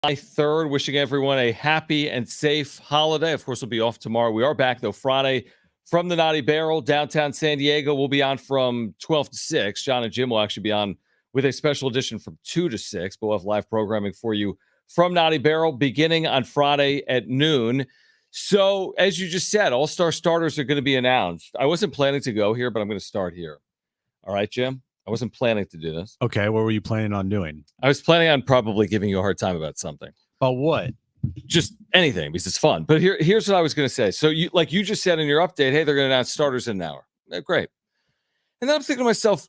3rd. Wishing everyone a happy and safe holiday. Of course, we'll be off tomorrow. We are back, though, Friday from the Naughty Barrel, downtown San Diego. We'll be on from 12 to 6. Jon and Jim will actually be on with a special edition from 2 to 6. But we'll have live programming for you from Naughty Barrel beginning on Friday at noon. So, as you just said, all-star starters are going to be announced. I wasn't planning to go here, but I'm going to start here. All right, Jim? I wasn't planning to do this. Okay, what were you planning on doing? I was planning on probably giving you a hard time about something. About what? Just anything, because it's fun. But here's what I was going to say. So, you just said in your update, hey, they're going to announce starters in an hour. Great. And then I'm thinking to myself,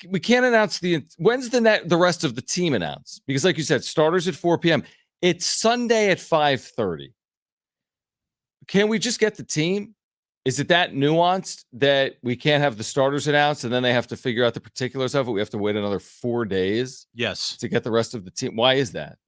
we can't announce when's the rest of the team announced? Because like you said, starters at 4 p.m. It's Sunday at 5:30. Can we just get the team? Is it that nuanced that we can't have the starters announced and then they have to figure out the particulars of it? We have to wait another 4 days to get the rest of the team. Why is that?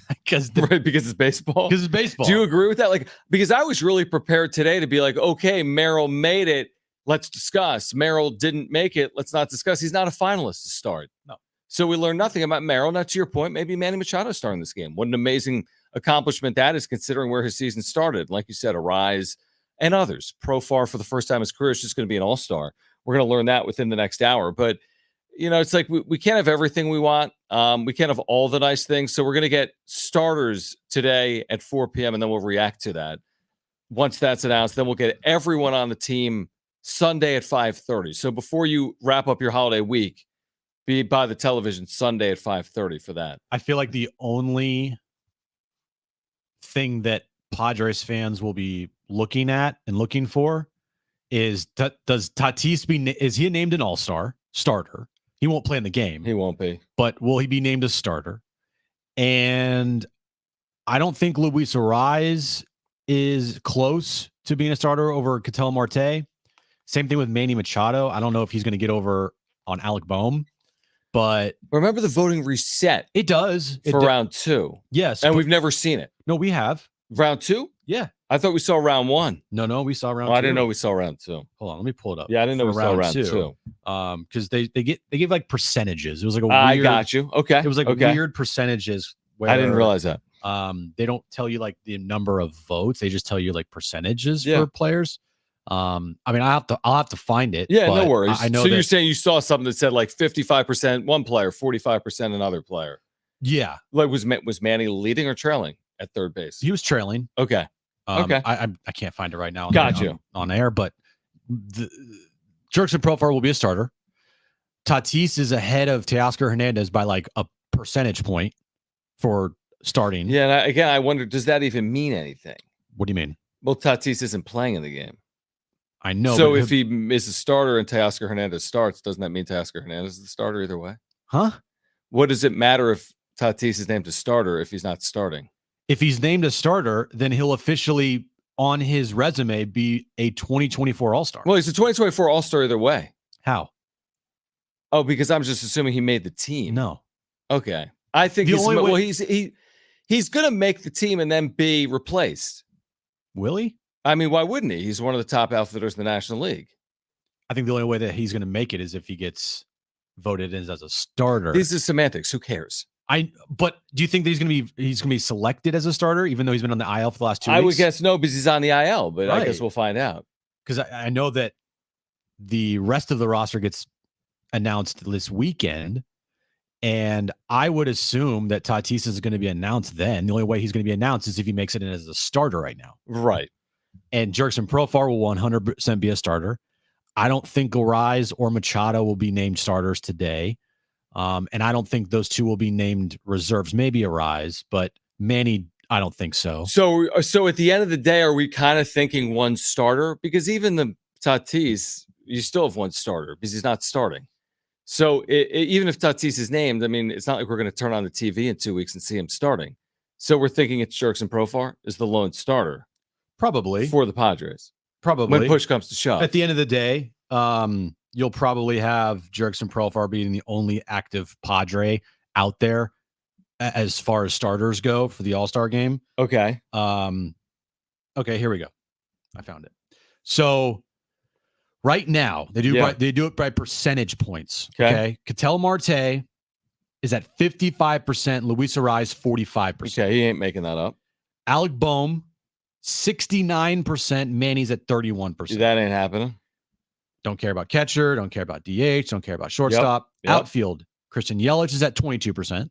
Because it's baseball? Because it's baseball. Do you agree with that? Because I was really prepared today to be like, okay, Merrill made it. Let's discuss. Merrill didn't make it. Let's not discuss. He's not a finalist to start. No. So we learned nothing about Merrill. Now, to your point, maybe Manny Machado starting this game. What an amazing accomplishment that is, considering where his season started. Like you said, Arise and others. Profar, for the first time in his career, is just going to be an all-star. We're going to learn that within the next hour. But, it's like we can't have everything we want. We can't have all the nice things. So we're going to get starters today at 4 p.m., and then we'll react to that. Once that's announced, then we'll get everyone on the team Sunday at 5:30. So before you wrap up your holiday week, be by the television Sunday at 5:30 for that. I feel like the only thing that Padres fans will be looking at and looking for is does Tatis is he named an all-star starter? He won't play in the game. He won't be. But will he be named a starter? And I don't think Luis Arise is close to being a starter over Ketel Marte. Same thing with Manny Machado. I don't know if he's going to get over on Alec Boehm. But remember, the voting reset. It does. For round 2. Yes. And we've never seen it. No, we have. Round 2? Yeah. I thought we saw round 1. No, we saw round 2. I didn't know we saw round 2. Hold on, let me pull it up. Yeah, I didn't know we saw round 2. Because they give like percentages. It was like a weird. I got you. Okay. It was like weird percentages. Where, I didn't realize that. They don't tell you like the number of votes. They just tell you like percentages for players. I mean, I'll have to find it. Yeah, no worries. I know. So you're saying you saw something that said like 55% one player, 45% another player. Yeah. Like was Manny leading or trailing at third base? He was trailing. Okay. Okay. I can't find it right now. Got you on air, but Jackson Merrill will be a starter. Tatis is ahead of Teoscar Hernandez by like a percentage point for starting. Yeah. And I wonder, does that even mean anything? What do you mean? Well, Tatis isn't playing in the game. I know. So if he is a starter and Teoscar Hernandez starts, doesn't that mean Teoscar Hernandez is the starter either way? Huh? What does it matter if Tatis is named a starter if he's not starting? If he's named a starter, then he'll officially on his resume be a 2024 All-Star. Well, he's a 2024 All-Star either way. How? Oh, because I'm just assuming he made the team. No. Okay. I think he's going to make the team and then be replaced. Will he? I mean, why wouldn't he? He's one of the top outfitters in the National League. I think the only way that he's going to make it is if he gets voted in as a starter. This is semantics. Who cares? But do you think that he's going to be selected as a starter, even though he's been on the IL for the last 2 weeks? I would guess no, because he's on the IL. But right. I guess we'll find out. Because I know that the rest of the roster gets announced this weekend, and I would assume that Tatis is going to be announced then. The only way he's going to be announced is if he makes it in as a starter right now. Right. And Jackson Merrill will 100% be a starter. I don't think Arise or Machado will be named starters today. And I don't think those two will be named reserves. Maybe Arise, but Manny, I don't think so. So at the end of the day, are we kind of thinking one starter? Because even the Tatis, you still have one starter because he's not starting. So even if Tatis is named, I mean, it's not like we're going to turn on the TV in 2 weeks and see him starting. So we're thinking it's Jackson Merrill is the lone starter. Probably. For the Padres. Probably. When push comes to shove. At the end of the day, you'll probably have Jackson Merrill being the only active Padre out there as far as starters go for the All-Star game. Okay. Okay, here we go. I found it. So right now, they do it by percentage points. Okay. Ketel Marte is at 55%. Luis Arraez, 45%. Okay, he ain't making that up. Alec Boehm, 69%. Manny's at 31%. That ain't happening. Don't care about catcher. Don't care about DH. Don't care about shortstop. Yep. Outfield, Christian Yelich is at 22%.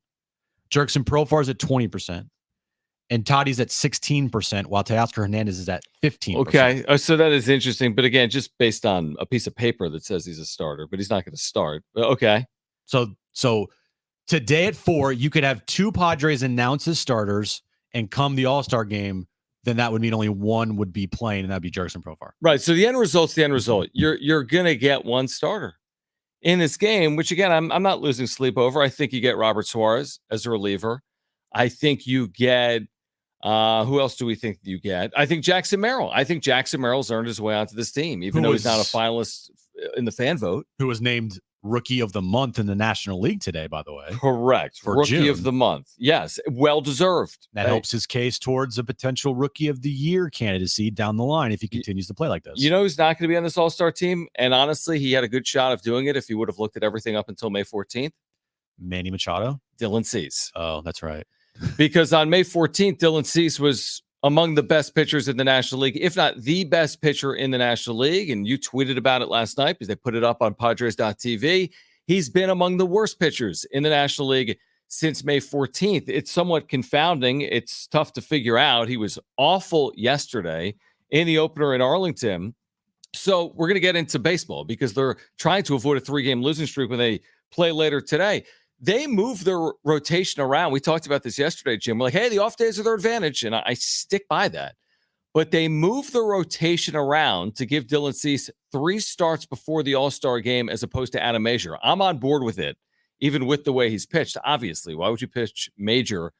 Jurickson Profar is at 20%. And Toddy's at 16%, while Teoscar Hernandez is at 15%. Okay, so that is interesting. But again, just based on a piece of paper that says he's a starter, but he's not going to start. But okay. So today at 4, you could have 2 Padres announced as starters, and come the All-Star game, then that would mean only one would be playing, and that'd be Jurickson Profar. Right. So the end result's the end result. You're going to get one starter in this game, which again, I'm not losing sleep over. I think you get Robert Suarez as a reliever. I think you get who else do we think you get? I think Jackson Merrill. I think Jackson Merrill's earned his way onto this team, even though he's not a finalist in the fan vote. Who was named Rookie of the Month in the National League today, by the way. Correct. For Rookie June. of the Month. Yes. Well-deserved. That helps his case towards a potential Rookie of the Year candidacy down the line if he continues to play like this. You know who's not going to be on this All-Star team? And honestly, he had a good shot of doing it if he would have looked at everything up until May 14th. Manny Machado? Dylan Cease. Oh, that's right. Because on May 14th, Dylan Cease was among the best pitchers in the National League, if not the best pitcher in the National League. And you tweeted about it last night because they put it up on Padres.tv. He's been among the worst pitchers in the National League since May 14th. It's somewhat confounding. It's tough to figure out. He was awful yesterday in the opener in Arlington. So we're going to get into baseball because they're trying to avoid a 3-game losing streak when they play later today. They move their rotation around. We talked about this yesterday, Jim. We're like, hey, the off days are their advantage, and I stick by that. But they move the rotation around to give Dylan Cease 3 starts before the All-Star game as opposed to Adam Major. I'm on board with it, even with the way he's pitched. Obviously, why would you pitch Major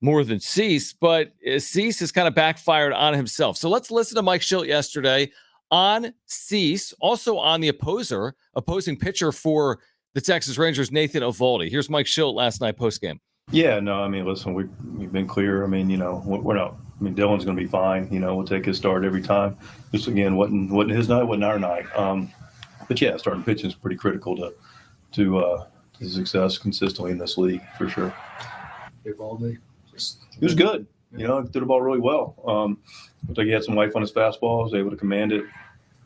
more than Cease? But Cease has kind of backfired on himself. So let's listen to Mike Schilt yesterday on Cease, also on the opposing pitcher for the Texas Rangers, Nathan Eovaldi. Here's Mike Schilt last night postgame. Yeah, no, I mean, listen, we've been clear. I mean, we're not. I mean, Dylan's going to be fine. We'll take his start every time. This again wasn't his night, wasn't our night. But yeah, starting pitching is pretty critical to success consistently in this league for sure. Eovaldi, he was good. He threw the ball really well. Looked like he had some life on his fastball. Was able to command it.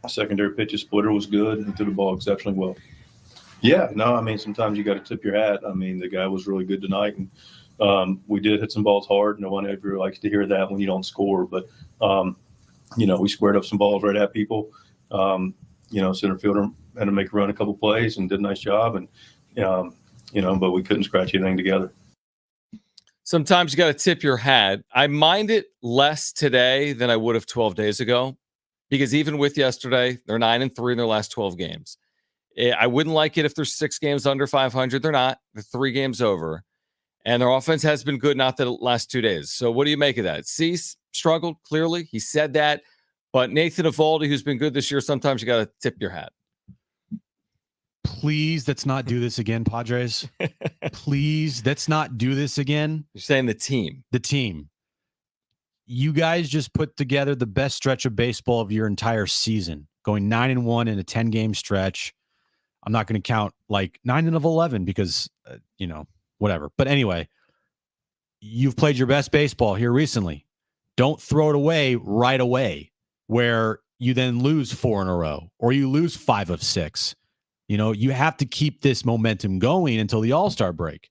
Secondary pitch, his splitter was good. He threw the ball exceptionally well. Yeah, no, I mean, sometimes you got to tip your hat. I mean, the guy was really good tonight, and we did hit some balls hard. No one ever likes to hear that when you don't score, but we squared up some balls right at people. Center fielder had to make a run a couple plays and did a nice job, and but we couldn't scratch anything together. Sometimes you got to tip your hat. I mind it less today than I would have 12 days ago, because even with yesterday, they're 9-3 in their last 12 games. I wouldn't like it if there's 6 games under 500. They're not. They're 3 games over. And their offense has been good, not the last 2 days. So what do you make of that? Cease struggled, clearly. He said that. But Nathan Eovaldi, who's been good this year, sometimes you got to tip your hat. Please, let's not do this again, Padres. Please, let's not do this again. You're saying the team. The team. You guys just put together the best stretch of baseball of your entire season, going 9-1 in a 10-game stretch. I'm not going to count like 9 of 11 because, whatever. But anyway, you've played your best baseball here recently. Don't throw it away right away where you then lose 4 in a row or you lose 5 of 6. You have to keep this momentum going until the All-Star break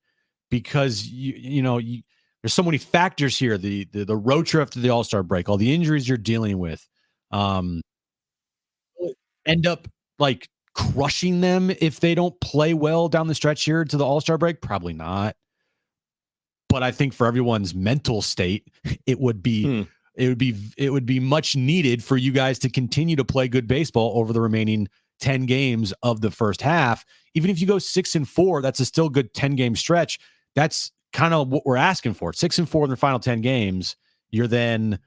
because, there's so many factors here. The road trip to the All-Star break, all the injuries you're dealing with, end up like crushing them if they don't play well down the stretch here to the All-Star break? Probably not. But I think for everyone's mental state, it would be much needed for you guys to continue to play good baseball over the remaining 10 games of the first half. Even if you go 6-4, that's a still good 10-game stretch. That's kind of what we're asking for. 6-4 in the final 10 games. You're then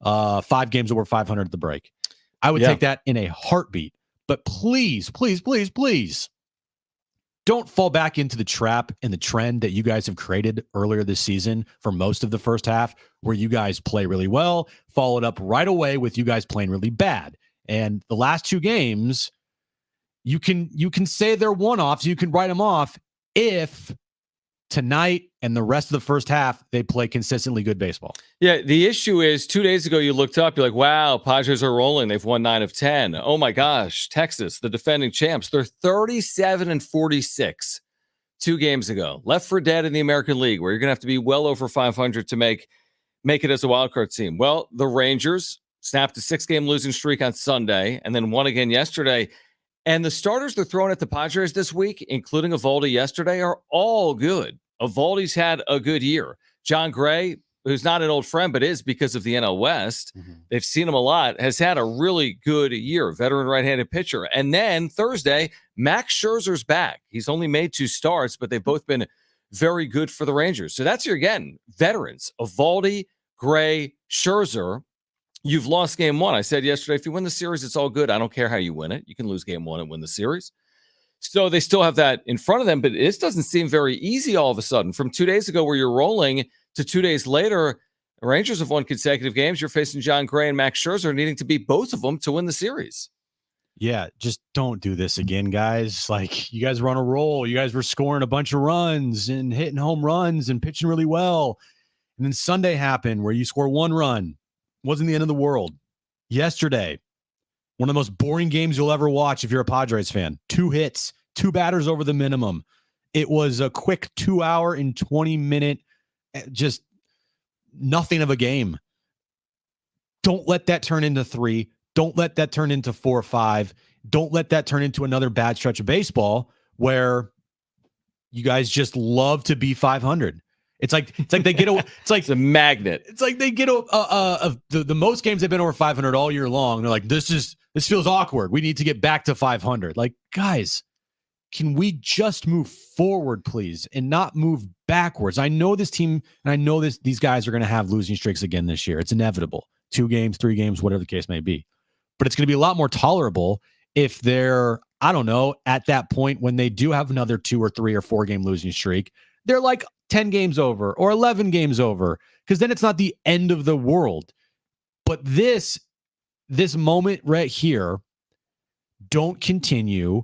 5 games over 500 at the break. I would take that in a heartbeat. But please, please, please, please don't fall back into the trap and the trend that you guys have created earlier this season for most of the first half, where you guys play really well, followed up right away with you guys playing really bad. And the last 2 games, you can say they're one-offs, you can write them off if tonight and the rest of the first half, they play consistently good baseball. Yeah, the issue is 2 days ago you looked up, you're like, wow, Padres are rolling. They've won 9 of 10. Oh my gosh, Texas, the defending champs, they're 37-46 2 games ago. Left for dead in the American League, where you're going to have to be well over 500 to make it as a wild card team. Well, the Rangers snapped a 6-game losing streak on Sunday and then won again yesterday. And the starters they're throwing at the Padres this week, including Eovaldi yesterday, are all good. Eovaldi's had a good year. John Gray, who's not an old friend, but is because of the NL West, they've seen him a lot, has had a really good year, veteran right-handed pitcher. And then Thursday, Max Scherzer's back. He's only made 2 starts, but they've both been very good for the Rangers. So that's your, again, veterans, Eovaldi, Gray, Scherzer. You've lost game 1. I said yesterday, if you win the series, it's all good. I don't care how you win it. You can lose game 1 and win the series. So they still have that in front of them, but this doesn't seem very easy all of a sudden. From 2 days ago where you're rolling to 2 days later, the Rangers have won consecutive games. You're facing John Gray and Max Scherzer, needing to beat both of them to win the series. Yeah, just don't do this again, guys. Like, you guys were on a roll. You guys were scoring a bunch of runs and hitting home runs and pitching really well. And then Sunday happened where you score 1 run. Wasn't the end of the world. Yesterday, one of the most boring games you'll ever watch if you're a Padres fan. 2 hits, 2 batters over the minimum. It was a quick 2 hour and 20-minute, just nothing of a game. Don't let that turn into 3. Don't let that turn into 4 or 5. Don't let that turn into another bad stretch of baseball where you guys just love to be 500. It's like they get it's a magnet. It's like they get the most games they've been over 500 all year long. They're like, this feels awkward. We need to get back to 500. Like, guys, can we just move forward, please, and not move backwards? I know this team, and I know these guys are going to have losing streaks again this year. It's inevitable. 2 games, 3 games, whatever the case may be. But it's going to be a lot more tolerable if they're, I don't know, at that point when they do have another 2 or 3 or 4 game losing streak, they're like 10 games over or 11 games over, because then it's not the end of the world. But this moment right here, don't continue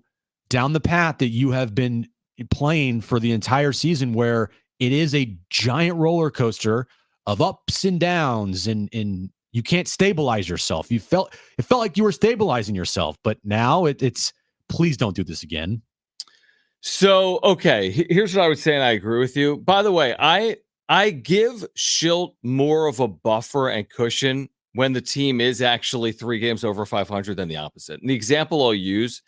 down the path that you have been playing for the entire season, where it is a giant roller coaster of ups and downs, and you can't stabilize yourself. It felt like you were stabilizing yourself, but now it's please don't do this again. So, okay, here's what I would say, and I agree with you. By the way, I give Schilt more of a buffer and cushion when the team is actually 3 games over 500 than the opposite. And the example I'll use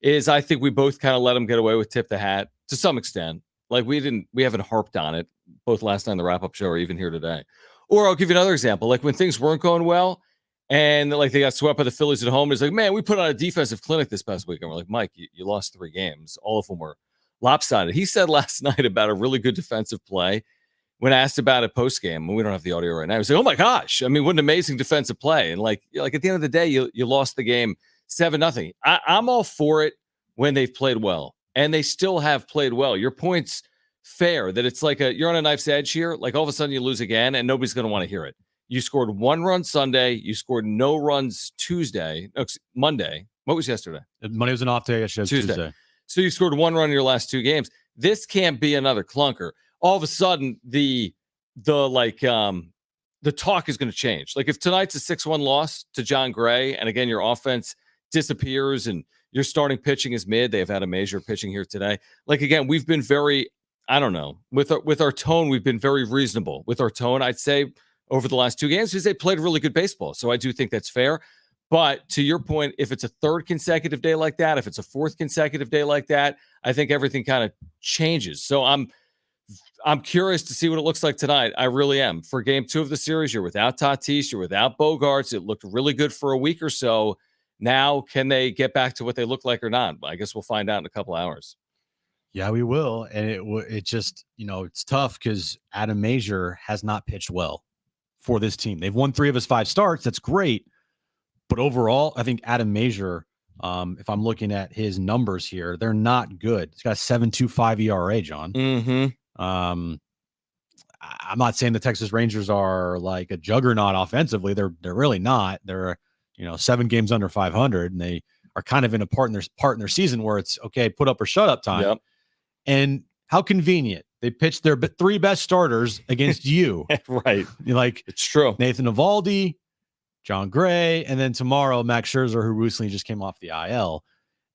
is I think we both kind of let him get away with tip the hat to some extent. Like, we haven't harped on it, both last night in the wrap-up show or even here today. Or I'll give you another example. Like, when things weren't going well, and like they got swept by the Phillies at home, it's like, man, we put on a defensive clinic this past week. And we're like, Mike, you lost 3 games. All of them were lopsided. He said last night about a really good defensive play when asked about it post-game, and we don't have the audio right now. He was like, oh my gosh, I mean, what an amazing defensive play. And like at the end of the day, you lost the game 7-0. I'm all for it when they've played well, and they still have played well. Your point's fair that it's like you're on a knife's edge here. Like, all of a sudden you lose again, and nobody's going to want to hear it. You scored 1 run Sunday. You scored no runs Monday. What was yesterday? Monday was an off day. Yesterday was Tuesday. So you scored 1 run in your last 2 games. This can't be another clunker. All of a sudden, the talk is going to change. Like, if tonight's a 6-1 loss to John Gray, and again, your offense disappears and your starting pitching is mid. They've had a major pitching here today. Like, again, we've been very, I don't know, with our tone, we've been very reasonable. With our tone, I'd say, over the last 2 games, because they played really good baseball. So I do think that's fair. But to your point, if it's a 3rd consecutive day like that, if it's a 4th consecutive day like that, I think everything kind of changes. So I'm curious to see what it looks like tonight. I really am. For game 2 of the series, you're without Tatis, you're without Bogarts. It looked really good for a week or so. Now, can they get back to what they look like or not? I guess we'll find out in a couple hours. Yeah, we will. And it just, it's tough because Adam Mazur has not pitched well for this team. They've won 3 of his 5 starts. That's great. But overall, I think Adam Mazur, if I'm looking at his numbers here, they're not good. He's got a 7.25 ERA, John. Mm-hmm. I'm not saying the Texas Rangers are like a juggernaut offensively. They're really not. They're 7 games under 500, and they are kind of in a part in their season where it's okay, put up or shut up time. Yep. And how convenient They pitched their three best starters against you. Right. You're like, It's true. Nathan Eovaldi, John Gray, and then tomorrow, Max Scherzer, who recently just came off the IL.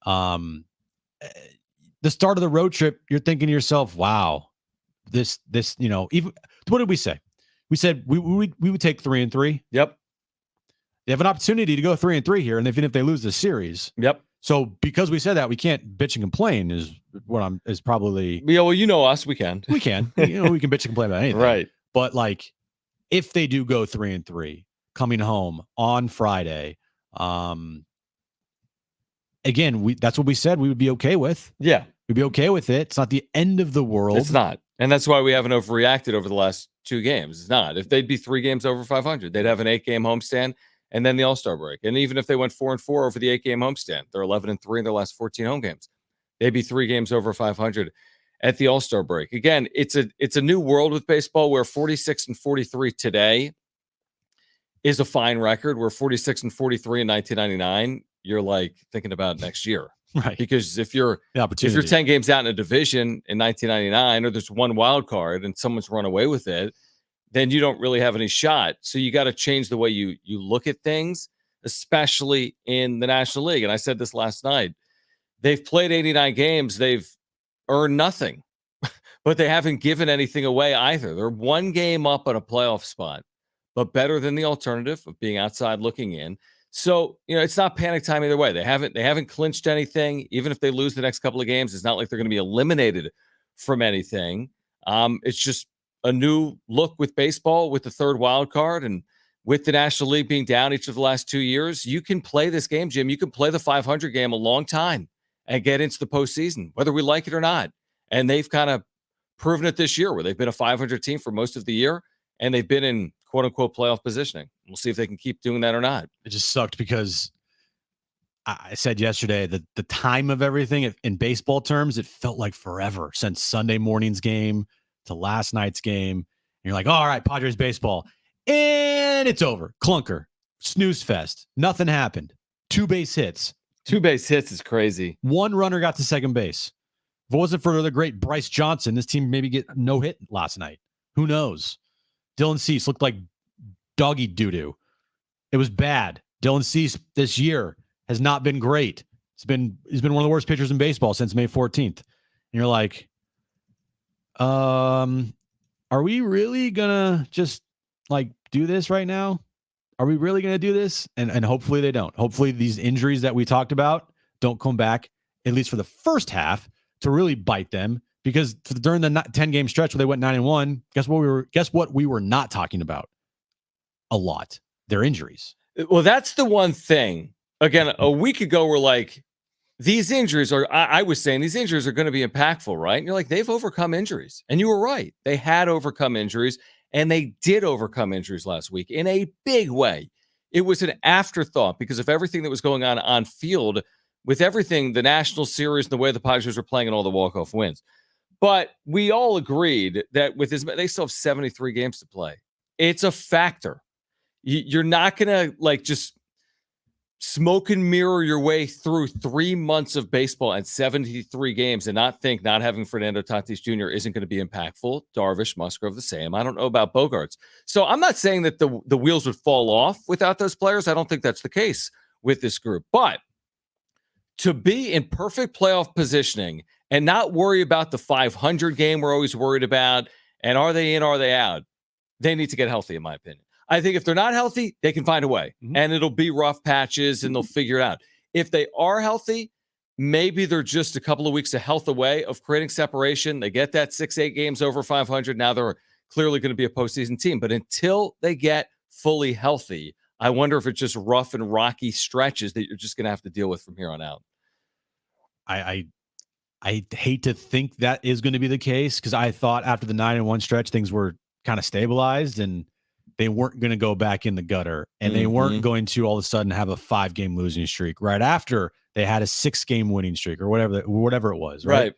The start of the road trip, you're thinking to yourself, wow, this, even what did we say? We said we would take 3-3. Yep. They have an opportunity to go 3-3 here, and even if they lose the series. Yep. So because we said that, we can't bitch and complain is probably. Yeah, well, you know us, we can. We can. We can bitch and complain about anything. Right. But like, if they do go 3-3 coming home on Friday, again, that's what we said we would be okay with. Yeah. We'd be okay with it. It's not the end of the world. It's not. And that's why we haven't overreacted over the last 2 games. It's not. If they'd be 3 games over 500, they'd have an 8-game homestand and then the All-Star break. And even if they went 4-4 over the 8-game homestand, they're 11-3 in their last 14 home games. They'd be 3 games over 500 at the All-Star break. Again, it's a new world with baseball where 46-43 today is a fine record. Where 46-43 in 1999, you're like thinking about next year. Right. Because if you're 10 games out in a division in 1999, or there's one wild card and someone's run away with it, then you don't really have any shot. So you got to change the way you look at things, especially in the National League. And I said this last night. They've played 89 games. They've earned nothing, but they haven't given anything away either. They're 1 game up on a playoff spot, but better than the alternative of being outside looking in. So, it's not panic time either way. They haven't clinched anything. Even if they lose the next couple of games, it's not like they're going to be eliminated from anything. It's just a new look with baseball, with the 3rd wild card, and with the National League being down each of the last 2 years. You can play this game, Jim. You can play the 500 game a long time and get into the postseason, whether we like it or not. And they've kind of proven it this year, where they've been a 500 team for most of the year, and they've been in quote unquote playoff positioning. We'll see if they can keep doing that or not. It just sucked because I said yesterday that the time of everything in baseball terms, it felt like forever since Sunday morning's game to last night's game. And you're like, all right, Padres baseball. And it's over. Clunker. Snooze fest. Nothing happened. 2 base hits. 2 base hits is crazy. 1 runner got to second base. If it wasn't for the great Bryce Johnson, this team maybe get no hit last night. Who knows? Dylan Cease looked like doggy doo-doo. It was bad. Dylan Cease this year has not been great. He's been one of the worst pitchers in baseball since May 14th. And you're like, are we really gonna just like do this right now? Are we really gonna do this? And hopefully they don't. Hopefully these injuries that we talked about don't come back, at least for the first half, to really bite them. Because during the 10-game stretch where they went 9-1, guess what we were not talking about a lot? Their injuries. Well, that's the one thing. Again, a week ago, we're like, these injuries are, I was saying these injuries are going to be impactful, right? And you're like, they've overcome injuries. And you were right. They had overcome injuries, and they did overcome injuries last week in a big way. It was an afterthought because of everything that was going on field, with everything, the National Series, and the way the Padres were playing and all the walk-off wins. But we all agreed that with they still have 73 games to play. It's a factor. You're not going to like just smoke and mirror your way through 3 months of baseball and 73 games and not think not having Fernando Tatis Jr. isn't going to be impactful. Darvish, Musgrove, the same. I don't know about Bogarts. So I'm not saying that the wheels would fall off without those players. I don't think that's the case with this group. But to be in perfect playoff positioning and not worry about the 500 game we're always worried about, and are they in, are they out? They need to get healthy, in my opinion. I think if they're not healthy, they can find a way, and it'll be rough patches, and they'll figure it out. If they are healthy, maybe they're just a couple of weeks of health away of creating separation. They get that 6-8 games over 500. Now they're clearly going to be a postseason team. But until they get fully healthy, I wonder if it's just rough and rocky stretches that you're just going to have to deal with from here on out. I hate to think that is going to be the case, because I thought after the 9-1 stretch, things were kind of stabilized and they weren't going to go back in the gutter, and they weren't going to all of a sudden have a 5-game losing streak right after they had a 6-game winning streak or whatever it was. Right.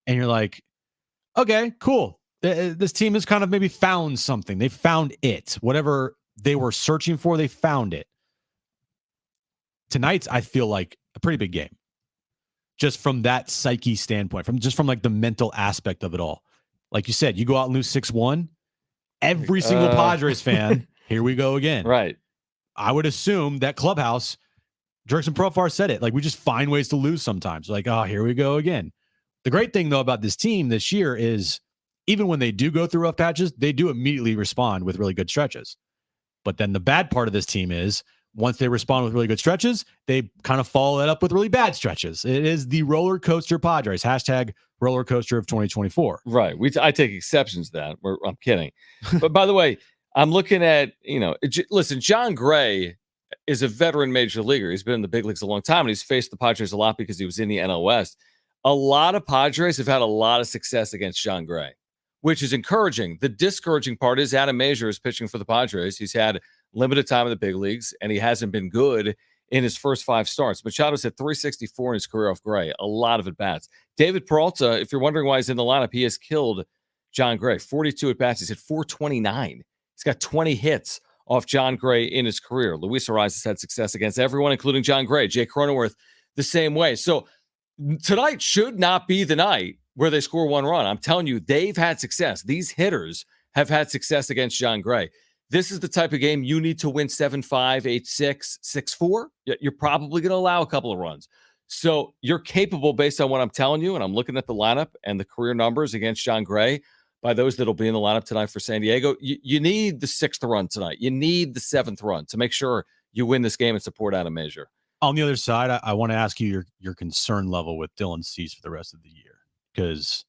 And you're like, okay, cool. This team has kind of maybe found something. They found it. Whatever they were searching for, they found it. Tonight's, I feel like, a pretty big game. Just from that psyche standpoint, from like the mental aspect of it all. Like you said, you go out and lose 6-1. Every single Padres fan, here we go again. Right. I would assume that clubhouse, Jurickson Profar said it, like we just find ways to lose sometimes. Like, oh, here we go again. The great thing, though, about this team this year is even when they do go through rough patches, they do immediately respond with really good stretches. But then the bad part of this team is once they respond with really good stretches, they kind of follow that up with really bad stretches. It is the roller coaster Padres. Hashtag roller coaster of 2024. Right. I take exceptions to that. I'm kidding. But by the way, I'm looking at, listen, John Gray is a veteran major leaguer. He's been in the big leagues a long time, and he's faced the Padres a lot because he was in the NL West. A lot of Padres have had a lot of success against John Gray, which is encouraging. The discouraging part is Adam Mazur is pitching for the Padres. He's had limited time in the big leagues, and he hasn't been good in his first 5 starts. Machado's hit 364 in his career off Gray, a lot of at-bats. David Peralta, if you're wondering why he's in the lineup, he has killed John Gray. 42 at-bats. He's hit 429. He's got 20 hits off John Gray in his career. Luis Arraez has had success against everyone, including John Gray. Jay Cronenworth, the same way. So tonight should not be the night where they score 1 run. I'm telling you, they've had success. These hitters have had success against John Gray. This is the type of game you need to win 7-5, 8-6, 6-4. You're probably going to allow a couple of runs. So you're capable, based on what I'm telling you, and I'm looking at the lineup and the career numbers against John Gray by those that'll be in the lineup tonight for San Diego. You need the 6th run tonight. You need the 7th run to make sure you win this game and support Adam Mazur. On the other side, I want to ask you your concern level with Dylan Cease for the rest of the year. Because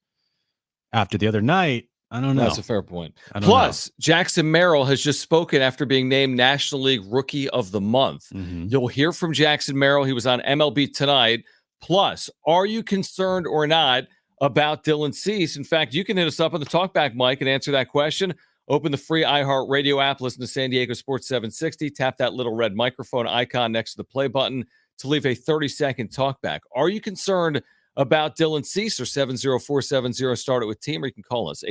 after the other night, I don't know. That's a fair point. Plus, Jackson Merrill has just spoken after being named National League Rookie of the Month. Mm-hmm. You'll hear from Jackson Merrill. He was on MLB Tonight. Plus, are you concerned or not about Dylan Cease? In fact, you can hit us up on the talkback mic and answer that question. Open the free iHeartRadio app, listen to San Diego Sports 760, tap that little red microphone icon next to the play button to leave a 30-second talkback. Are you concerned about Dylan Cease? Or 70470 start it with team, or you can call us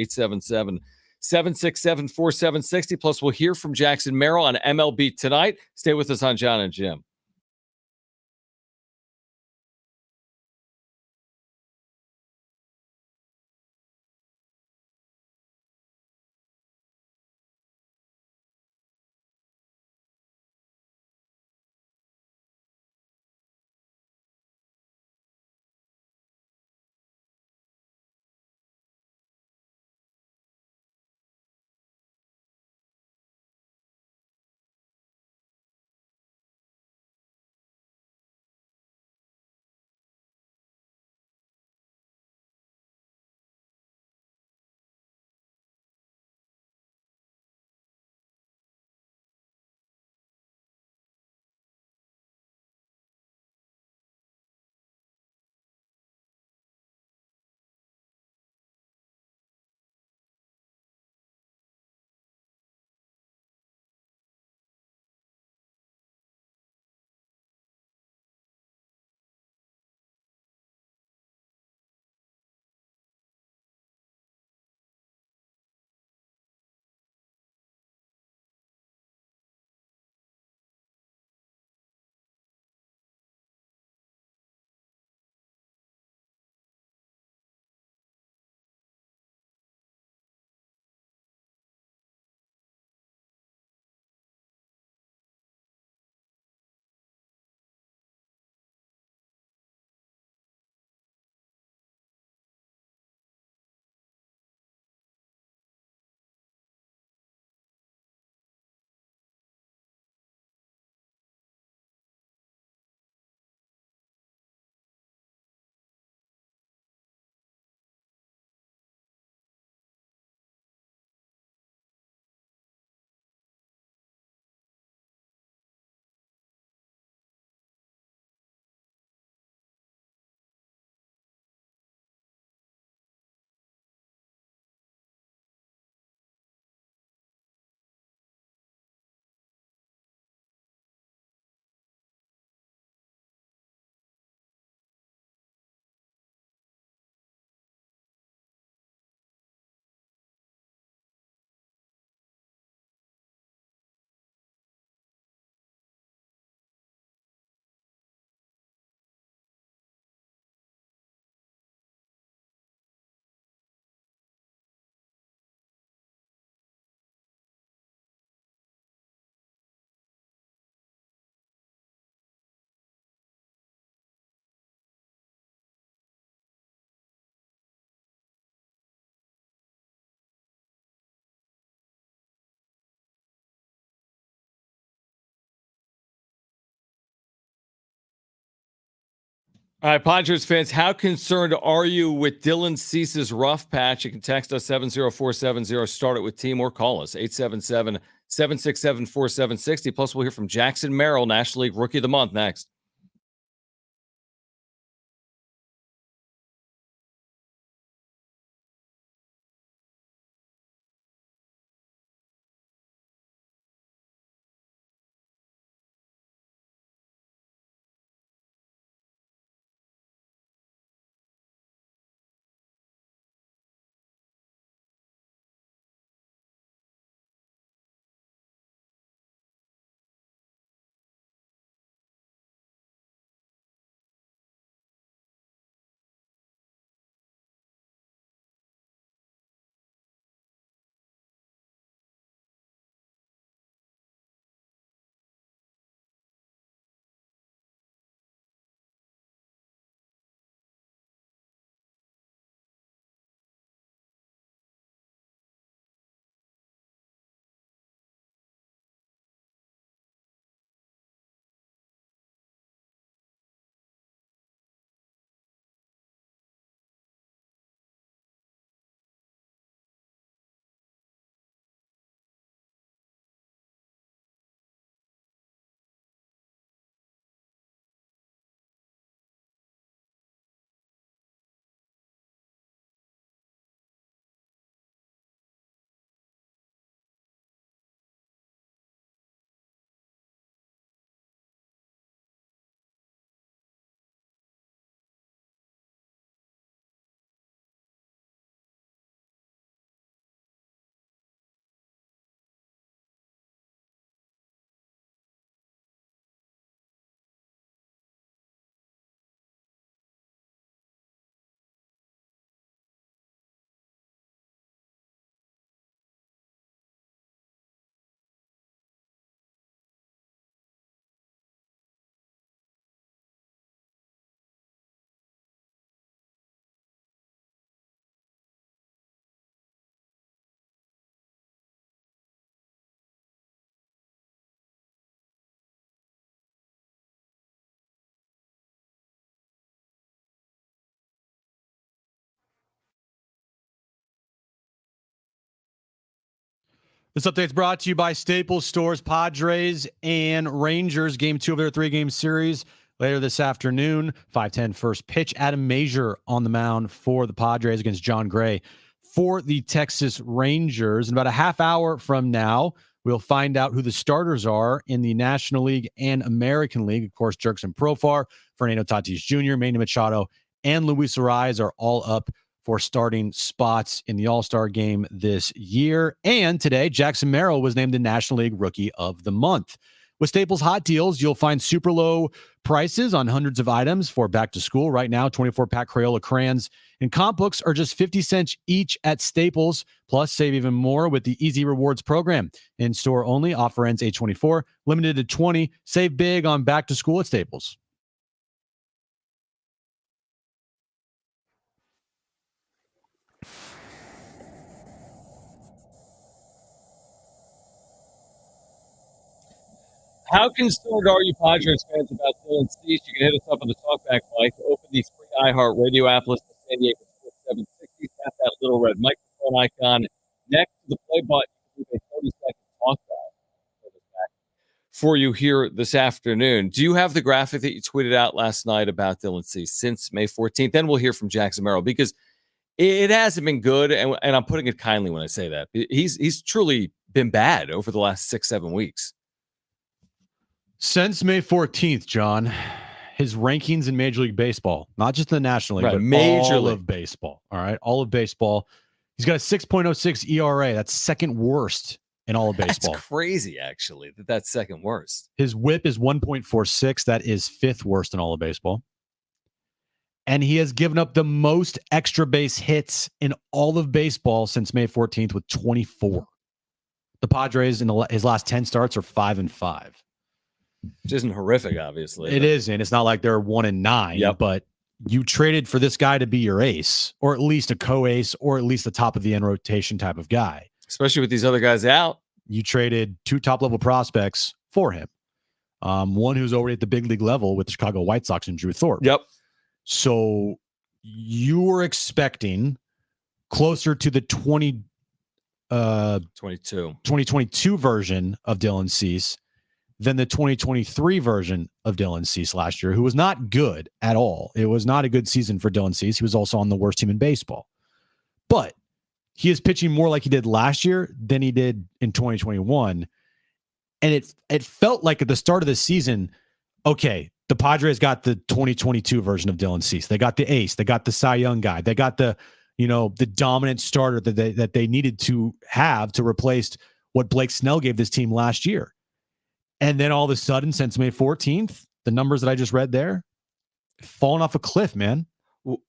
877-767-4760. Plus, we'll hear from Jackson Merrill on MLB Tonight. Stay with us on Jon and Jim. All right, Padres fans, how concerned are you with Dylan Cease's rough patch? You can text us 70470, start it with team, or call us 877-767-4760. Plus, we'll hear from Jackson Merrill, National League Rookie of the Month, next. This update is brought to you by Staples Stores. Padres and Rangers, game 2 of their 3-game series later this afternoon. 5:10 first pitch. Adam Major on the mound for the Padres against John Gray for the Texas Rangers. In about a half hour from now, we'll find out who the starters are in the National League and American League. Of course, Jackson Merrill, Fernando Tatis Jr., Manny Machado, and Luis Arraez are all up for starting spots in the All-Star game this year. And today, Jackson Merrill was named the National League Rookie of the Month. With Staples Hot Deals, you'll find super low prices on hundreds of items for back to school. Right now, 24-pack Crayola crayons and comp books are just 50 cents each at Staples. Plus, save even more with the Easy Rewards program. In-store only, offer ends 8/24, limited to 20. Save big on back to school at Staples. How concerned are you, Padres fans, about Dylan Cease? You can hit us up on the talkback mic. Open the free iHeartRadio app, listen to San Diego Sports 760. Tap that little red microphone icon next to the play button. Leave a 30-second talkback for you here this afternoon. Do you have the graphic that you tweeted out last night about Dylan Cease since May 14th? Then we'll hear from Jackson Merrill, because it hasn't been good, and I'm putting it kindly when I say that. He's truly been bad over the last 6-7 weeks. Since May 14th, John, his rankings in Major League Baseball, not just the National League, Right, but Major all League. of baseball. All right, all of baseball. He's got a 6.06 ERA. That's second worst in all of baseball. That's crazy, actually, that's second worst. His whip is 1.46. That is fifth worst in all of baseball. And he has given up the most extra base hits in all of baseball since May 14th with 24. The Padres in his last 10 starts are 5-5. Which isn't horrific, obviously. It isn't. It's not like they're 1-9, Yep. But you traded for this guy to be your ace, or at least a co-ace, or at least the top of the end rotation type of guy. Especially with these other guys out. You traded 2 top-level prospects for him. One who's already at the big league level with the Chicago White Sox and Drew Thorpe. Yep. So you were expecting closer to the 2022 version of Dylan Cease than the 2023 version of Dylan Cease last year, who was not good at all. It was not a good season for Dylan Cease. He was also on the worst team in baseball. But he is pitching more like he did last year than he did in 2021. And it felt like at the start of the season, okay, the Padres got the 2022 version of Dylan Cease. They got the ace. They got the Cy Young guy. They got the dominant starter that they needed to have to replace what Blake Snell gave this team last year. And then all of a sudden, since May 14th, the numbers that I just read there, falling off a cliff, man.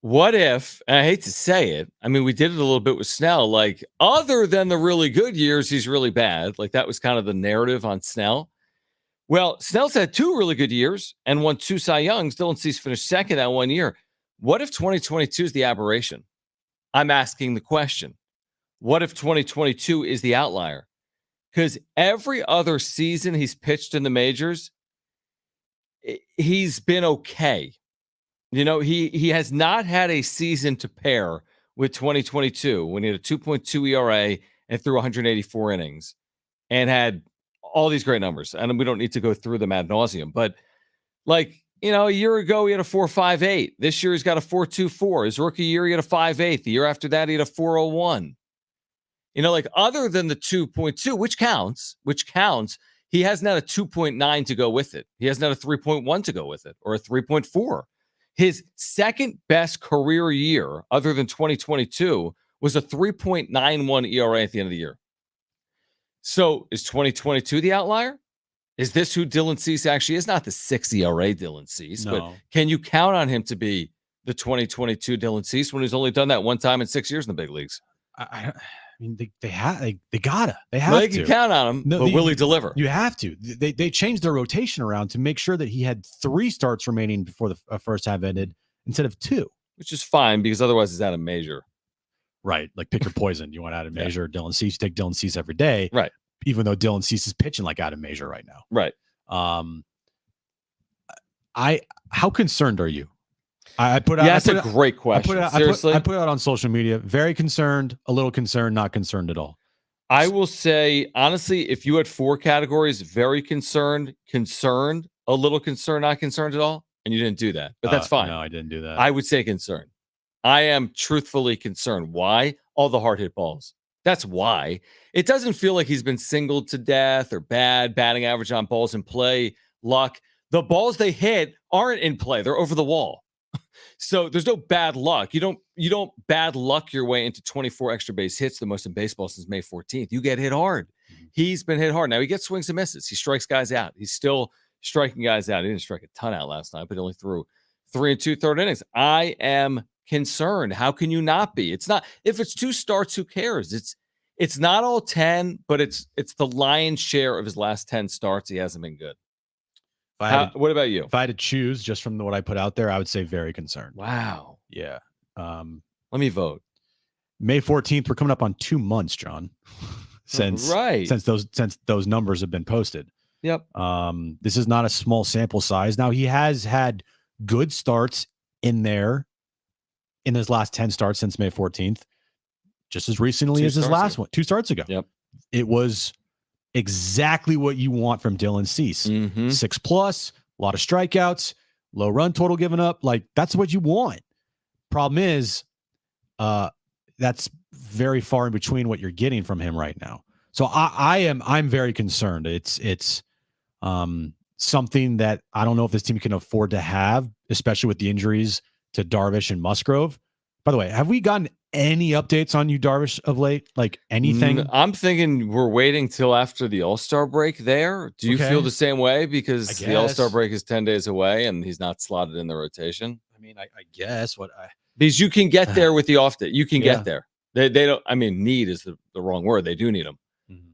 What if, and I hate to say it, I mean, we did it a little bit with Snell, like other than the really good years, he's really bad. Like that was kind of the narrative on Snell. Well, Snell's had 2 really good years and won 2 Cy Youngs. Dylan Cease finished second that 1 year. What if 2022 is the aberration? I'm asking the question. What if 2022 is the outlier? Because every other season he's pitched in the majors, he's been okay. You know, he has not had a season to pair with 2022 when he had a 2.2 ERA and threw 184 innings and had all these great numbers. And we don't need to go through them ad nauseum, but like, you know, a year ago he had a 4.58. This year he's got a 4.24. His rookie year he had a 5.8. The year after that he had a 4.01. You know, like other than the 2.2, which counts, he hasn't had a 2.9 to go with it. He hasn't had a 3.1 to go with it or a 3.4. His second best career year, other than 2022, was a 3.91 ERA at the end of the year. So is 2022 the outlier? Is this who Dylan Cease actually is? Not the 6 ERA Dylan Cease, but can you count on him to be the 2022 Dylan Cease when he's only done that one time in 6 years in the big leagues? I mean, they gotta. They have well, to. They can count on him, but will he deliver? You have to. They changed their rotation around to make sure that he had 3 starts remaining before the first half ended instead of 2. Which is fine because otherwise it's out of measure. Right. Like pick your poison. You want out of measure. Dylan Cease, you take Dylan Cease every day. Right. Even though Dylan Cease is pitching like out of measure right now. Right. How concerned are you? That's a great question. Seriously, I put it out on social media. Very concerned, a little concerned, not concerned at all. I will say, honestly, if you had 4 categories, very concerned, a little concerned, not concerned at all, and you didn't do that, but that's fine. No, I didn't do that. I would say concerned. I am truthfully concerned. Why? All the hard hit balls. That's why. It doesn't feel like he's been singled to death or bad batting average on balls in play, luck. The balls they hit aren't in play. They're over the wall. So there's no bad luck. You don't bad luck your way into 24 extra base hits, the most in baseball since May 14th. You get hit hard. He's been hit hard. Now he gets swings and misses. He strikes guys out. He's still striking guys out. He didn't strike a ton out last night, but he only threw 3 2/3 innings. I am concerned. How can you not be? It's not, if it's 2 starts, who cares? It's not all 10, but it's the lion's share of his last 10 starts. He hasn't been good. What about you? If I had to choose just from what I put out there, I would say very concerned. Wow. Yeah. Let me vote. May 14th, we're coming up on 2 months, John, since those numbers have been posted. Yep. This is not a small sample size. Now he has had good starts in there in his last 10 starts since May 14th, just as recently as his last one, 2 starts ago. Yep. It was exactly what you want from Dylan Cease. 6+, a lot of strikeouts, low run total given up. Like that's what you want. Problem is, that's very far in between what you're getting from him right now. So I'm very concerned. It's something that I don't know if this team can afford to have, especially with the injuries to Darvish and Musgrove. By the way, have we gotten any updates on you, Darvish, of late? Like anything? I'm thinking we're waiting till after the All-Star break there. Do you feel the same way? Because the All-Star break is 10 days away and he's not slotted in the rotation. I mean, I guess because you can get there with the off day. You can get there. They don't, I mean, need is the wrong word. They do need them.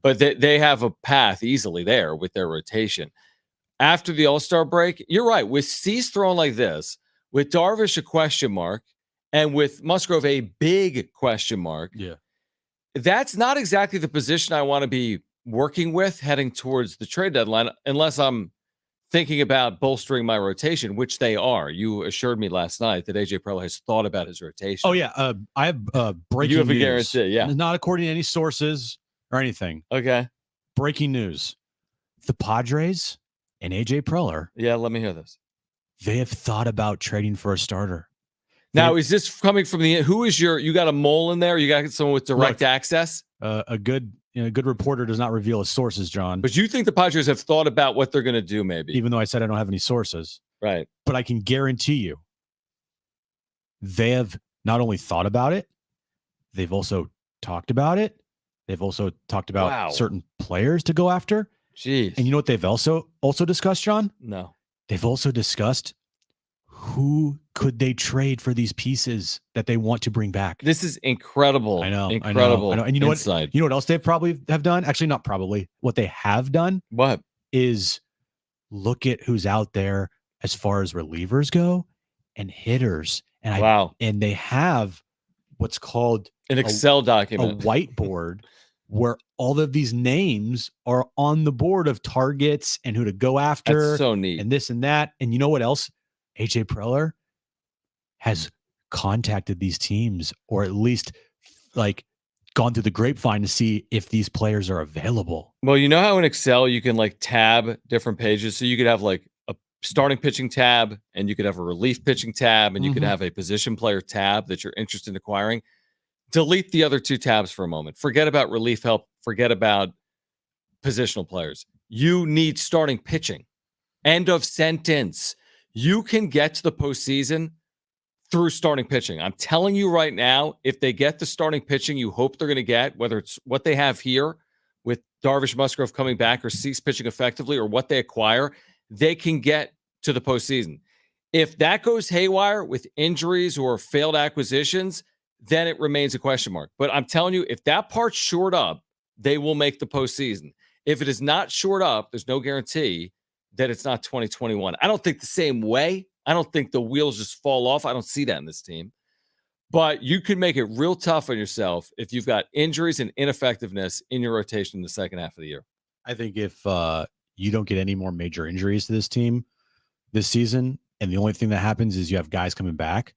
But they have a path easily there with their rotation. After the All-Star break, you're right. With Cease throwing like this, with Darvish a question mark, and with Musgrove a big question mark, that's not exactly the position I want to be working with heading towards the trade deadline, unless I'm thinking about bolstering my rotation, which they are. You assured me last night that AJ Preller has thought about his rotation. Oh yeah, I have breaking You have a news. guarantee, yeah. Not according to any sources or anything. Okay. Breaking news: the Padres and AJ Preller. Yeah, let me hear this. They have thought about trading for a starter. Now, is this coming from who is you got a mole in there? You got someone with direct access? A good reporter does not reveal his sources, John. But you think the Padres have thought about what they're going to do, maybe? Even though I said I don't have any sources. Right. But I can guarantee you they have not only thought about it, they've also talked about it. They've also talked about certain players to go after. Jeez. And you know what they've also discussed, John? No. They've also discussed who could they trade for these pieces that they want to bring back. This is incredible. I know. Incredible. I know. And you know insight. what? You know what else they probably have done? Actually, not probably. What they have done What is look at who's out there as far as relievers go and hitters. And and they have what's called an Excel document, a whiteboard where all of these names are on the board of targets and who to go after. That's so neat. And this and that. And you know what else? AJ Preller has contacted these teams, or at least like gone through the grapevine to see if these players are available. Well, you know how in Excel you can like tab different pages. So you could have like a starting pitching tab, and you could have a relief pitching tab, and you could have a position player tab that you're interested in acquiring. Delete the other two tabs for a moment. Forget about relief help. Forget about positional players. You need starting pitching. End of sentence. You can get to the postseason through starting pitching. I'm telling you right now, if they get the starting pitching you hope they're going to get, whether it's what they have here with Darvish Musgrove coming back or Cease pitching effectively or what they acquire, they can get to the postseason. If that goes haywire with injuries or failed acquisitions, then it remains a question mark. But I'm telling you, if that part's shored up, they will make the postseason. If it is not shored up, there's no guarantee that it's not 2021. I don't think the same way. I don't think the wheels just fall off. I don't see that in this team. But you can make it real tough on yourself if you've got injuries and ineffectiveness in your rotation in the second half of the year. I think if you don't get any more major injuries to this team this season, and the only thing that happens is you have guys coming back,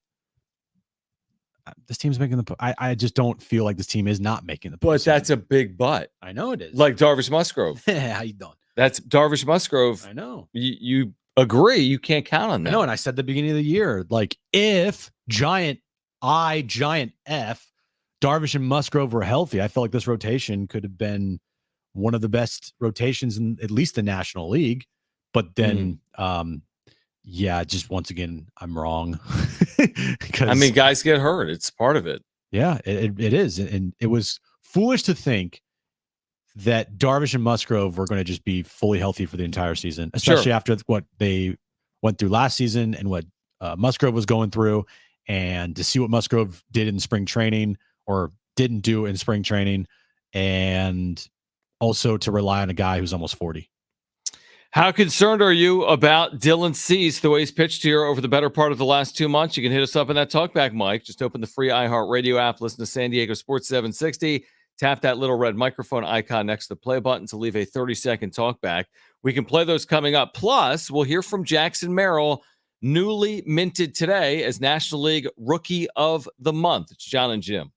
this team's making the. I just don't feel like this team is not making the. But that's a big but. I know it is. Like Darvish Musgrove. How you doing? That's Darvish Musgrove. I know. You agree. You can't count on that. I know. And I said at the beginning of the year, like if giant F, Darvish and Musgrove were healthy, I felt like this rotation could have bed one of the best rotations in at least the National League. But then, just once again, I'm wrong. I mean, guys get hurt. It's part of it. Yeah, it is. And it was foolish to think that Darvish and Musgrove were going to just be fully healthy for the entire season, especially after what they went through last season and what Musgrove was going through, and to see what Musgrove did in spring training or didn't do in spring training, and also to rely on a guy who's almost 40. How concerned are you about Dylan Cease, the way he's pitched here over the better part of the last 2 months? You can hit us up in that talkback mic. Just open the free iHeartRadio app, listen to San Diego Sports 760. Tap that little red microphone icon next to the play button to leave a 30-second talkback. We can play those coming up. Plus, we'll hear from Jackson Merrill, newly minted today as National League Rookie of the Month. It's Jon and Jim.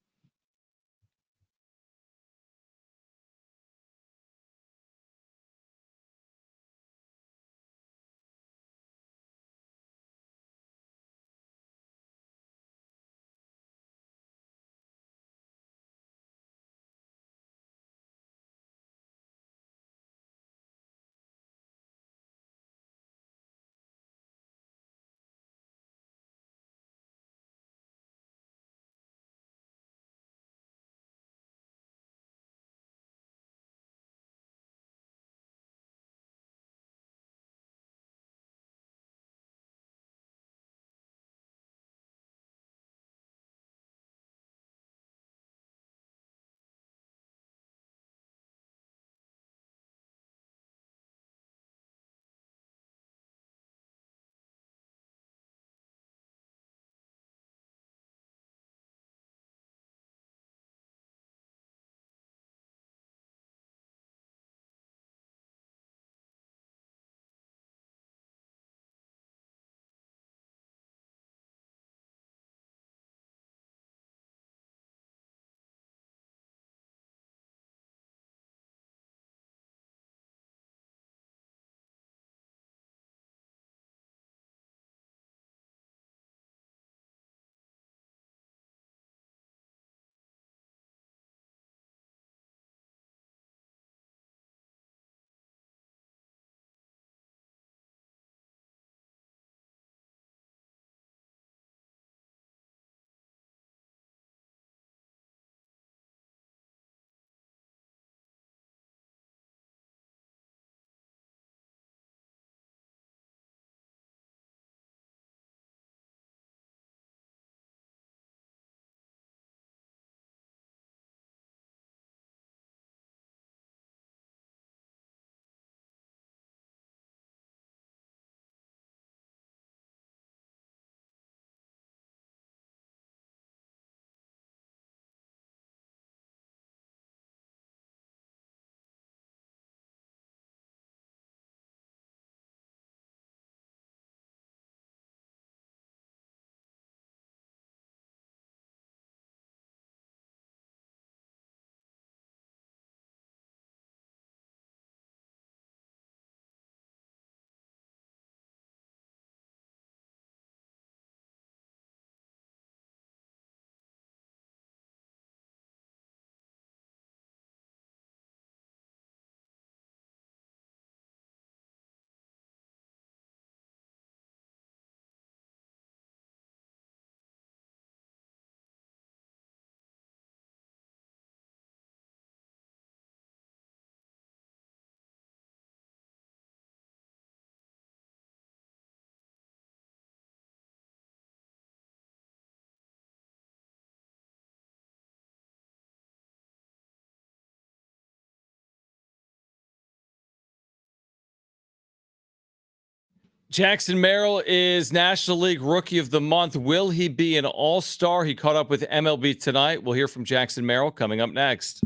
Jackson Merrill is National League Rookie of the Month. Will he be an all-star? He caught up with MLB Tonight. We'll hear from Jackson Merrill coming up next.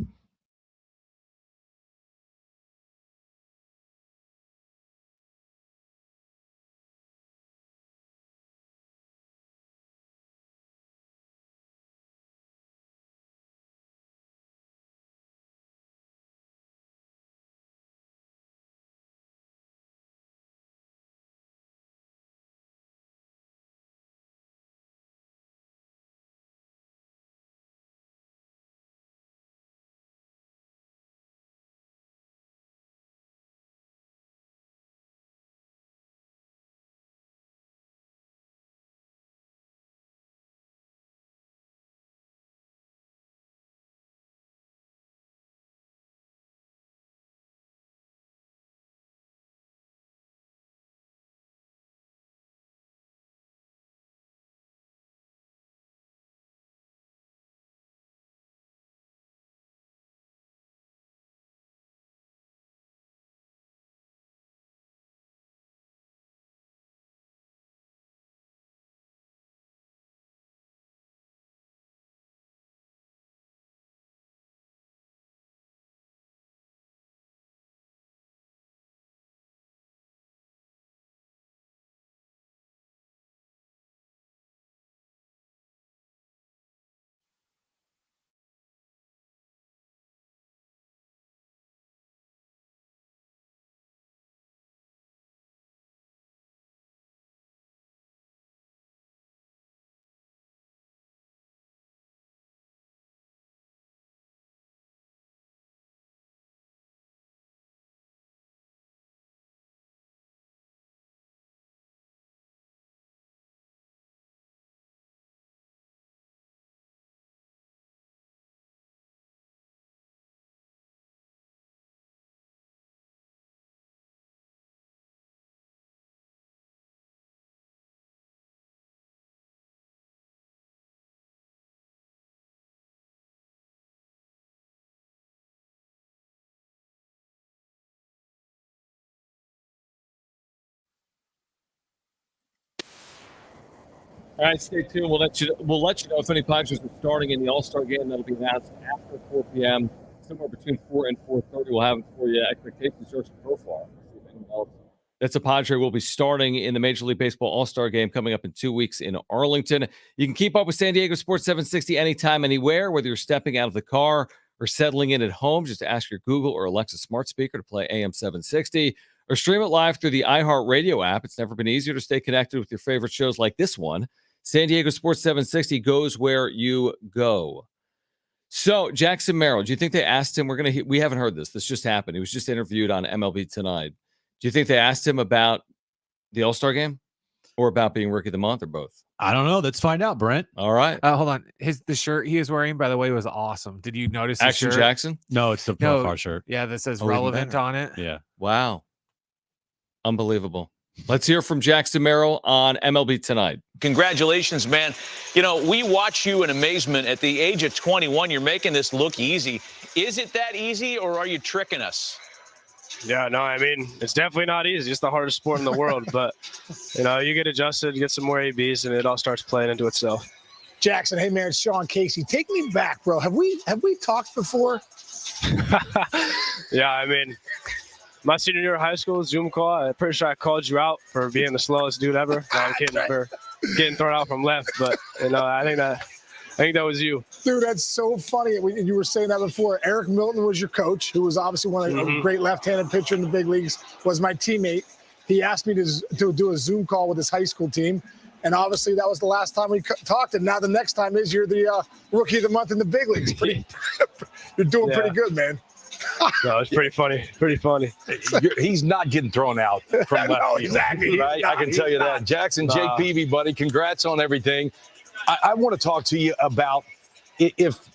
All right, stay tuned. We'll let you know if any Padres are starting in the All-Star game. That'll be announced after 4 p.m. Somewhere between 4 and 4:30. We'll have it for you. Expectations, search profile. See if anyone else that's a Padre will be starting in the Major League Baseball All-Star game coming up in 2 weeks in Arlington. You can keep up with San Diego Sports 760 anytime, anywhere, whether you're stepping out of the car or settling in at home. Just ask your Google or Alexa smart speaker to play AM 760 or stream it live through the iHeartRadio app. It's never been easier to stay connected with your favorite shows like this one. San Diego Sports 760 goes where you go. So, Jackson Merrill, do you think they asked him? We haven't heard this. This just happened. He was just interviewed on MLB Tonight. Do you think they asked him about the All-Star game or about being Rookie of the Month or both? I don't know. Let's find out, Brent. All right. Hold on. The shirt he was wearing, by the way, was awesome. Did you notice the Action shirt? Jackson? No, it's the profile shirt. Yeah, that says even relevant better. on it. Yeah. Wow. Unbelievable. Let's hear from Jackson Merrill on MLB Tonight. Congratulations, man. You know, we watch you in amazement. At the age of 21, you're making this look easy. Is it that easy, or are you tricking us? Yeah, no, I mean, it's definitely not easy. It's the hardest sport in the world. But, you know, you get adjusted, get some more ABs, and it all starts playing into itself. Jackson, hey, man, it's Sean Casey. Take me back, bro. Have we talked before? Yeah, I mean, my senior year of high school, Zoom call, I'm pretty sure I called you out for being the slowest dude ever. No, I'm kidding, for getting thrown out from left. But, you know, I think that was you. Dude, that's so funny. You were saying that before. Eric Milton was your coach, who was obviously one of the great left-handed pitcher in the big leagues, was my teammate. He asked me to do a Zoom call with his high school team. And obviously that was the last time we talked. And now the next time is you're the Rookie of the Month in the big leagues. You're doing pretty good, man. No, it's pretty funny. Pretty funny. He's not getting thrown out from left field, exactly. right? I can tell you that. Jackson, Jake Peavy, buddy, congrats on everything. I want to talk to you about if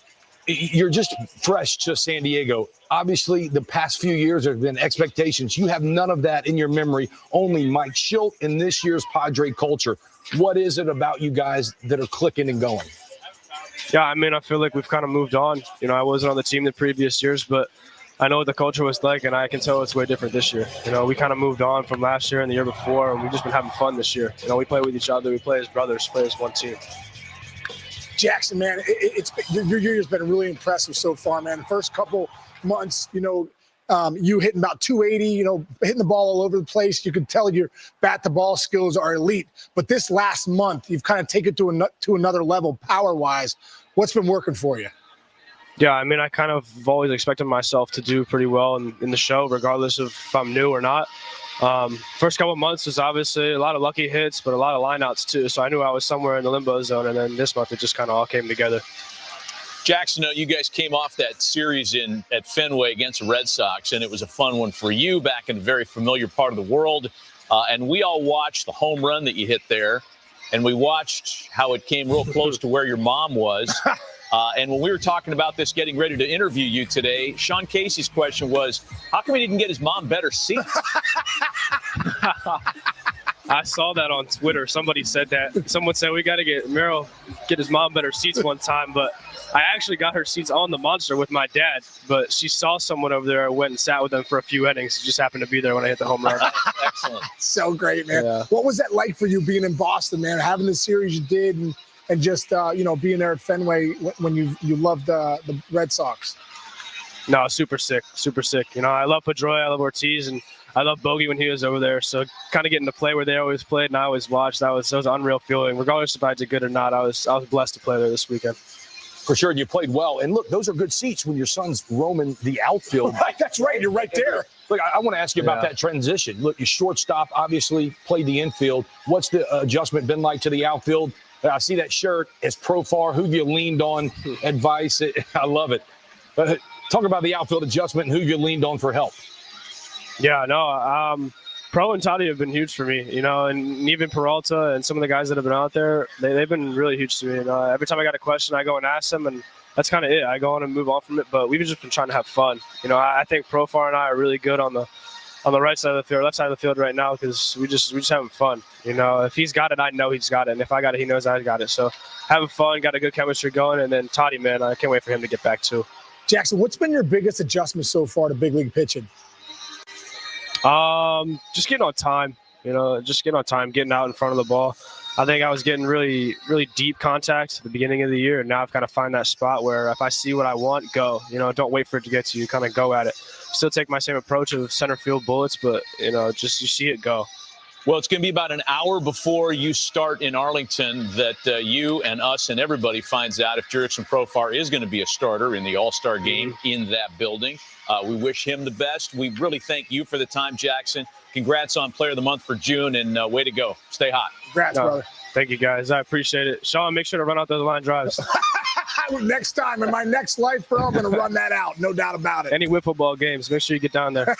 you're just fresh to San Diego. Obviously, the past few years there have been expectations. You have none of that in your memory, only Mike Schilt in this year's Padre culture. What is it about you guys that are clicking and going? Yeah, I mean, I feel like we've kind of moved on. You know, I wasn't on the team the previous years, but I know what the culture was like, and I can tell it's way different this year. You know, we kind of moved on from last year and the year before, and we've just been having fun this year. You know, we play with each other, we play as brothers, play as one team. Jackson, man, your year's been really impressive so far, man. The first couple months, you hitting about 280, hitting the ball all over the place. You could tell your bat-to-ball skills are elite. But this last month, you've kind of taken it to another level power-wise. What's been working for you? Yeah, I mean, I kind of always expected myself to do pretty well in the show, regardless of if I'm new or not. First couple of months was obviously a lot of lucky hits, but a lot of lineouts too. So I knew I was somewhere in the limbo zone, and then this month it just kind of all came together. Jackson, you guys came off that series at Fenway against the Red Sox, and it was a fun one for you back in a very familiar part of the world. And we all watched the home run that you hit there, and we watched how it came real close to where your mom was. And when we were talking about this, getting ready to interview you today, Sean Casey's question was, how come he didn't get his mom better seats? I saw that on Twitter. Somebody said that. Someone said we got to get Merrill, get his mom better seats one time. But I actually got her seats on the Monster with my dad. But she saw someone over there, went and sat with them for a few innings. She just happened to be there when I hit the home run. Excellent. So great, man. Yeah. What was that like for you being in Boston, man? Having the series you did and just, being there at Fenway when you loved the Red Sox? No, super sick, super sick. I love Padre, I love Ortiz, and I love Bogey when he was over there. So kind of getting to play where they always played and I always watched, that was an unreal feeling. Regardless if I did good or not, I was blessed to play there this weekend. For sure, and you played well. And look, those are good seats when your son's roaming the outfield. Right, that's right. You're right there. Look, I want to ask you about that transition. Look, your shortstop obviously played the infield. What's the adjustment been like to the outfield? I see that shirt. It's Profar. Who you leaned on? Advice. I love it. Talk about the outfield adjustment and who you leaned on for help. Yeah, no. Pro and Toddy have been huge for me, and even Peralta and some of the guys that have been out there, they've been really huge to me. Every time I got a question, I go and ask them, and that's kind of it. I go on and move on from it, but we've just been trying to have fun. I think Profar and I are really good on the right side of the field, left side of the field right now because we just having fun. If he's got it, I know he's got it, and if I got it, he knows I got it. So having fun, got a good chemistry going, and then Toddy, man, I can't wait for him to get back too. Jackson, what's been your biggest adjustment so far to big league pitching? Just getting on time, getting out in front of the ball. I think I was getting really, really deep contact at the beginning of the year, and now I've kind of find that spot where if I see what I want, go. Don't wait for it to get to you, kind of go at it. Still take my same approach of center field bullets, but, just you see it go. Well, it's going to be about an hour before you start in Arlington that you and us and everybody finds out if Jackson Profar is going to be a starter in the All-Star game in that building. We wish him the best. We really thank you for the time, Jackson. Congrats on Player of the Month for June, and way to go. Stay hot. Congrats, brother. Thank you, guys. I appreciate it. Sean, make sure to run out those line drives. Next time, in my next life, bro, I'm going to run that out. No doubt about it. Any wiffle ball games, make sure you get down there.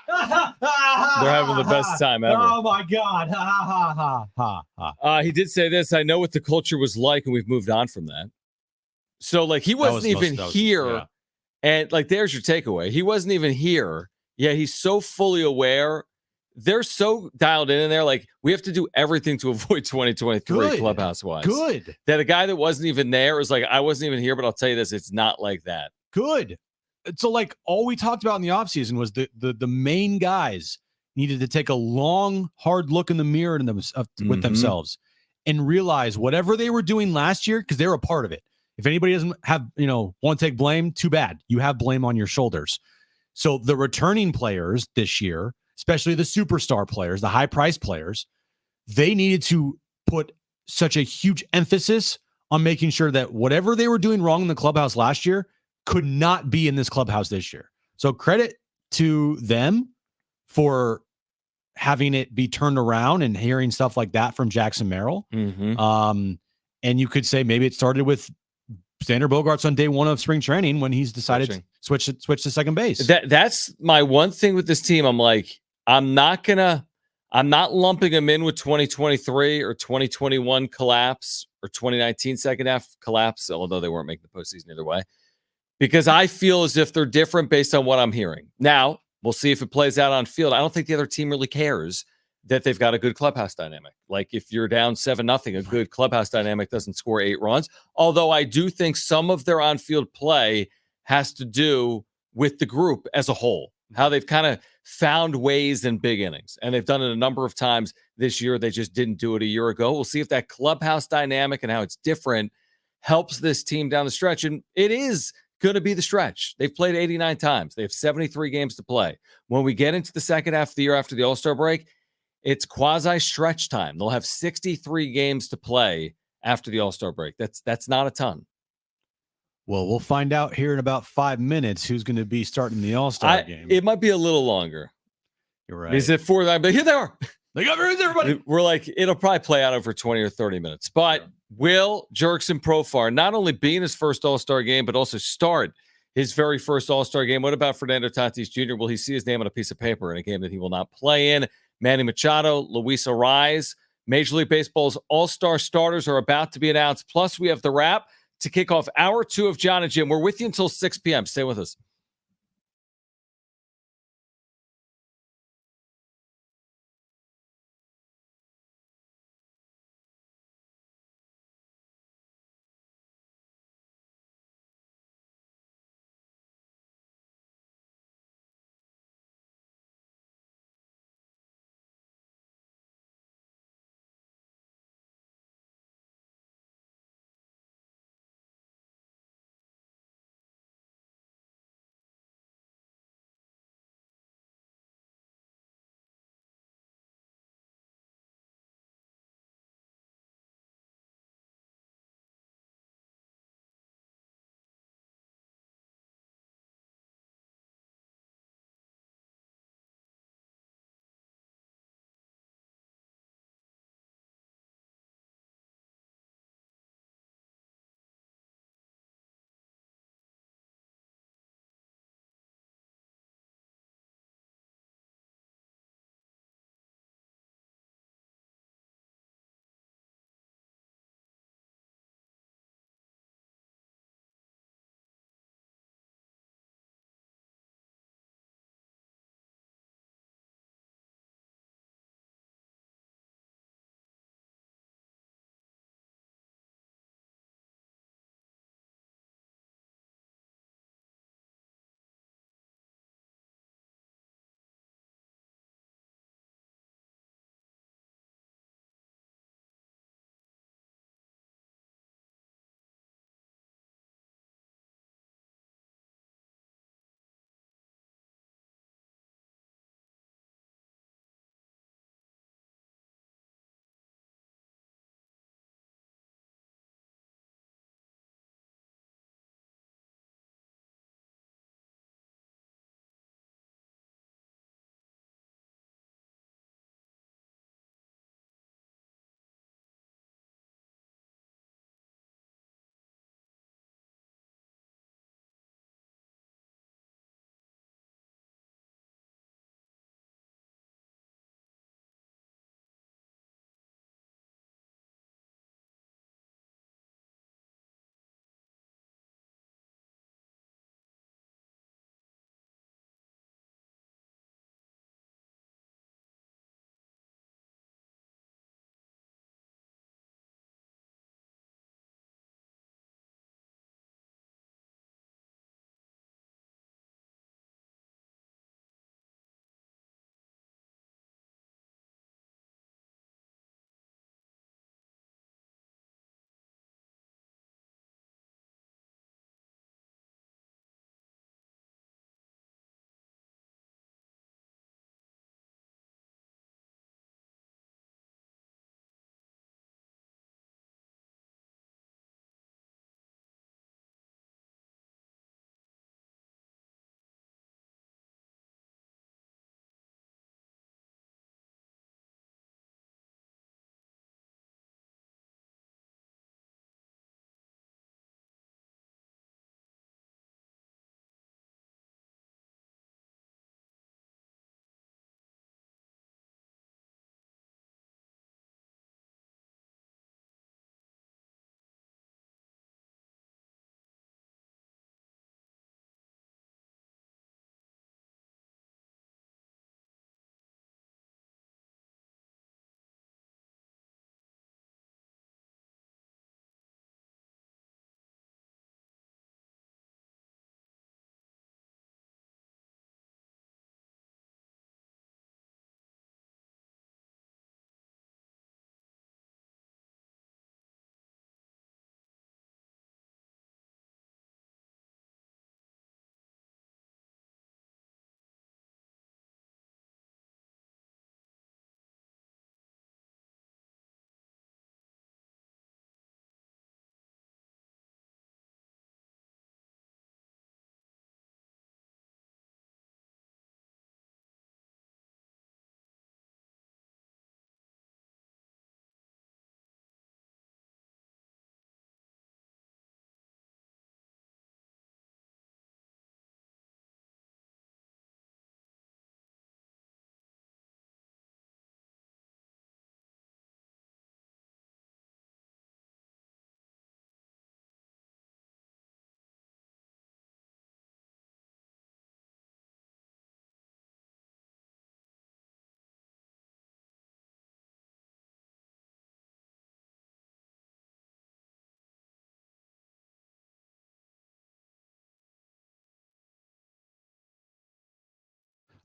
They're having the best time ever. Oh, my God. Ha, ha, ha, ha, ha. He did say this. I know what the culture was like, and we've moved on from that. So, he wasn't even here. Yeah. And, there's your takeaway. He wasn't even here. Yeah, he's so fully aware. They're so dialed in there. We have to do everything to avoid 2023 clubhouse-wise. Good. That a guy that wasn't even there was I wasn't even here, but I'll tell you this, it's not like that. Good. So, all we talked about in the offseason was the main guys needed to take a long, hard look in the mirror with themselves and realize whatever they were doing last year, because they were a part of it. If anybody doesn't have, want to take blame, too bad. You have blame on your shoulders. So the returning players this year, especially the superstar players, the high-priced players, they needed to put such a huge emphasis on making sure that whatever they were doing wrong in the clubhouse last year could not be in this clubhouse this year. So credit to them for having it be turned around and hearing stuff like that from Jackson Merrill. And you could say maybe it started with Xander Bogaerts on day one of spring training when he's decided to switch to second base. That's my one thing with this team. I'm not lumping them in with 2023 or 2021 collapse or 2019 second half collapse, although they weren't making the postseason either way, because I feel as if they're different based on what I'm hearing. Now, we'll see if it plays out on field. I don't think the other team really cares that they've got a good clubhouse dynamic. If you're down 7-0, a good clubhouse dynamic doesn't score 8 runs. Although I do think some of their on-field play has to do with the group as a whole, how they've kind of found ways in big innings. And they've done it a number of times this year. They just didn't do it a year ago. We'll see if that clubhouse dynamic and how it's different helps this team down the stretch. And it is going to be the stretch. They've played 89 times. They have 73 games to play. When we get into the second half of the year after the All-Star break, it's quasi-stretch time. They'll have 63 games to play after the All-Star break. That's not a ton. Well, we'll find out here in about 5 minutes who's going to be starting the All-Star game. It might be a little longer. You're right. Is it 4? But here they are. They got everybody. We're like, it'll probably play out over 20 or 30 minutes. But will Jurickson Profar not only be in his first All-Star game, but also start his very first All-Star game? What about Fernando Tatis Jr.? Will he see his name on a piece of paper in a game that he will not play in? Manny Machado, Luis Arraez, Major League Baseball's All-Star starters are about to be announced. Plus, we have the wrap to kick off hour 2 of Jon and Jim. We're with you until 6 p.m. Stay with us.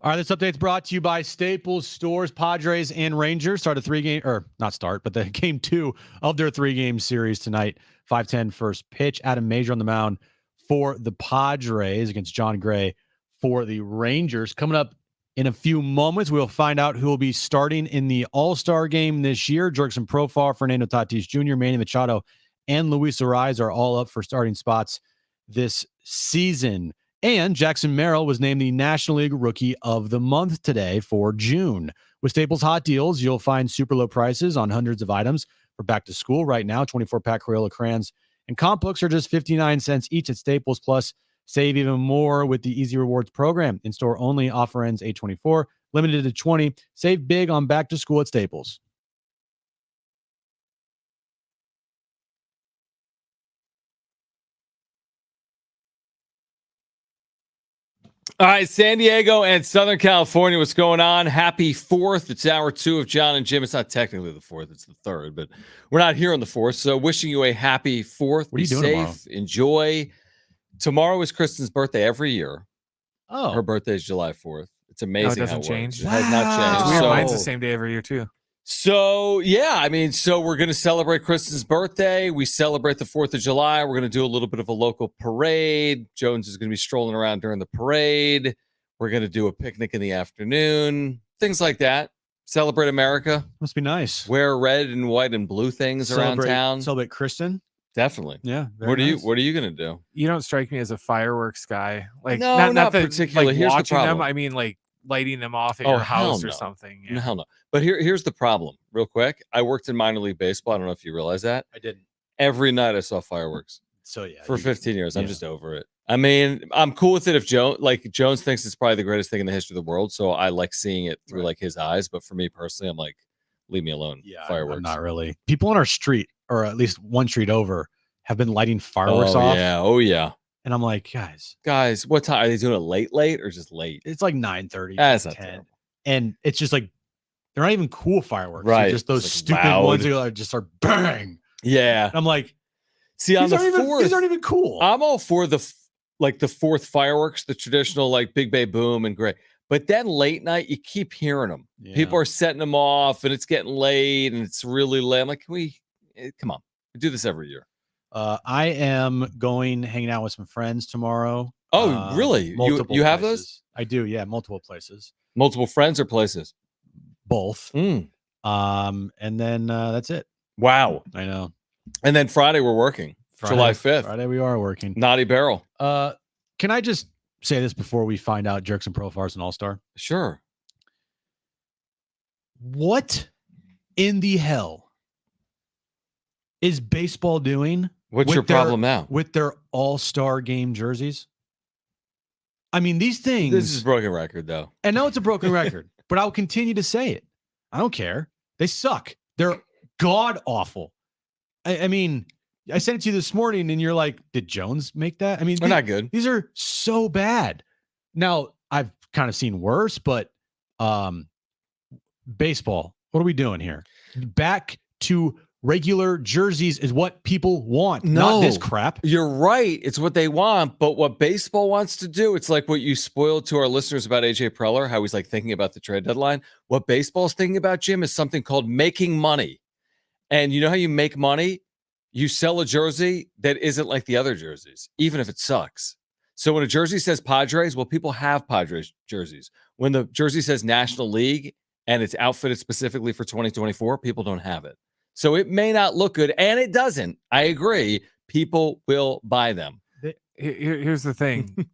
All right, this update's brought to you by Staples Stores. Padres and Rangers started the game 2 of their 3-game series tonight. 5:10 first pitch. Adam Major on the mound for the Padres against John Gray for the Rangers. Coming up in a few moments, we'll find out who will be starting in the All-Star game this year. Jackson Merrill, Fernando Tatis Jr., Manny Machado, and Luis Ariz are all up for starting spots this season. And Jackson Merrill was named the National League Rookie of the Month today for June. With Staples Hot Deals, you'll find super low prices on hundreds of items for back to school right now. 24-pack Crayola crayons and comp books are just 59 cents each at Staples. Plus, save even more with the Easy Rewards program. In-store only, offer ends 8/24, limited to 20. Save big on back to school at Staples. All right, San Diego and Southern California, what's going on? Happy 4th. It's hour 2 of Jon Jim. It's not technically the 4th, it's the 3rd, but we're not here on the 4th. So wishing you a happy 4th. What are you doing safe, tomorrow? enjoy. Tomorrow is Kristen's birthday every year. Oh, Her birthday is July 4th. It's amazing. No, it doesn't how it works. change. It has not Wow. changed. Weird. So, Mine's the same day every year too. So, yeah, I mean, so we're going to celebrate Kristen's birthday. We celebrate the 4th of July. We're going to do a little bit of a local parade. Jones is going to be strolling around during the parade. We're going to do a picnic in the afternoon, things like that. Celebrate America. must be nice. Wear red and white and blue things around town. Celebrate Kristen. Definitely. Yeah. What are you going to do? You don't strike me as a fireworks guy. Like No, not the, particularly. Like Here's the watching them. problem. I mean, like lighting them off at Oh, your hell house or no. something. No, hell no. But here's the problem, real quick. I worked in minor league baseball. I don't know if you realize that. I didn't. Every night I saw fireworks. So yeah. For 15 years. I'm yeah. just over it. I mean, I'm cool with it if Jones thinks it's probably the greatest thing in the history of the world. So I like seeing it through like his eyes. But for me personally, I'm like, leave me alone. Yeah, Fireworks. I'm not really. People on our street, or at least one street over, have been lighting fireworks Oh, off. yeah. Oh, yeah. And I'm like, guys, What time? Are they doing it late or just late? it's like 9:30, That's not 10. terrible. And it's just like, they're not even cool fireworks. They're Right. just those It's like stupid loud. ones that are just are bang. Yeah. And I'm like, See, on these the aren't, even, 4th, these aren't even cool. I'm all for the 4th fireworks, the traditional like Big Bay Boom and great. But then late night, you keep hearing them. Yeah. People are setting them off, and it's getting late, and it's really late. I'm like, come on, we do this every year. I am hanging out with some friends tomorrow. Oh, really? Multiple You have places. those? I do, yeah, multiple places. Multiple friends or places? Both. Mm. And then that's it. Wow. I know. And then Friday we're working. July 5th. Friday we are working. Naughty Barrel. Can I just say this before we find out Jackson Merrill is an all-star? Sure. What in the hell is baseball doing? What's your problem now? With their all-star game jerseys? I mean, these things. This is a broken record, though. I know it's a broken record, but I'll continue to say it. I don't care. They suck. They're god awful. I mean, I sent it to you this morning, and you're like, "Did Jones make that?" I mean, They're not good. These are so bad. Now, I've kind of seen worse, but baseball. What are we doing here? Back to regular jerseys is what people want. Not this crap. You're right. It's what they want, but what baseball wants to do, it's like what you spoiled to our listeners about AJ Preller, how he's like thinking about the trade deadline. What baseball's thinking about, Jim, is something called making money. And you know how you make money? You sell a jersey that isn't like the other jerseys, even if it sucks. So when a jersey says Padres, well, people have Padres jerseys. When the jersey says National League and it's outfitted specifically for 2024, people don't have it. So it may not look good, and it doesn't. I agree. People will buy them. Here's the thing.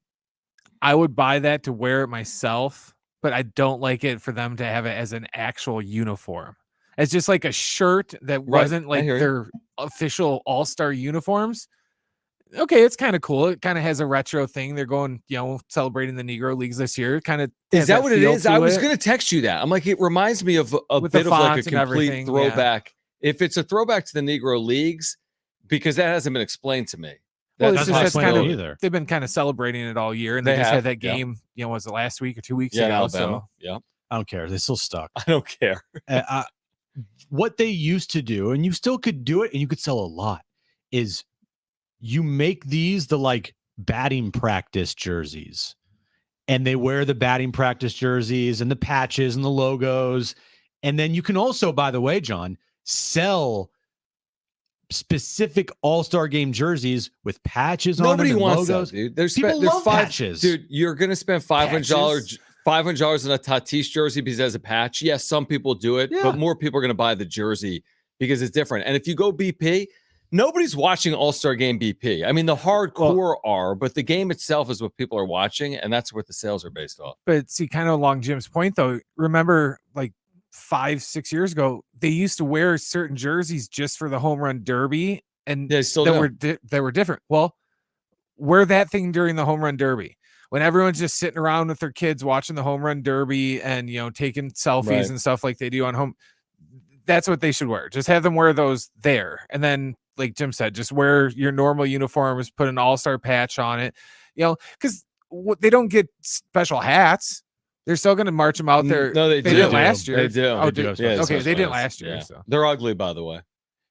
I would buy that to wear it myself, but I don't like it for them to have it as an actual uniform. It's just like a shirt that wasn't like their official all-star uniforms. Okay, it's kind of cool. It kind of has a retro thing. They're going, celebrating the Negro Leagues this year. Kind of is that what it is? I was going to text you that. I'm like, it reminds me of a bit of like a complete throwback. Yeah. If it's a throwback to the Negro Leagues, because that hasn't been explained to me. That's kind of either. They've been kind of celebrating it all year, and they just had that game. Was it last week or 2 weeks ago? Alabama. So. Yeah, I don't care. They still stuck. I don't care. What they used to do, and you still could do it, and you could sell a lot, is you make these the like batting practice jerseys, and they wear the batting practice jerseys and the patches and the logos. And then you can also, by the way, John, sell specific All-Star game jerseys with patches on them. Nobody and wants logos. that, dude. People love patches. Dude, you're going to spend $500 on a Tatis jersey because it has a patch. Yes, some people do it, but more people are going to buy the jersey because it's different. And if you go BP, nobody's watching All-Star Game BP. I mean, the hardcore are, but the game itself is what people are watching, and that's what the sales are based off. But see, kind of along Jim's point, though, remember like 5-6 years ago, they used to wear certain jerseys just for the home run derby, and they still they were different. Well, wear that thing during the home run derby when everyone's just sitting around with their kids watching the home run derby and taking selfies and stuff like they do on home. That's what they should wear. Just have them wear those there, and then, like Jim said, just wear your normal uniforms, put an all-star patch on it, because they don't get special hats. They're still going to march them out there. No, they do. Did last year. They do. Oh, Yeah, okay, they didn't last year. Yeah. So. They're ugly, by the way.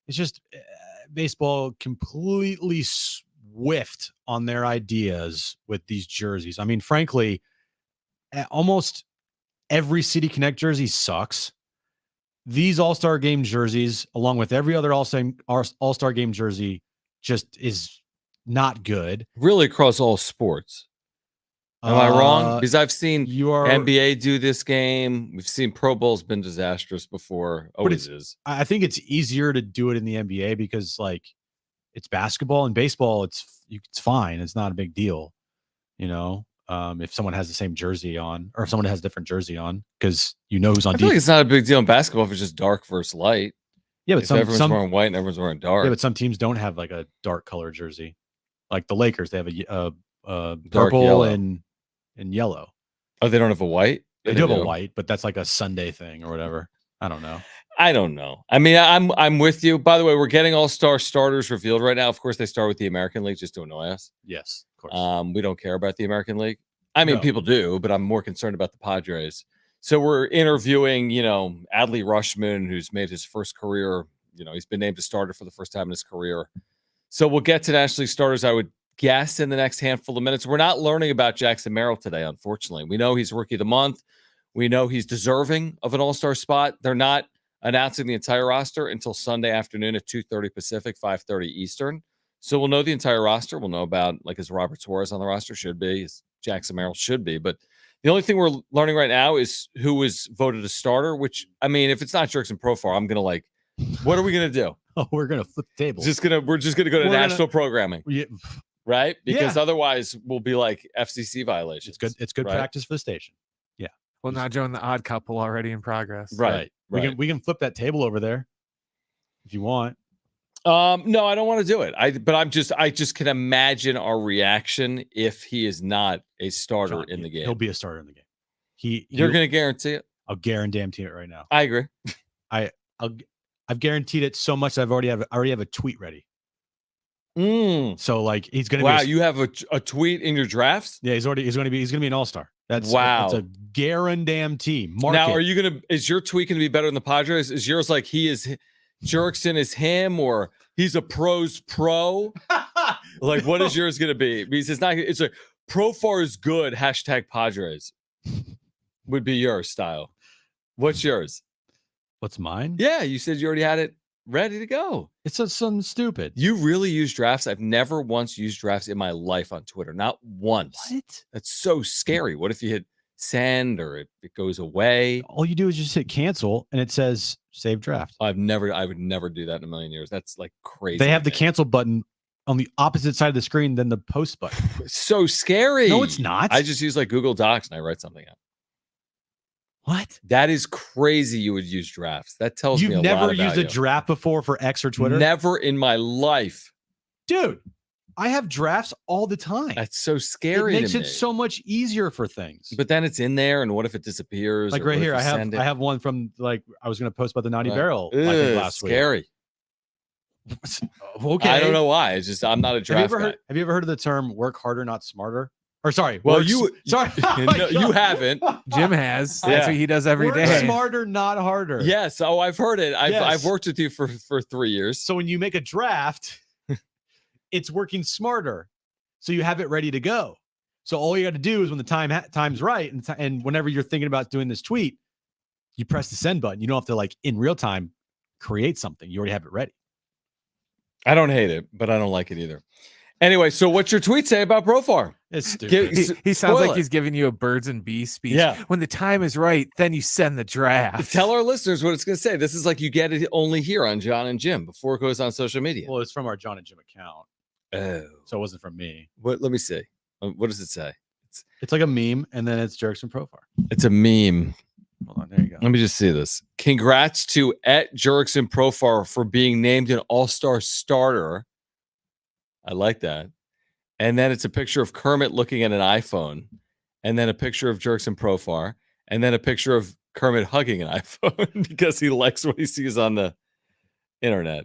It's just baseball completely swift on their ideas with these jerseys. I mean, frankly, almost every City Connect jersey sucks. These All-Star Game jerseys, along with every other All-Star Game jersey, just is not good. Really across all sports. Am I wrong? Because I've seen NBA do this game. We've seen Pro Bowl's been disastrous before. Always is. I think it's easier to do it in the NBA because, like, it's basketball and baseball. It's fine. It's not a big deal, if someone has the same jersey on, or if someone has a different jersey on, because who's on. I feel like it's not a big deal in basketball if it's just dark versus light. Yeah, but everyone's wearing white and everyone's wearing dark. Yeah, but some teams don't have like a dark color jersey, like the Lakers. They have a dark purple yellow. and yellow. Oh, they don't have a white? They do have a white, but that's like a Sunday thing or whatever. I don't know. I mean, I'm with you. By the way, we're getting all-star starters revealed right now. Of course, they start with the American League just to annoy us. Yes, of course. We don't care about the American League. I mean, people do, but I'm more concerned about the Padres. So we're interviewing, Adley Rutschman, who's made his first career. He's been named a starter for the first time in his career. So we'll get to National League starters, I would guess, in the next handful of minutes. We're not learning about Jackson Merrill today, unfortunately. We know he's Rookie of the Month. We know he's deserving of an all-star spot. They're not announcing the entire roster until Sunday afternoon at 2:30 Pacific, 5:30 Eastern. So we'll know the entire roster. We'll know about, like, is Robert Suarez on the roster? Should be. Is Jackson Merrill? Should be. But the only thing we're learning right now is who was voted a starter, which, I mean, if it's not Jurickson Profar, I'm going to what are we going to do? Oh, we're going to flip the table. We're just going to go to national programming. Yeah. Right? Because otherwise we'll be like FCC violations. It's good practice for the station. Yeah. Well, now join the odd couple already in progress. Right. We can flip that table over there if you want. No, I don't want to do it. I just can imagine our reaction if he is not a starter in the game. He'll be a starter in the game. You're going to guarantee it? I'll guarantee it right now. I agree. I've guaranteed it so much. I already have a tweet ready. So like he's going to be. Wow, you have a tweet in your drafts? Yeah, he's going to be an all-star. That's a guarantee. Now, is your tweet going to be better than the Padres? Is yours like Jurickson is him, or he's a pro's pro? Like, what is yours going to be? Because it's like Profar is good. # Padres would be your style. What's yours? What's mine? Yeah, you said you already had it ready to go. It's something stupid. You really use drafts? I've never once used drafts in my life on Twitter. Not once. What? That's so scary. What if you hit send or it goes away? All you do is just hit cancel and it says save draft. I would never do that in a million years. That's like crazy. They have the cancel button on the opposite side of the screen than the post button. It's so scary. No, it's not. I just use like Google Docs and I write something out. What? That is crazy. You would use drafts. That tells me a lot about you. You've never used a draft before for X or Twitter? Never in my life. Dude, I have drafts all the time. That's so scary. It makes it so much easier for things. But then it's in there, and what if it disappears? Like right here, I have one from I was going to post about the Naughty Barrel last week. Scary. Okay. I don't know why. It's just I'm not a draft guy. Have you ever heard of the term "work harder, not smarter"? Or sorry. Well, sorry. No, you haven't. Jim has. That's what he does every day. Work smarter, not harder. Yes. Oh, I've heard it. I've worked with you for 3 years. So when you make a draft, it's working smarter. So you have it ready to go. So all you got to do is when the time's right, and whenever you're thinking about doing this tweet, you press the send button. You don't have to like in real time create something. You already have it ready. I don't hate it, but I don't like it either. Anyway, so what's your tweet say about Profar? It's stupid. He sounds like he's giving you a birds and bees speech. Yeah. When the time is right, then you send the draft. Tell our listeners what it's going to say. This is like you get it only here on Jon and Jim before it goes on social media. Well, it's from our Jon and Jim account. Oh. So it wasn't from me. What? Let me see. What does it say? It's like a meme, and then it's Jerks and Profar. It's a meme. Hold on, there you go. Let me just see this. Congrats to @Jerkson Profar for being named an all-star starter. I like that. And then it's a picture of Kermit looking at an iPhone, and then a picture of Jerkson Profar, and then a picture of Kermit hugging an iPhone because he likes what he sees on the internet.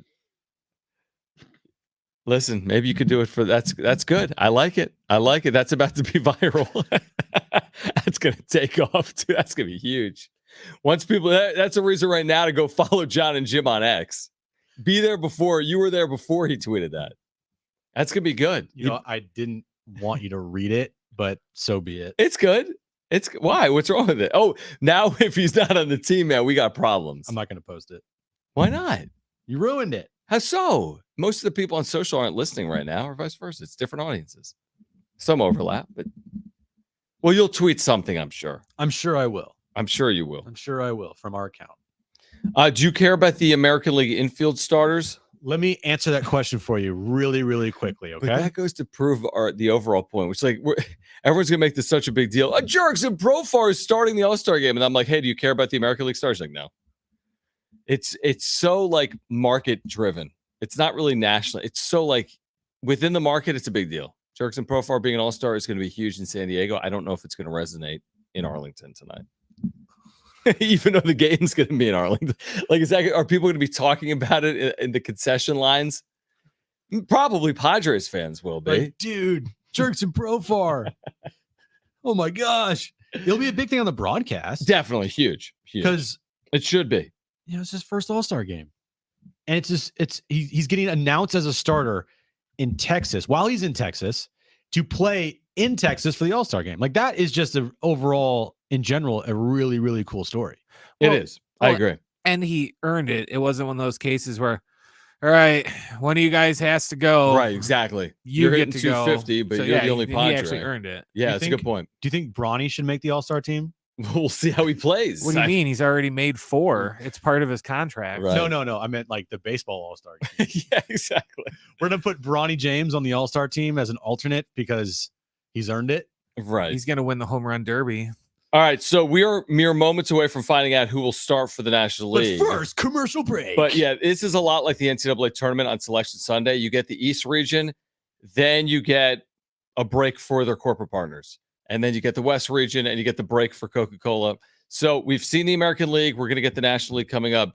Listen, maybe you could do it for that's good. I like it. That's about to be viral. That's gonna take off too. That's gonna be huge. Once people, that's a reason right now to go follow Jon and Jim on X. Be there before you were there before he tweeted that. That's gonna be good. You know, I didn't want you to read it, but so be it. It's good. Why? What's wrong with it? Oh, now if he's not on the team, man, we got problems. I'm not gonna post it. Why not? You ruined it. How so? Most of the people on social aren't listening right now, or vice versa. It's different audiences. Some overlap, but well, you'll tweet something, I'm sure. I'm sure I will. I'm sure you will. I'm sure I will from our account. Do you care about the American League infield starters? Let me answer that question for you really, really quickly, okay? But that goes to prove the overall point, which like everyone's gonna make this such a big deal. Jerkson Profar is starting the All-Star game, and I'm like, hey, do you care about the American League stars? Like, no. It's so like market driven. It's not really national. It's so like within the market, it's a big deal. Jerkson Profar being an All-Star is going to be huge in San Diego. I don't know if it's going to resonate in Arlington tonight. Even though the game's going to be in Arlington. Like, are people going to be talking about it in the concession lines? Probably Padres fans will be. Like, dude, Jerkson Profar. Oh my gosh. It'll be a big thing on the broadcast. Definitely huge. Because it should be. You know, it's his first All-Star game. And he's getting announced as a starter in Texas while he's in Texas to play in Texas for the All-Star game. Like, that is just overall, in general, a really, really cool story. It is. I agree. And he earned it. It wasn't one of those cases where, all right, one of you guys has to go. Right, exactly. You're hitting get to 250, go. but So, you're yeah, the only Padre. He actually earned it. Yeah, that's a good point. Do you think Bronny should make the All-Star team? We'll see how he plays. What do you mean? He's already made 4. It's part of his contract. Right. No. I meant like the baseball All-Star game. Yeah, exactly. We're going to put Bronny James on the All-Star team as an alternate because he's earned it. Right. He's going to win the home run derby. All right. So we are mere moments away from finding out who will start for the National League. But first, commercial break. But yeah, this is a lot like the NCAA tournament on Selection Sunday. You get the East region, then you get a break for their corporate partners. And then you get the West region and you get the break for Coca-Cola. So we've seen the American League. We're going to get the National League coming up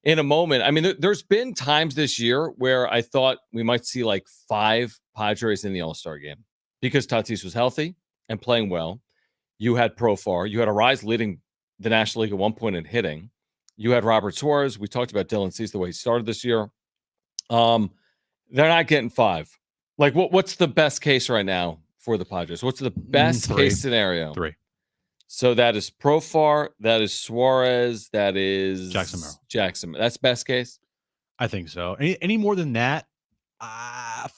in a moment. I mean, there's been times this year where I thought we might see like 5 Padres in the All-Star game because Tatis was healthy and playing well. You had Profar. You had Arise leading the National League at one point in hitting. You had Robert Suarez. We talked about Dylan Cease, the way he started this year. They're not getting 5. Like, what's the best case right now for the Padres? What's the best case scenario? 3. So that is Profar, that is Suarez, that is Jackson Merrill. Jackson. That's best case? I think so. Any more than that?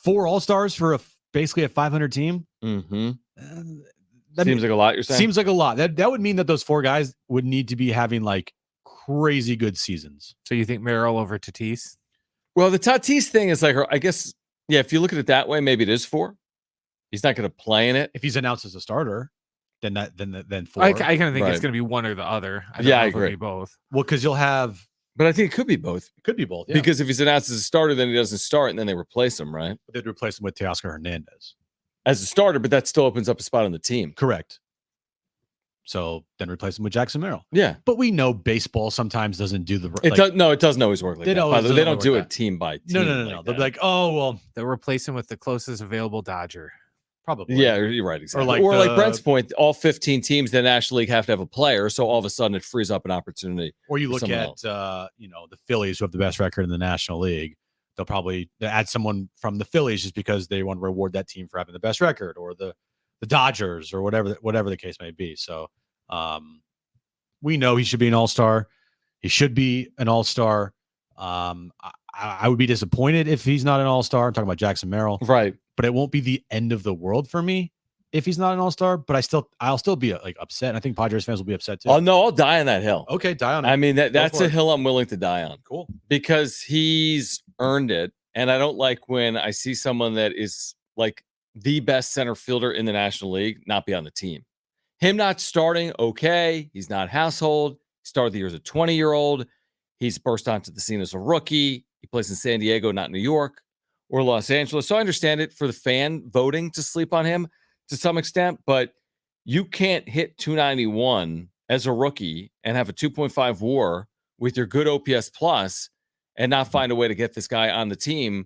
4 All-Stars for basically a 500 team? Mm-hmm. Seems like a lot, you're saying? Seems like a lot. That would mean that those 4 guys would need to be having like crazy good seasons. So you think Merrill over Tatis? Well, the Tatis thing is like, I guess, yeah, if you look at it that way, maybe it is 4. He's not going to play in it. If he's announced as a starter, then 4. I kind of think Right. it's going to be one or the other. I agree. Both. Well, because you'll have. But I think it could be both. It could be both. Yeah. Because if he's announced as a starter, then he doesn't start, and then they replace him, right? But they'd replace him with Teoscar Hernandez As a starter, but that still opens up a spot on the team. Correct. So then replace him with Jackson Merrill. Yeah. But we know baseball sometimes doesn't do the. It doesn't always work like that. By the way, they don't do it team by team. No. They'll be like, oh well, They'll replace him with the closest available Dodger. probably. Yeah, you're right. Exactly. Or like like Brent's point, all 15 teams in the National League have to have a player, so all of a sudden it frees up an opportunity. Or you for look someone at else. the Phillies who have the best record in the National League. They'll probably add someone from the Phillies just because they want to reward that team for having the best record, or the the Dodgers or whatever the case may be. So we know he should be an all-star. He should be an all-star. I would be disappointed if he's not an all-star. I'm talking about Jackson Merrill. Right. But it won't be the end of the world for me if he's not an all-star. But I'll still be like upset. And I think Padres fans will be upset too. Oh no, I'll die on that hill. Okay, die on it. I mean, that's a hill I'm willing to die on. Cool. Because he's earned it. And I don't like when I see someone that is like the best center fielder in the National League not be on the team. Him not starting, okay. He's not household. He started the year as a 20-year-old. He's burst onto the scene as a rookie. He plays in San Diego, not New York or Los Angeles. So I understand it for the fan voting to sleep on him to some extent, but you can't hit 291 as a rookie and have a 2.5 WAR with your good OPS plus and not find a way to get this guy on the team.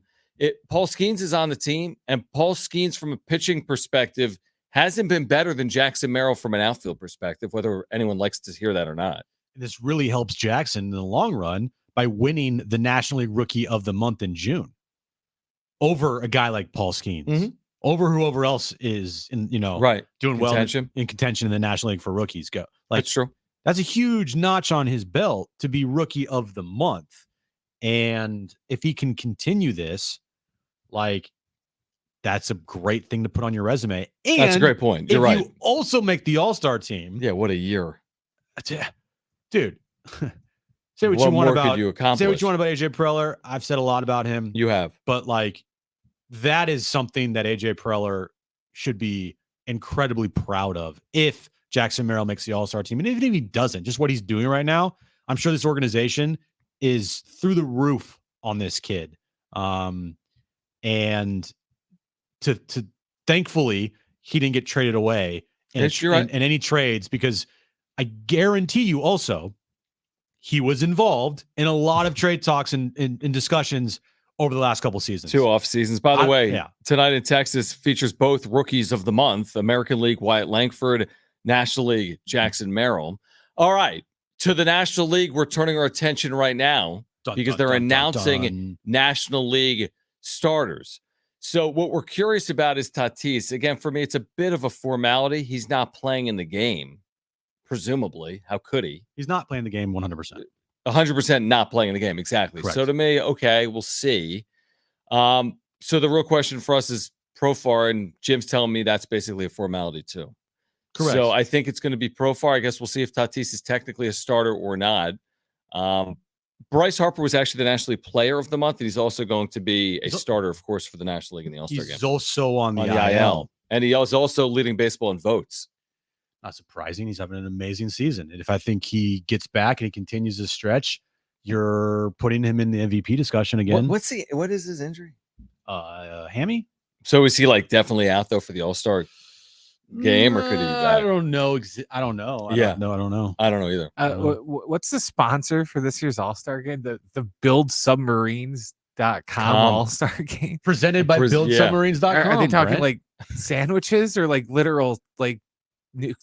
Paul Skeens is on the team, and Paul Skeens, from a pitching perspective, hasn't been better than Jackson Merrill from an outfield perspective, whether anyone likes to hear that or not. This really helps Jackson in the long run by winning the National League Rookie of the Month in June over a guy like Paul Skeens, over whoever else is doing well in contention in the National League for rookies. That's true. That's a huge notch on his belt to be Rookie of the Month. And if he can continue this, that's a great thing to put on your resume. And that's a great point. You're right. You also make the All-Star team. Yeah, what a year. Dude. Say what you want about AJ Preller. I've said a lot about him. You have. But that is something that AJ Preller should be incredibly proud of if Jackson Merrill makes the All-Star team. And even if he doesn't, just what he's doing right now, I'm sure this organization is through the roof on this kid. And to thankfully he didn't get traded away in any trades, because I guarantee you also he was involved in a lot of trade talks and discussions over the last couple seasons. 2 off seasons. By the way, Tonight in Texas features both Rookies of the Month, American League Wyatt Langford, National League Jackson Merrill. All right. To the National League, we're turning our attention right now because they're announcing National League starters. So what we're curious about is Tatis. Again, for me, it's a bit of a formality. He's not playing in the game, presumably. How could he? He's not playing the game 100%. 100% not playing in the game, exactly. Correct. So to me, okay, we'll see. So the real question for us is Profar, and Jim's telling me that's basically a formality too. Correct. So I think it's going to be Profar. I guess we'll see if Tatis is technically a starter or not. Bryce Harper was actually the National League Player of the Month, and he's also going to be a starter, of course, for the National League in the All-Star game. He's also on the IL. And he is also leading baseball in votes. Not surprising. He's having an amazing season. And if I think he gets back and he continues his stretch, you're putting him in the MVP discussion again. What is his injury? Hammy? So is he definitely out though for the All-Star game, or could he be back? I don't know. I don't know. I don't know. I don't know either. What's the sponsor for this year's All-Star game? The buildsubmarines.com All-Star game presented by buildsubmarines.com. Are they talking sandwiches or literal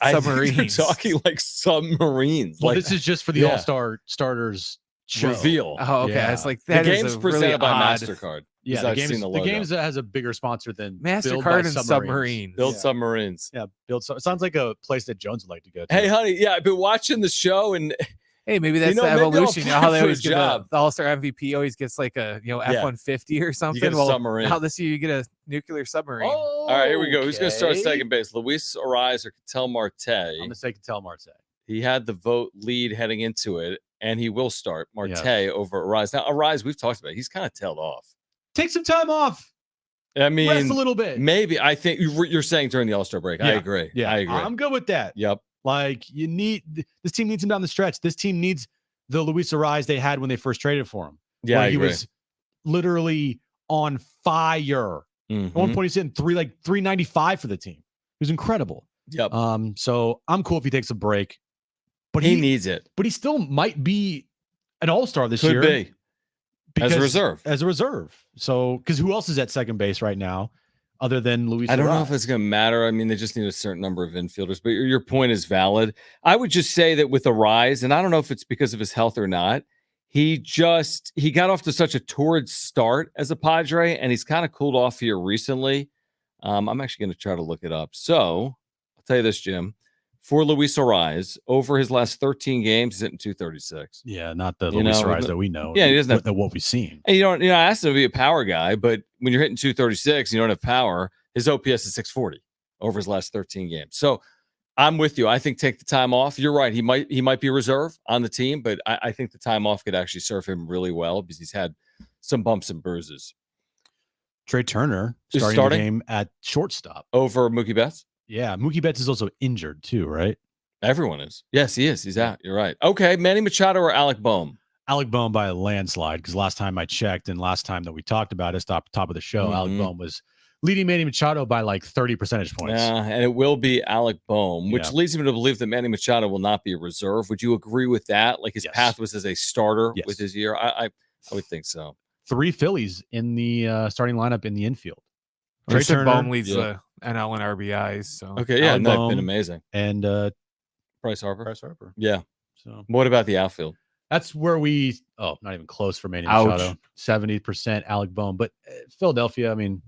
submarines? They're talking submarines. Well, this is just for the All-Star starters show. Reveal. Oh, okay. Yeah. It's that the game's is presented really by odd. MasterCard. Yeah, the game's has a bigger sponsor than MasterCard and Submarines. Build Submarines. Yeah, it sounds like a place that Jones would like to go to. Hey, honey, I've been watching the show, and hey, maybe that's the evolution. You know how they always get the All-Star MVP always gets a F-150 or something. You get a submarine. Now this year you get a nuclear submarine. All right, here we go. Who's going to start second base? Luis Ariz or Ketel Marte? I'm going to say Ketel Marte. He had the vote lead heading into it, and he will start Marte over Ariz. Now, Ariz, we've talked about it. He's kind of tailed off. Take some time off. I mean, rest a little bit. Maybe. I think you're saying during the All-Star break. I agree. Yeah, I agree. I'm good with that. Yep. This team needs him down the stretch. This team needs the Luis Ariz they had when they first traded for him. Yeah, he was literally on fire. At one point, he's hitting 395 for the team. He was incredible. Yep. So I'm cool if he takes a break, but he needs it. But he still might be an All-Star this year. Could be. As a reserve. So, because who else is at second base right now other than Luis Ariz? I don't know if it's going to matter. I mean, they just need a certain number of infielders, but your point is valid. I would just say that with Ariz, and I don't know if it's because of his health or not, he got off to such a torrid start as a Padre, and he's kind of cooled off here recently. I'm actually going to try to look it up. So I'll tell you this, Jim. For Luis Ariz, over his last 13 games, he's hitting 236. Yeah, not the Luis Ariz that we know. Yeah, he doesn't have what we've seen. And I asked him to be a power guy, but when you're hitting 236, you don't have power. His OPS is 640 over his last 13 games. So I'm with you. I think take the time off. You're right. He might be a reserve on the team, but I think the time off could actually serve him really well because he's had some bumps and bruises. Trey Turner starting the game at shortstop over Mookie Betts. Yeah, Mookie Betts is also injured too, right? Everyone is. Yes, he is. He's out. You're right. Okay, Manny Machado or Alec Bohm? Alec Bohm by a landslide, because last time I checked and last time that we talked about it, top of the show, Alec Bohm was leading Manny Machado by like 30 percentage points. Yeah, and it will be Alec Bohm, which leads me to believe that Manny Machado will not be a reserve. Would you agree with that? Like his path was as a starter with his year? I would think so. 3 Phillies in the starting lineup in the infield. Trey Turner, Bohm leads the NL in RBIs. So okay, yeah, no, been amazing. And Bryce Harper. Yeah. So what about the outfield? That's where not even close for Manny Machado. 70% Alec Bohm. But Philadelphia, I mean,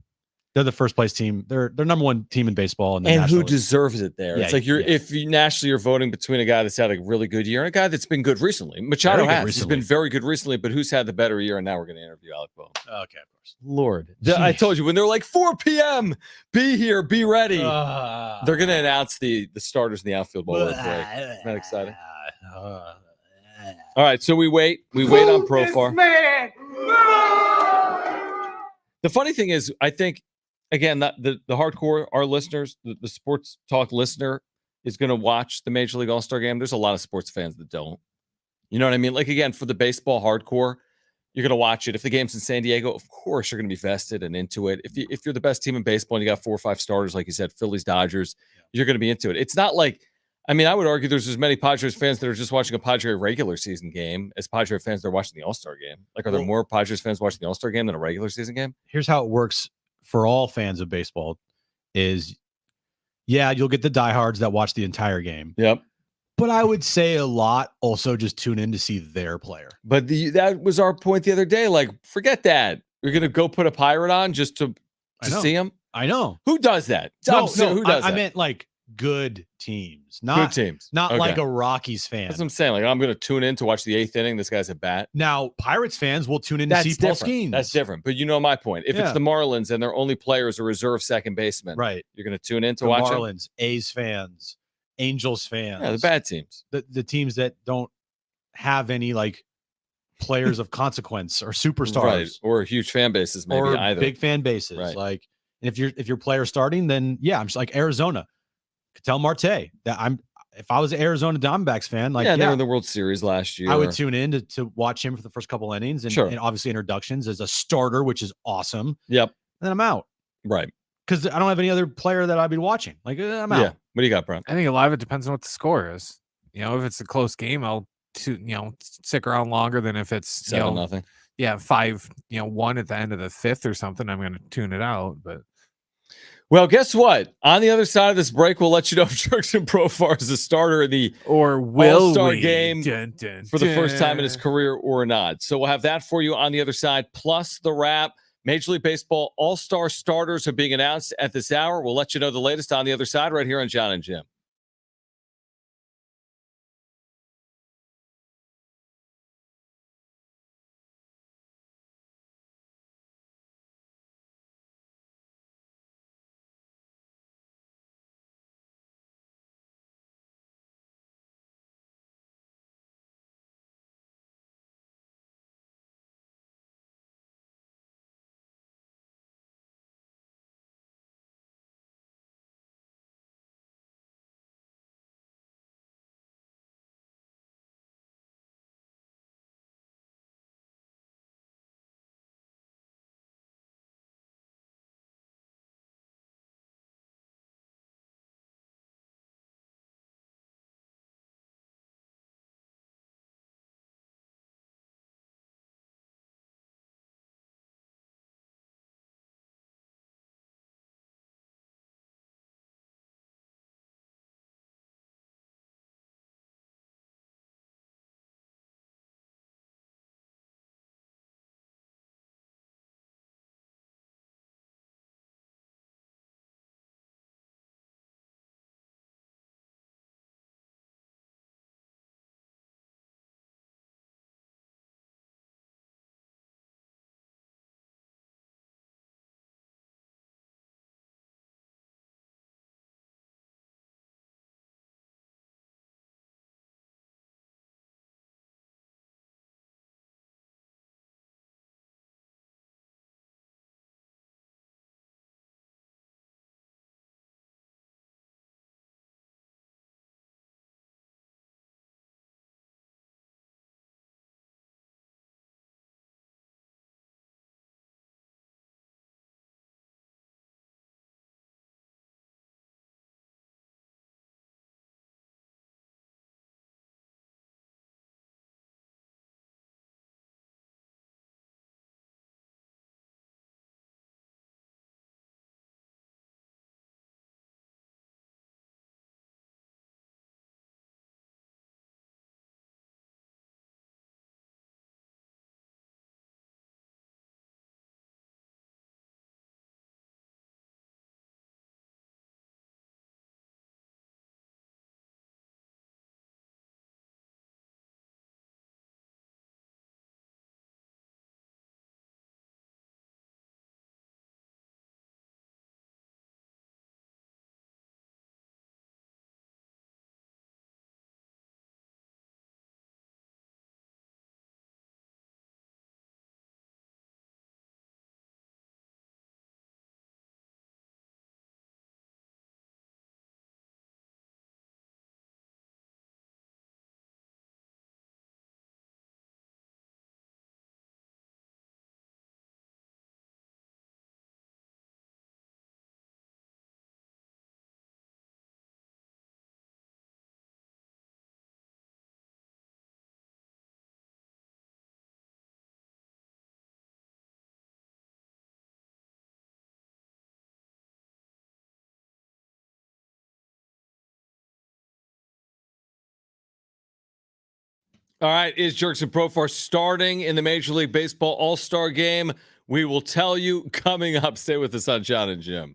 they're the first place team. They're number one team in baseball. In the and National who League. deserves it there? Yeah, it's like if you nationally you're voting between a guy that's had a really good year and a guy that's been good recently. Machado he's been very good recently, but who's had the better year? And now we're going to interview Alec Bohm. Okay, of course. Lord, I told you when they're like 4 p.m. Be here, be ready. They're going to announce the starters in the outfield ball break. Isn't that exciting? All right, so we wait on Profar. The funny thing is, I think, again, the hardcore, our listeners, the sports talk listener is going to watch the Major League All-Star game. There's a lot of sports fans that don't. You know what I mean? Like, again, for the baseball hardcore, you're going to watch it. If the game's in San Diego, of course, you're going to be vested and into it. If you're the best team in baseball and you got 4 or 5 starters, like you said, Phillies, Dodgers, you're going to be into it. It's not like, I mean, I would argue there's as many Padres fans that are just watching a Padre regular season game as Padre fans that are watching the All-Star game. Like, are there more Padres fans watching the All-Star game than a regular season game? Here's how it works for all fans of baseball is, you'll get the diehards that watch the entire game. Yep. But I would say a lot also just tune in to see their player. But that was our point the other day. Like, forget that. You're going to go put a pirate on just to see him? I know. Who does that? No, who does that? I meant like good teams. Not good teams. Not like a Rockies fan. That's what I'm saying. Like, I'm going to tune in to watch the 8th inning. This guy's at bat. Now, Pirates fans will tune in to see Paul Skeens. That's different. But you know my point. If it's the Marlins and their only player is a reserve second baseman, right? You're going to tune in to watch Marlins, A's fans, Angels fans. Yeah, the bad teams. The teams that don't have any like players of consequence or superstars, right? Or huge fan bases, maybe or either big fan bases. Right. Like, if your player starting, then I'm just like Arizona. Ketel Marte. If I was an Arizona Diamondbacks fan, like they were in the World Series last year. I would tune in to watch him for the first couple innings and obviously introductions as a starter, which is awesome. Yep. And then I'm out. Right. Because I don't have any other player that I'd be watching. Like, I'm out. Yeah. What do you got, Brent? I think a lot of it depends on what the score is. If it's a close game, I'll stick around longer than if it's 7-0. Yeah, 5-1 at the end of the 5th or something. I'm going to tune it out. But well, guess what? On the other side of this break, we'll let you know if Jackson Profar is a starter in the All-Star game for the first time in his career or not. So we'll have that for you on the other side, plus the wrap. Major League Baseball All-Star starters are being announced at this hour. We'll let you know the latest on the other side right here on Jon and Jim. All right, is Jackson Profar starting in the Major League Baseball All-Star Game? We will tell you coming up. Stay with us on Jon and Jim.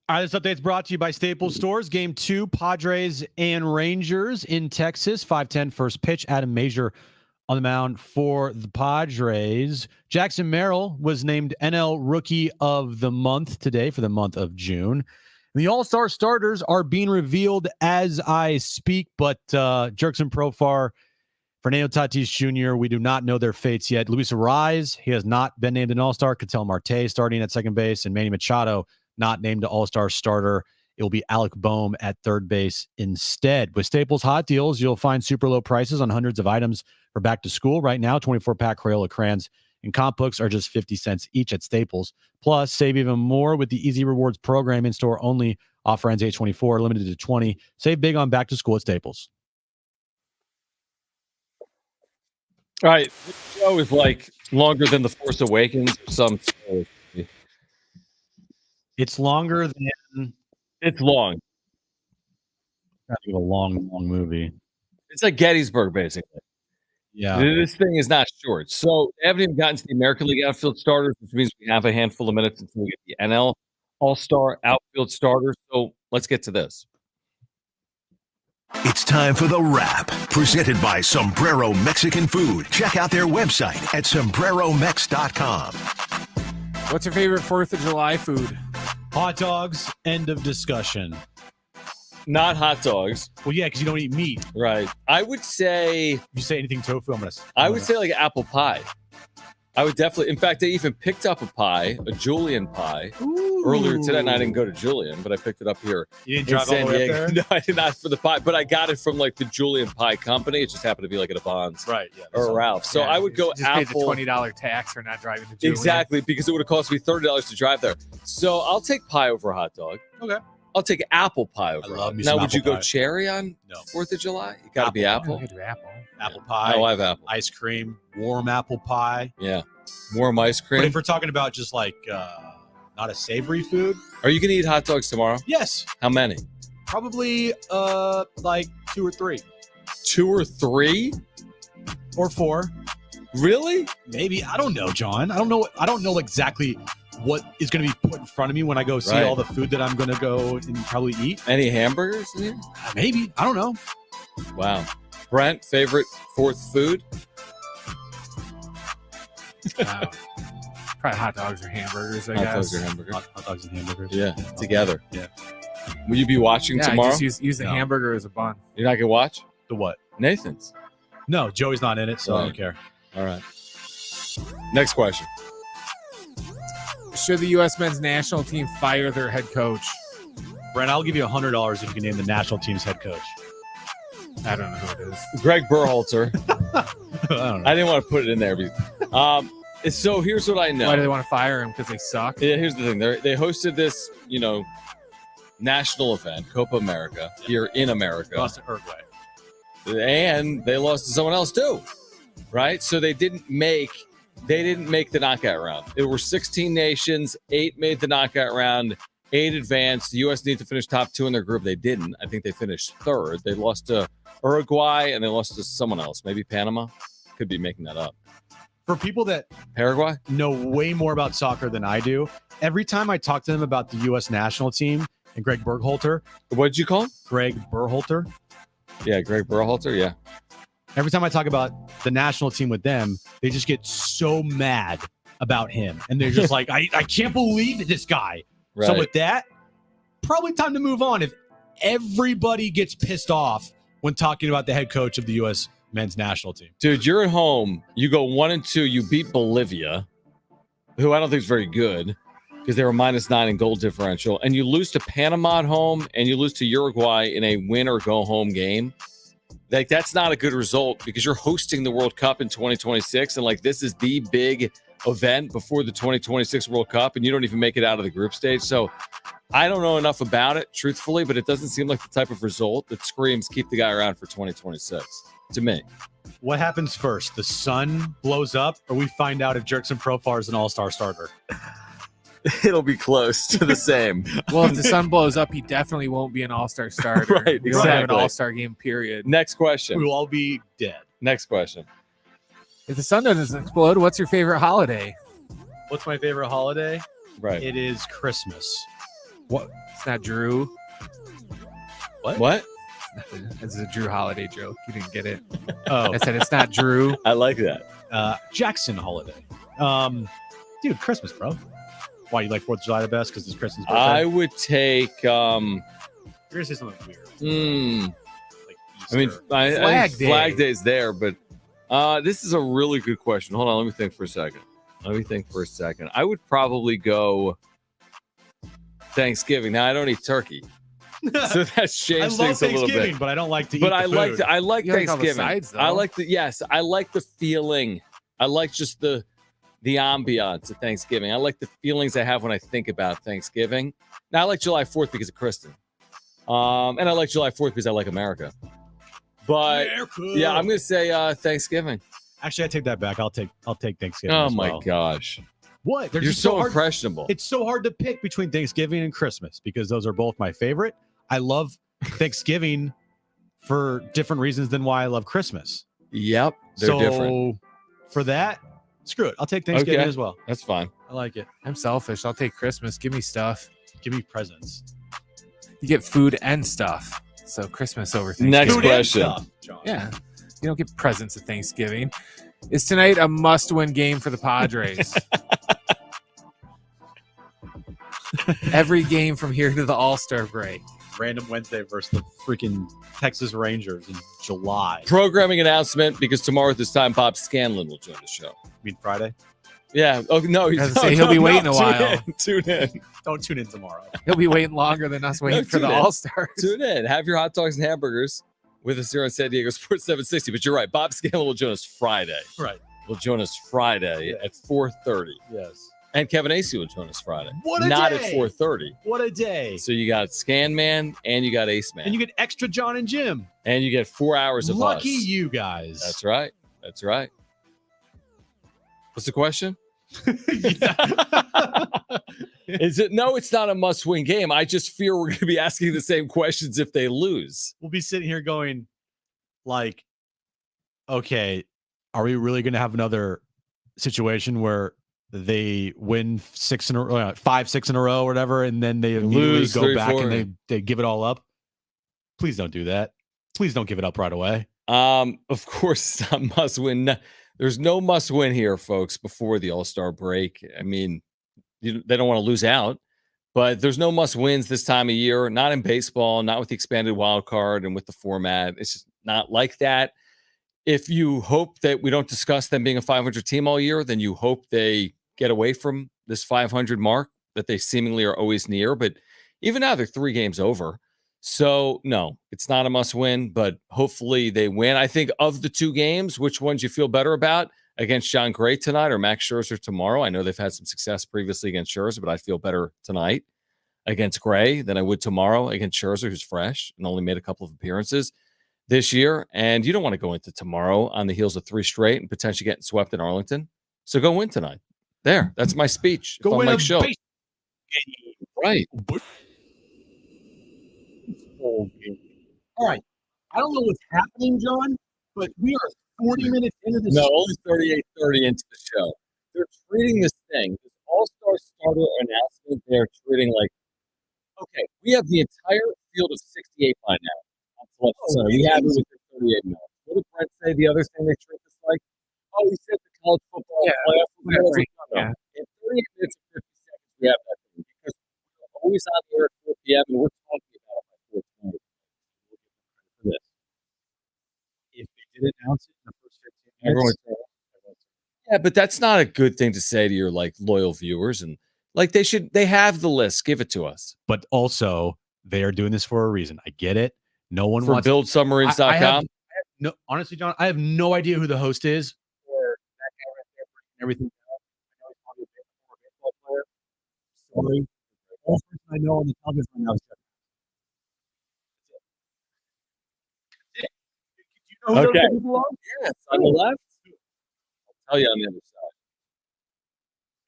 All right, this update's brought to you by Staples Stores. Game 2, Padres and Rangers in Texas. 5:10 first pitch. Adam Major on the mound for the Padres. Jackson Merrill was named NL Rookie of the Month today for the month of June. The All-Star starters are being revealed as I speak, but Jackson Profar, Fernando Tatis Jr., we do not know their fates yet. Luis Arraez, he has not been named an All-Star. Ketel Marte starting at second base, and Manny Machado not named an All-Star starter. It will be Alec Boehm at third base instead. With Staples Hot Deals, you'll find super low prices on hundreds of items for back to school. Right now, 24-pack Crayola crayons and comp books are just 50 cents each at Staples. Plus, save even more with the Easy Rewards program. In-store only. Offer ends 8/24, limited to 20. Save big on back to school at Staples. All right, this show is like longer than The Force Awakens. Some It's longer than it's long. a long movie. It's like Gettysburg, basically. Yeah. This thing is not short. So they haven't even gotten to the American League outfield starters, which means we have a handful of minutes until we get the NL All-Star outfield starters. So let's get to this. It's time for The Wrap, presented by Sombrero Mexican Food. Check out their website at sombreromex.com. What's your favorite 4th of July food? Hot dogs, end of discussion. Not hot dogs. Well, yeah, because you don't eat meat. Right. I would say, If you say anything tofu, I would say like apple pie. I would definitely, in fact, I even picked up a pie, a Julian pie, earlier today, and I didn't go to Julian, but I picked it up here. You didn't in drive all San the way up Diego. there? No, I did not for the pie, but I got it from like the Julian Pie Company. It just happened to be like at a Bonds Right, yeah. or a Ralph. So Yeah, I would go just paid the apple. $20 tax for not driving to Julian. Exactly, because it would have cost me $30 to drive there. So I'll take pie over a hot dog. Okay. I'll take apple pie over. I love hot dog. me Now, some would you apple go pie. cherry on No. 4th of July? It got to be apple. I could do apple. Apple pie, Oh, I have apple. ice cream, warm apple pie. Yeah. Warm ice But cream. if we're talking about just like not a savory food, Are you going to eat hot dogs tomorrow? yes, How many? probably like 2 or 3 2 or 3? or 4. Really? Maybe. I don't know, John. I don't know exactly what is going to be put in front of me when I go see Right. all the food that I'm going to go and probably eat. Any hamburgers in here? Maybe. I don't know. Wow. Brent, favorite fourth food? Probably hot dogs or hamburgers, I Hot guess. dogs or hamburgers? Hot dogs and hamburgers. Yeah, together. Yeah. Will you be watching Yeah, tomorrow? just use the No. hamburger as a bun. You're not gonna watch The what? Nathan's. No, Joey's not in it, so I Right. don't care. All right. Next question. Should the U.S. men's national team fire their head coach? Brent, I'll give you $100 if you can name the national team's head coach. I don't know who it is. Greg Berhalter. I don't know. I didn't want to put it in there. But, so here's what I know. Why do they want to fire him? Because they suck? Yeah, here's the thing. They hosted this, national event, Copa America, here in America. Lost to Uruguay. And they lost to someone else too, right? So they didn't make the knockout round. There were 16 nations, 8 made the knockout round, 8 advanced. The U.S. needed to finish top 2 in their group. They didn't. I think they finished 3rd. They lost to Uruguay and they lost to someone else, maybe Panama. Could be making that up. For people that Paraguay? know way more about soccer than I do, every time I talk to them about the U.S. national team and Greg Berhalter, What did you call him? Greg Berhalter, Yeah, Greg Berhalter. Yeah. every time I talk about the national team with them, they just get so mad about him. And they're just like, I can't believe this guy. Right. So with that, probably time to move on. If everybody gets pissed off when talking about the head coach of the U.S. men's national team. Dude, you're at home. You go 1-2. You beat Bolivia, who I don't think is very good because they were -9 in goal differential. And you lose to Panama at home and you lose to Uruguay in a win or go home game. Like, that's not a good result because you're hosting the World Cup in 2026. And this is the big event before the 2026 World Cup. And you don't even make it out of the group stage. So I don't know enough about it, truthfully, but it doesn't seem like the type of result that screams keep the guy around for 2026 to me. What happens first? The sun blows up, or we find out if Jackson Merrill is an all-star starter? It'll be close to the same. Well, if the sun blows up, he definitely won't be an all-star starter. Right, We won't have an exactly. all-star game, period. Next question. We will all be dead. Next question. If the sun doesn't explode, what's your favorite holiday? What's my favorite holiday? Right. It is Christmas. It's not Drew. What? This is a Drew holiday joke. You didn't get it. Oh, I said it's not Drew. I like that. Jackson holiday. Dude, Christmas, bro. Why, you like 4th of July the best? Because it's Christmas birthday? I would take. You're going to say something weird. Like I mean, Easter. Flag Day. Flag Day's there, but this is a really good question. Hold on, let me think for a second. I would probably go Thanksgiving. Now I don't eat turkey, so that's I changed love things a little Thanksgiving, bit. but I don't like to eat But the I food. like You like all the Thanksgiving. sides, though. I like the feeling. I like just the ambiance of Thanksgiving. I like the feelings I have when I think about Thanksgiving. Now I like July 4th because of Kristen, and I like July 4th because I like America. But yeah, I'm gonna say Thanksgiving. Actually, I take that back. I'll take Thanksgiving. Oh as my well. gosh, What? They're you're just so hard. impressionable. It's so hard to pick between Thanksgiving and Christmas because those are both my favorite. I love Thanksgiving for different reasons than why I love Christmas. Yep, they're so different. for that, screw it. I'll take Thanksgiving Okay. as well. That's fine. I like it. I'm selfish. I'll take Christmas. Give me stuff. Give me presents. You get food and stuff. So Christmas over Thanksgiving. Next Food and question. stuff, John. Yeah. You don't get presents at Thanksgiving. Is tonight a must-win game for the Padres? Every game from here to the All-Star break. Random Wednesday versus the freaking Texas Rangers in July. Programming announcement because tomorrow at this time, Bob Scanlon will join the show. I mean Friday. Yeah. Oh no, I was gonna say, he'll be waiting a while. Tune in. Don't tune in tomorrow. He'll be waiting longer than us waiting for the tune in. All-Stars. Tune in. Have your hot dogs and hamburgers with us here on San Diego Sports 760. But you're right. Bob Scanlon will join us Friday. Right. Will join us Friday at 4:30. Yes. And Kevin Acey will join us Friday. What a Not day. at 4:30. What a day. So you got Scan Man and you got Ace Man. And you get extra Jon and Jim. And you get 4 hours of Lucky us. you guys. That's right. That's right. What's the question? Is it? No, it's not a must-win game. I just fear we're going to be asking the same questions if they lose. We'll be sitting here going, like, okay, are we really going to have another situation where they win 6 in a row, 5-6 in a row, or whatever, and then they immediately lose go 3, back 4, and they give it all up. Please don't do that. Please don't give it up right away. Of course, it's not must win. There's no must win here, folks, before the All-Star break. I mean, they don't want to lose out, but there's no must wins this time of year, not in baseball, not with the expanded wild card and with the format. It's just not like that. If you hope that we don't discuss them being a 500 team all year, then you hope they get away from this 500 mark that they seemingly are always near. But even now, they're 3 games over. So, no, it's not a must win, but hopefully they win. I think of the 2 games, which ones you feel better about against John Gray tonight or Max Scherzer tomorrow? I know they've had some success previously against Scherzer, but I feel better tonight against Gray than I would tomorrow against Scherzer, who's fresh and only made a couple of appearances this year. And you don't want to go into tomorrow on the heels of 3 straight and potentially getting swept in Arlington. So go win tonight. There, that's my speech. Go win Mike a Show. base Right. All right. I don't know what's happening, John, but we are 40 minutes into this. No, only 38:30 into the show. They're treating this thing, this all-star starter announcement, they're treating like, okay, we have the entire field of 68 by now. So you have it with the 38 minutes. What did Brent say the other thing they treat this like? Oh, he said the college football playoff. Yeah. In 38 minutes and 50 seconds, we have that thing because we're always on the air at 4 p.m. and we're talking about it by 4:20. For this. If they did announce it in the first 15 Everyone, minutes, yeah, but that's not a good thing to say to your like loyal viewers, and like they have the list. Give it to us but also they are doing this for a reason. I get it. No one for wants buildsubmarines.com. I have no, honestly, John, I have no idea who the host is or that guy right there breaking everything down. I know he's probably a baseball player. Sorry. The only person I know on the television right now is Jeff. That's it. Do you know who Okay. those people are? Yes, on the left. I'll tell you on the other side.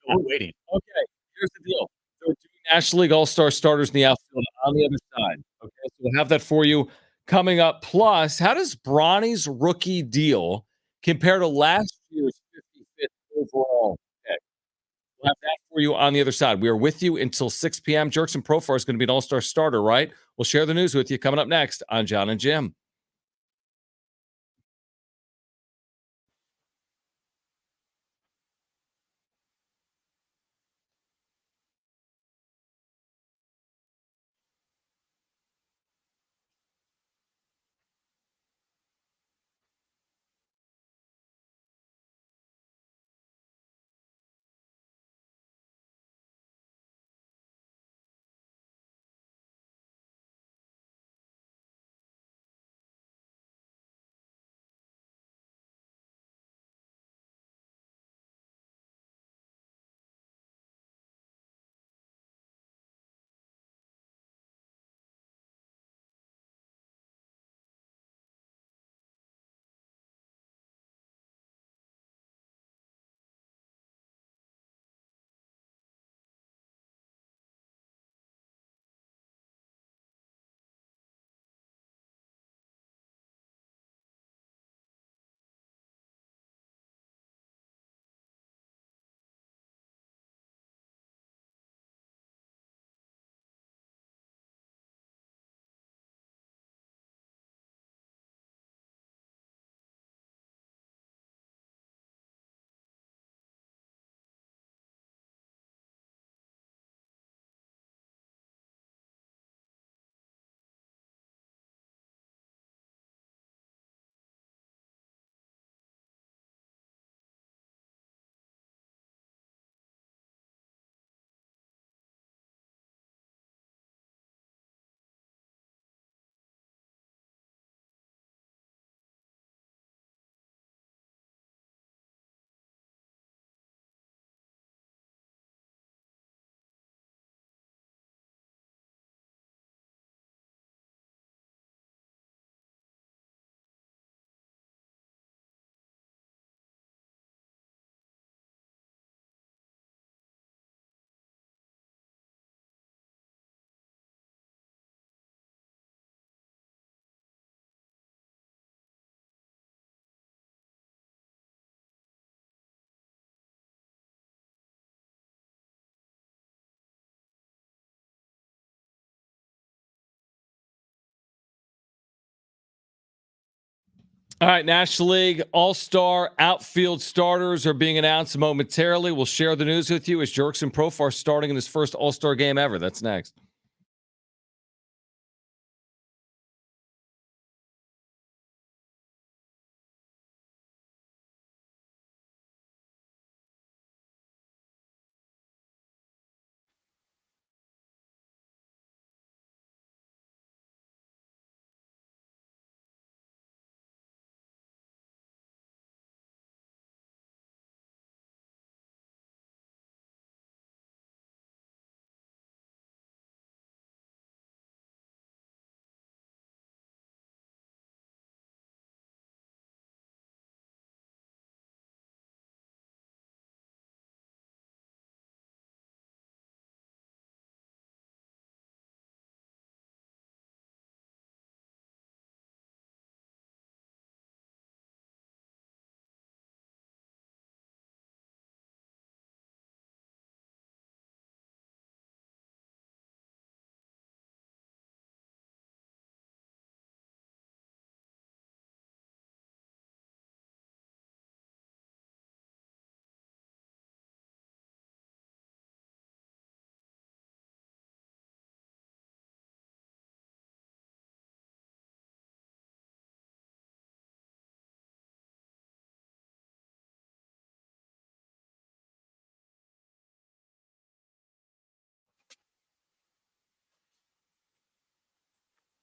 We're waiting. Okay, here's the deal. They're doing National League All-Star starters in the outfield on the other side. Okay, so we'll have that for you coming up. Plus, how does Bronny's rookie deal compare to last year's 55th overall pick? We'll have that for you on the other side. We are with you until 6 p.m. Jerkson Profar is going to be an all-star starter, right? We'll share the news with you coming up next on Jon and Jim. All right, National League All-Star outfield starters are being announced momentarily. We'll share the news with you as Jurickson Profar starting in his first All-Star game ever. That's next.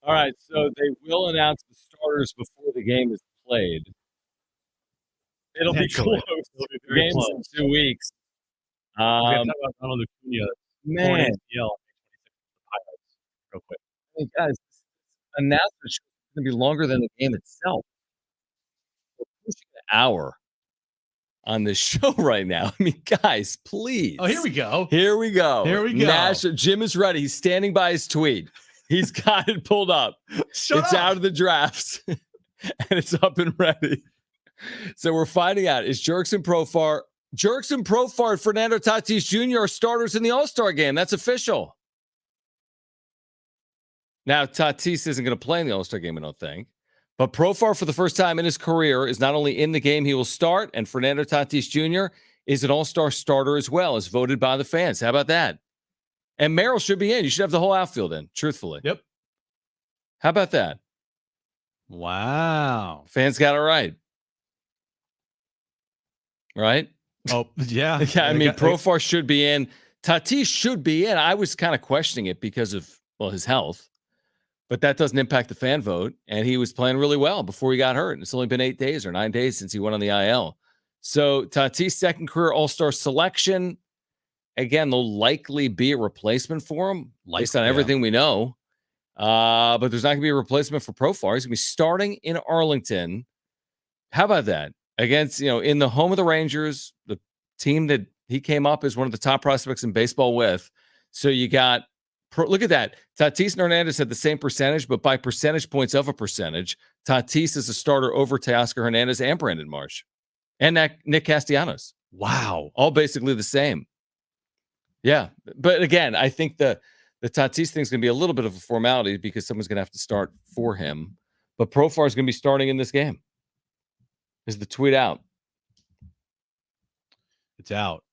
All right, so they will announce the starters before the game is played. It'll be close. It'll be The very game's close. in 2 weeks. We have to talk about Ronald Acuna. Man, ACL. Real quick. hey guys, announcement is going to be longer than the game itself. We're pushing an hour on this show right now. I mean, guys, please. Oh, here we go. Here we go. Here we go. Jim is ready. He's standing by his tweet. He's got it pulled up. Shut It's up. out of the drafts, and it's up and ready. So we're finding out, is Jurickson Profar, and Fernando Tatis Jr. are starters in the All-Star game. That's official. Now, Tatis isn't going to play in the All-Star game, I don't think. But Profar, for the first time in his career, is not only in the game he will start, and Fernando Tatis Jr. is an All-Star starter as well, as voted by the fans. How about that? And Merrill should be in. You should have the whole outfield in, truthfully. Yep. How about that? Wow. Fans got it right. Right? Oh, yeah. Yeah, I mean, Profar should be in. Tatis should be in. I was kind of questioning it because of, well, his health. But that doesn't impact the fan vote. And he was playing really well before he got hurt. It's only been 8 days or 9 days since he went on the IL. So Tatis' second career All-Star selection. Again, there'll likely be a replacement for him based on everything we know. But there's not going to be a replacement for Profar. He's going to be starting in Arlington. How about that? Against, in the home of the Rangers, the team that he came up as one of the top prospects in baseball with. So you got, look at that. Tatis and Hernandez had the same percentage, but by percentage points of a percentage, Tatis is a starter over Teoscar Hernandez and Brandon Marsh and Nick Castellanos. Wow. All basically the same. Yeah. But again, I think the Tatis thing is going to be a little bit of a formality because someone's going to have to start for him. But Profar is going to be starting in this game. Is the tweet out? It's out,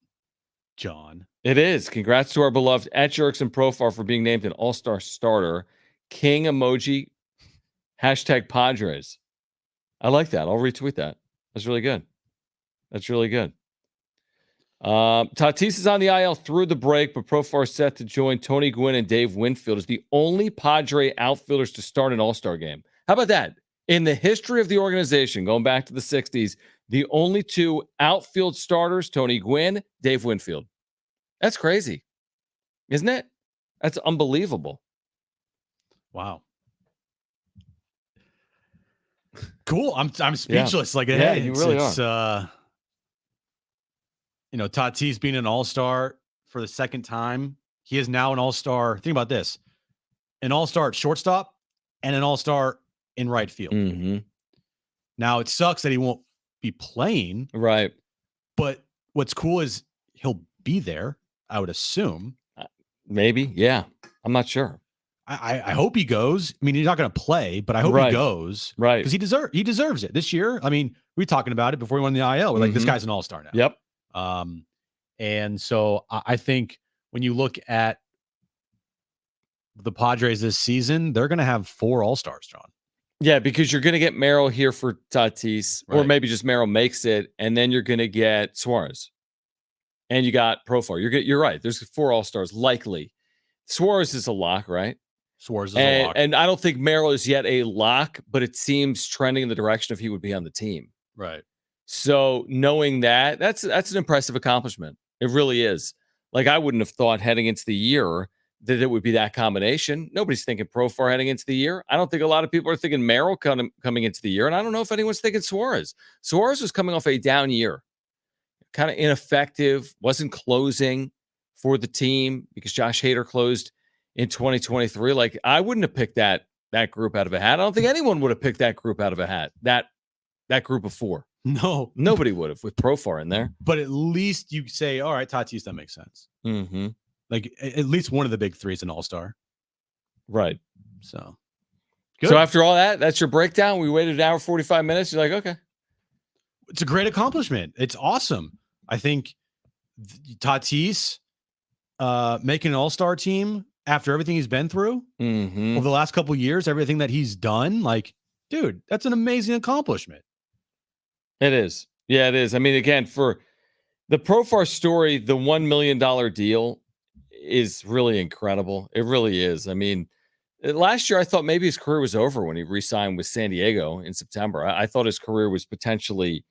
John. It is. Congrats to our beloved at Jurickson Profar for being named an All-Star starter. King emoji. Hashtag Padres. I like that. I'll retweet that. That's really good. That's really good. Tatis is on the IL through the break, but Profar is set to join Tony Gwynn and Dave Winfield as the only Padre outfielders to start an All-Star game. How about that? In the history of the organization, going back to the 60s, the only two outfield starters, Tony Gwynn, Dave Winfield. That's crazy, isn't it? That's unbelievable. Wow. Cool. I'm speechless. Yeah. Like, Yeah, hey, you really are. Tatis being an All-Star for the second time. He is now an All-Star. Think about this: an All-Star at shortstop and an All-Star in right field. Mm-hmm. Now, it sucks that he won't be playing. Right. But what's cool is he'll be there, I would assume. Maybe. Yeah. I'm not sure. I hope he goes. I mean, he's not going to play, but I hope he goes. Right. Because he deserves it this year. I mean, we were talking about it before he won the IL. We're like, this guy's an all-star now. Yep. And so I think when you look at the Padres this season, they're going to have 4 all-stars, John. Yeah, because you're going to get Merrill here for Tatis, or maybe just Merrill makes it, and then you're going to get Suarez. And you got Profar. You're right. There's 4 all-stars likely. Suarez is a lock, right? Suarez is a lock. And I don't think Merrill is yet a lock, but it seems trending in the direction of he would be on the team. Right. So knowing that's an impressive accomplishment. It really is. Like, I wouldn't have thought heading into the year that it would be that combination. Nobody's thinking Profar heading into the year. I don't think a lot of people are thinking Merrill coming into the year. And I don't know if anyone's thinking Suarez. Suarez was coming off a down year. Kind of ineffective, wasn't closing for the team because Josh Hader closed in 2023. Like, I wouldn't have picked that group out of a hat. I don't think anyone would have picked that group out of a hat. That group of 4. No. Nobody would have with Profar in there. But at least you say, all right, Tatis, that makes sense. Mm-hmm. Like, at least one of the big 3 is an all-star. Right. So, good. So after all that's your breakdown. We waited an hour, 45 minutes. You're like, okay. It's a great accomplishment. It's awesome. I think Tatis making an all-star team after everything he's been through over the last couple of years, everything that he's done, like, dude, that's an amazing accomplishment. It is. Yeah, it is. I mean, again, for the Profar story, the $1 million deal is really incredible. It really is. I mean, last year I thought maybe his career was over when he re-signed with San Diego in September. I thought his career was potentially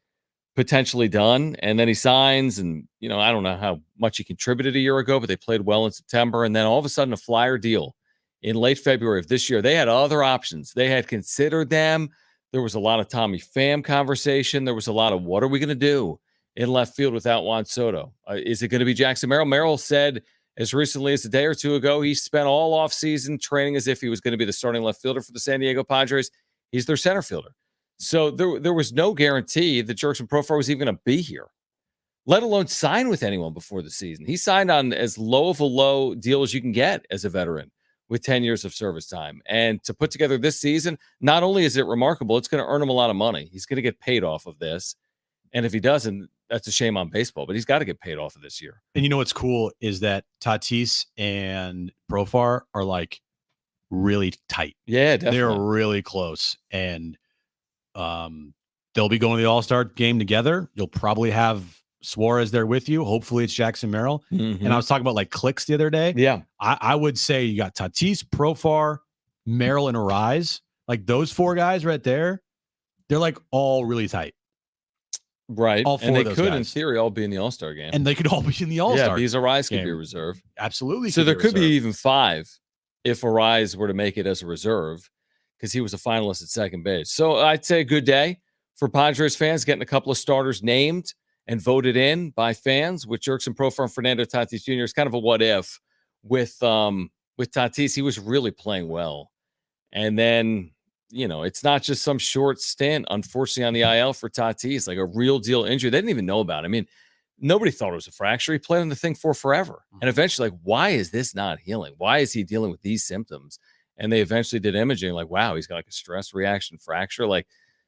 done, and then he signs, and I don't know how much he contributed a year ago, but they played well in September, and then all of a sudden a flyer deal in late February of this year. They had other options. They had considered them. There was a lot of Tommy Pham conversation. There was a lot of, what are we going to do in left field without Juan Soto? Is it going to be Jackson Merrill? Merrill said as recently as a day or two ago, he spent all offseason training as if he was going to be the starting left fielder for the San Diego Padres. He's their center fielder. So there was no guarantee that Jackson Profar was even going to be here, let alone sign with anyone before the season. He signed on as low of a low deal as you can get as a veteran with 10 years of service time. And to put together this season, not only is it remarkable, it's going to earn him a lot of money. He's going to get paid off of this. And if he doesn't, that's a shame on baseball, but he's got to get paid off of this year. And you know what's cool is that Tatis and Profar are like really tight. Yeah, definitely. They're really close. And they'll be going to the All-Star game together. You'll probably have Suarez there with you. Hopefully it's Jackson Merrill. And I was talking about like clicks the other day. Yeah. I would say you got Tatis, Profar, Merrill, and Arise. Like those 4 guys right there, they're like all really tight. Right. All 4 and they of those could, guys. in theory, all be in the All-Star game. And they could all be in the All-Star. Yeah, because Arise could game. be a reserve. Absolutely. So there could be even 5 if Arise were to make it as a reserve, because he was a finalist at second base. So I'd say a good day for Padres fans, getting a couple of starters named and voted in by fans with Jackson Profar and Fernando Tatis Jr. It's kind of a what if with Tatis. He was really playing well. And then, it's not just some short stint, unfortunately, on the IL for Tatis, like a real deal injury. They didn't even know about it. I mean, nobody thought it was a fracture. He played on the thing for forever. And eventually, like, why is this not healing? Why is he dealing with these symptoms? And they eventually did imaging, like, wow, he's got like a stress reaction fracture. Like,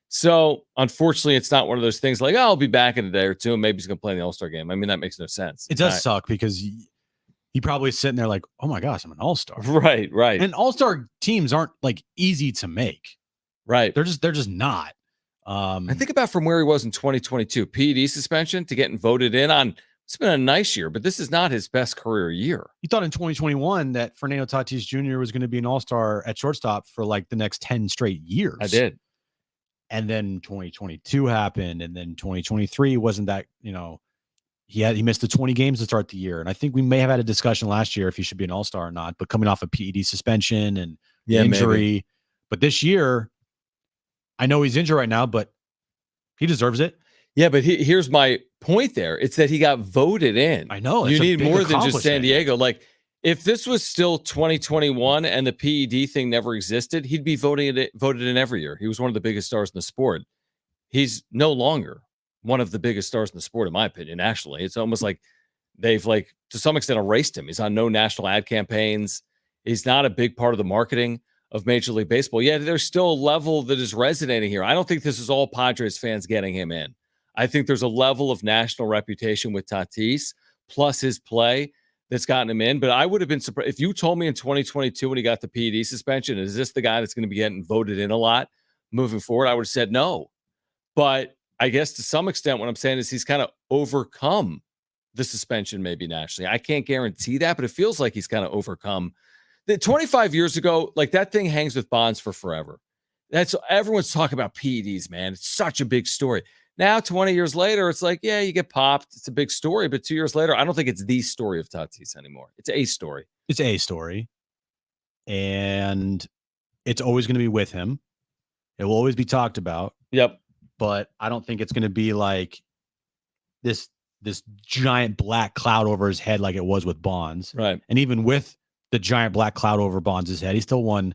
so unfortunately, it's not one of those things like, oh, I'll be back in a day or two, and maybe he's going to play in the All-Star game. I mean, that makes no sense. It does suck because he probably sitting there like, oh my gosh, I'm an all-star. Right. And all-star teams aren't like easy to make. Right. They're just not. I think about from where he was in 2022, PED suspension to getting voted in on. It's been a nice year, but this is not his best career year. You thought in 2021 that Fernando Tatis Jr. was going to be an all-star at shortstop for like the next 10 straight years. I did. And then 2022 happened, and then 2023 wasn't that, he missed the 20 games to start the year. And I think we may have had a discussion last year if he should be an all-star or not, but coming off a PED suspension and injury. Maybe. But this year, I know he's injured right now, but he deserves it. Yeah, but here's my point there. It's that he got voted in. I know. You need more than just San Diego. Like, if this was still 2021 and the PED thing never existed, he'd be voted in every year. He was one of the biggest stars in the sport. He's no longer one of the biggest stars in the sport, in my opinion, actually. It's almost like they've, like, to some extent erased him. He's on no national ad campaigns. He's not a big part of the marketing of Major League Baseball. Yeah, there's still a level that is resonating here. I don't think this is all Padres fans getting him in. I think there's a level of national reputation with Tatis plus his play that's gotten him in. But I would have been surprised if you told me in 2022 when he got the PED suspension, is this the guy that's going to be getting voted in a lot moving forward? I would have said no. But I guess to some extent, what I'm saying is he's kind of overcome the suspension maybe nationally. I can't guarantee that, but it feels like he's kind of overcome. 25 years ago, like that thing hangs with Bonds for forever. That's everyone's talking about PEDs, man. It's such a big story. Now, 20 years later, it's like, yeah, you get popped. It's a big story. But 2 years later, I don't think it's the story of Tatis anymore. It's a story. It's a story. And it's always going to be with him. It will always be talked about. Yep. But I don't think it's going to be like this giant black cloud over his head like it was with Bonds. Right. And even with the giant black cloud over Bonds' head, he still won,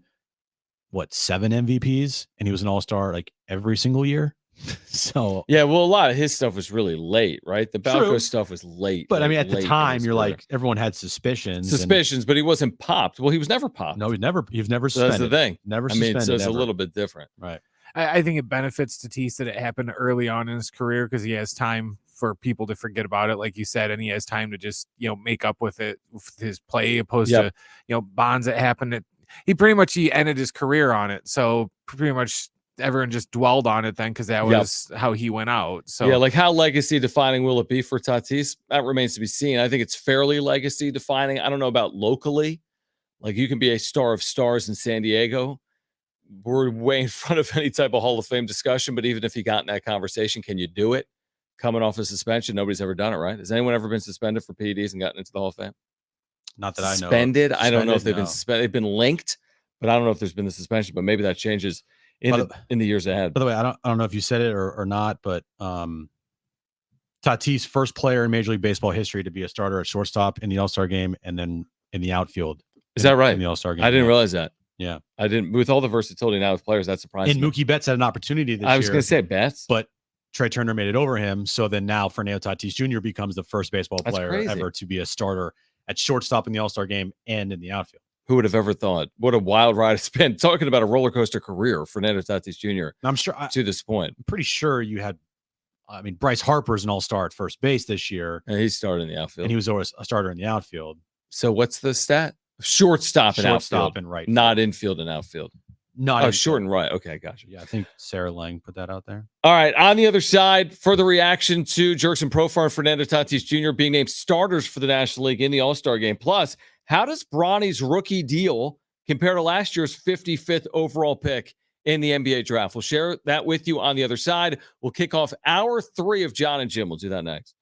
7 MVPs? And he was an all-star like every single year. So yeah, well, a lot of his stuff was really late, right? The Balco stuff was late. But I mean, at the time, you're like, everyone had suspicions. But he wasn't popped. Well, he was never popped. No, you've never So that's the thing. Never suspended. So it's ever. a little bit different. Right. I think it benefits Tatis that it happened early on in his career because he has time for people to forget about it, like you said, and he has time to just, make up with it, with his play, opposed to, Bonds that happened. He ended his career on it. So pretty much everyone just dwelled on it then because that was how he went out. So yeah, like how legacy defining will it be for Tatis? That remains to be seen. I think it's fairly legacy defining. I don't know about locally. Like you can be a star of stars in San Diego. We're way in front of any type of Hall of Fame discussion, but even if you got in that conversation, can you do it? Coming off a suspension, nobody's ever done it, right? Has anyone ever been suspended for PEDs and gotten into the Hall of Fame? Not that I know. Suspended? I don't know if they've been suspended. They've been linked, but I don't know if there's been the suspension. But maybe that changes in the years ahead. By the way, I don't know if you said it or not, but Tatis, first player in Major League Baseball history to be a starter at shortstop in the All-Star game and then in the outfield. Is that right? In the All-Star game. I didn't realize that. Yeah. I didn't. With all the versatility now with players, that surprised and me. Mookie Betts had an opportunity this year. I was going to say Betts. But Trey Turner made it over him. So then now Fernando Tatis Jr. becomes the first baseball player ever to be a starter at shortstop in the All-Star game and in the outfield. Who would have ever thought? What a wild ride it's been. Talking about a roller coaster career, Fernando Tatis Jr. I'm sure to this point. I'm pretty sure you had. Bryce Harper's an all-star at first base this year. And he started in the outfield. And he was always a starter in the outfield. So what's the stat? Shortstop and outfield. Shortstop and right. Not infield and outfield. Short and right. Okay, gotcha. Yeah, I think Sarah Lang put that out there. All right. On the other side, further reaction to Jurickson Profar and Fernando Tatis Jr. being named starters for the National League in the All-Star game. Plus, how does Bronny's rookie deal compare to last year's 55th overall pick in the NBA draft? We'll share that with you on the other side. We'll kick off hour 3 of Jon and Jim. We'll do that next.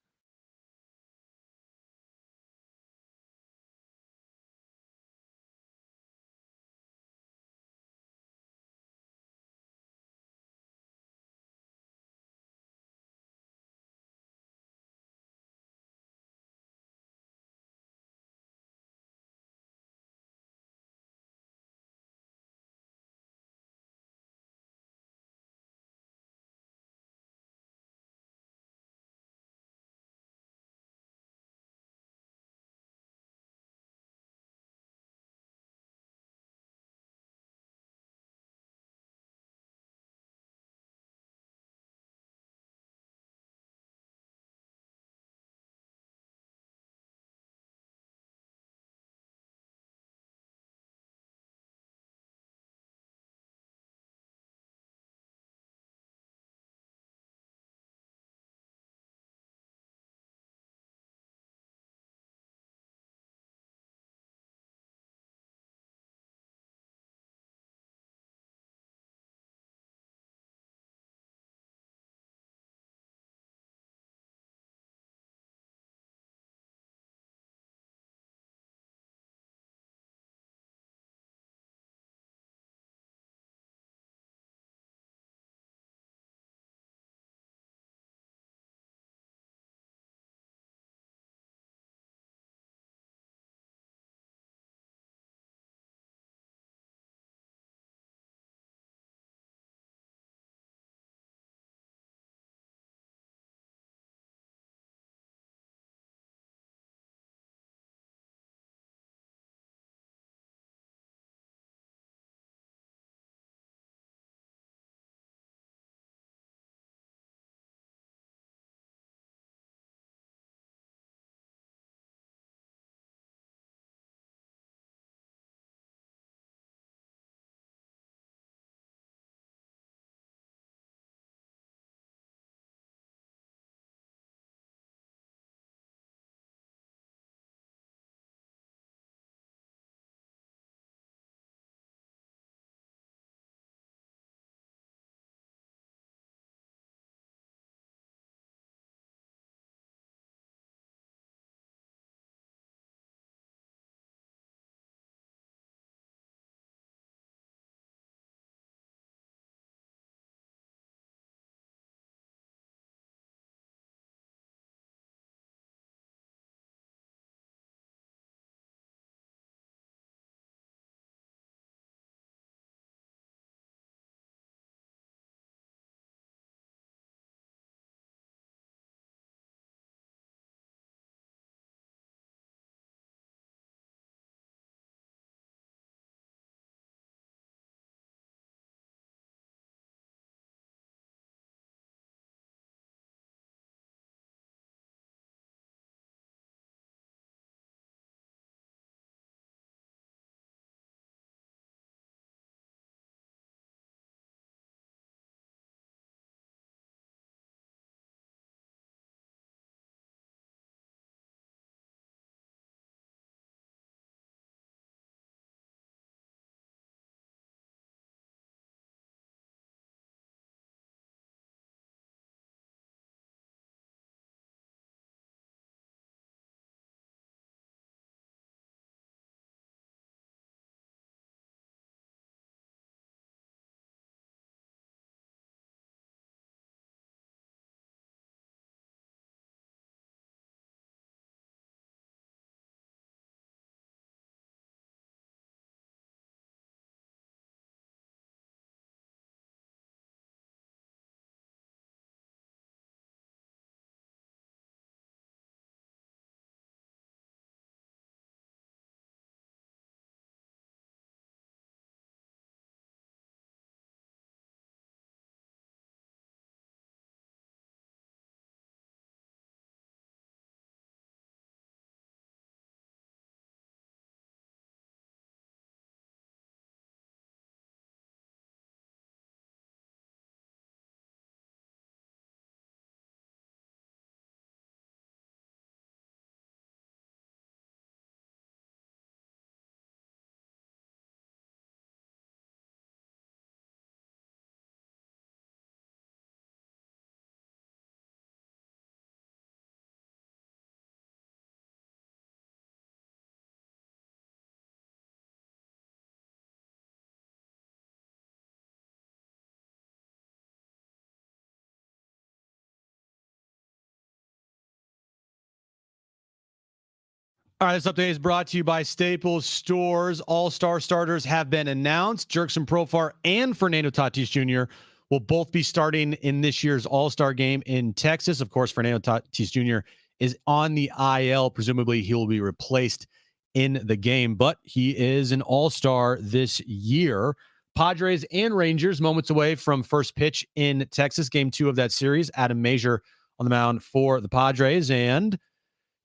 All right, this update is brought to you by Staples Stores. All-star starters have been announced. Jackson Merrill and Fernando Tatis Jr. will both be starting in this year's All-Star game in Texas. Of course, Fernando Tatis Jr. is on the IL. Presumably, he will be replaced in the game, but he is an All-Star this year. Padres and Rangers moments away from first pitch in Texas, game 2 of that series. Adam Mazur on the mound for the Padres, and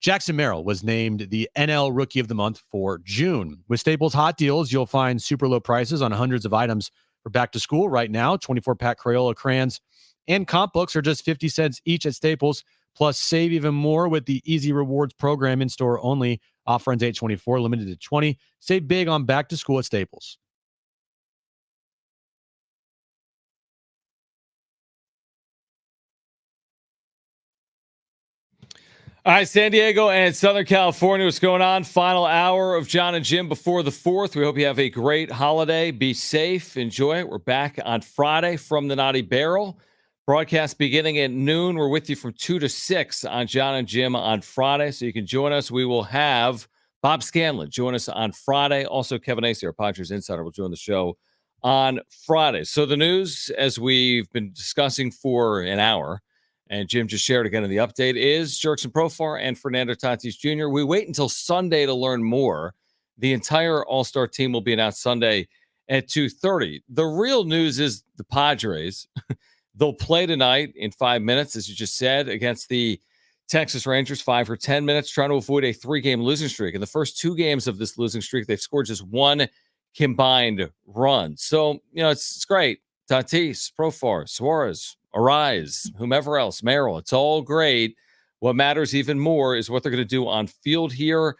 Jackson Merrill was named the NL Rookie of the Month for June. With Staples Hot Deals, you'll find super low prices on hundreds of items for back to school right now. 24-pack Crayola crayons and comp books are just 50 cents each at Staples. Plus, save even more with the Easy Rewards program in store only. Offer ends 8/24, limited to 20. Save big on back to school at Staples. All right, San Diego and Southern California, what's going on? Final hour of Jon and Jim before the 4th. We hope you have a great holiday. Be safe. Enjoy it. We're back on Friday from the Naughty Barrel. Broadcast beginning at noon. We're with you from 2 to 6 on Jon and Jim on Friday, so you can join us. We will have Bob Scanlon join us on Friday. Also, Kevin Acey, our Padres insider, will join the show on Friday. So the news, as we've been discussing for an hour, and Jim just shared again in the update, is Jackson Merrill and Fernando Tatis Jr. We wait until Sunday to learn more. The entire All-Star team will be announced Sunday at 2:30. The real news is the Padres. They'll play tonight in 5 minutes, as you just said, against the Texas Rangers, 5 or 10 minutes, trying to avoid a 3-game losing streak. In the first 2 games of this losing streak, they've scored just 1 combined run. So, it's great. Tatis, Profar, Suarez, Arise, whomever else, Merrill, it's all great. What matters even more is what they're going to do on field here.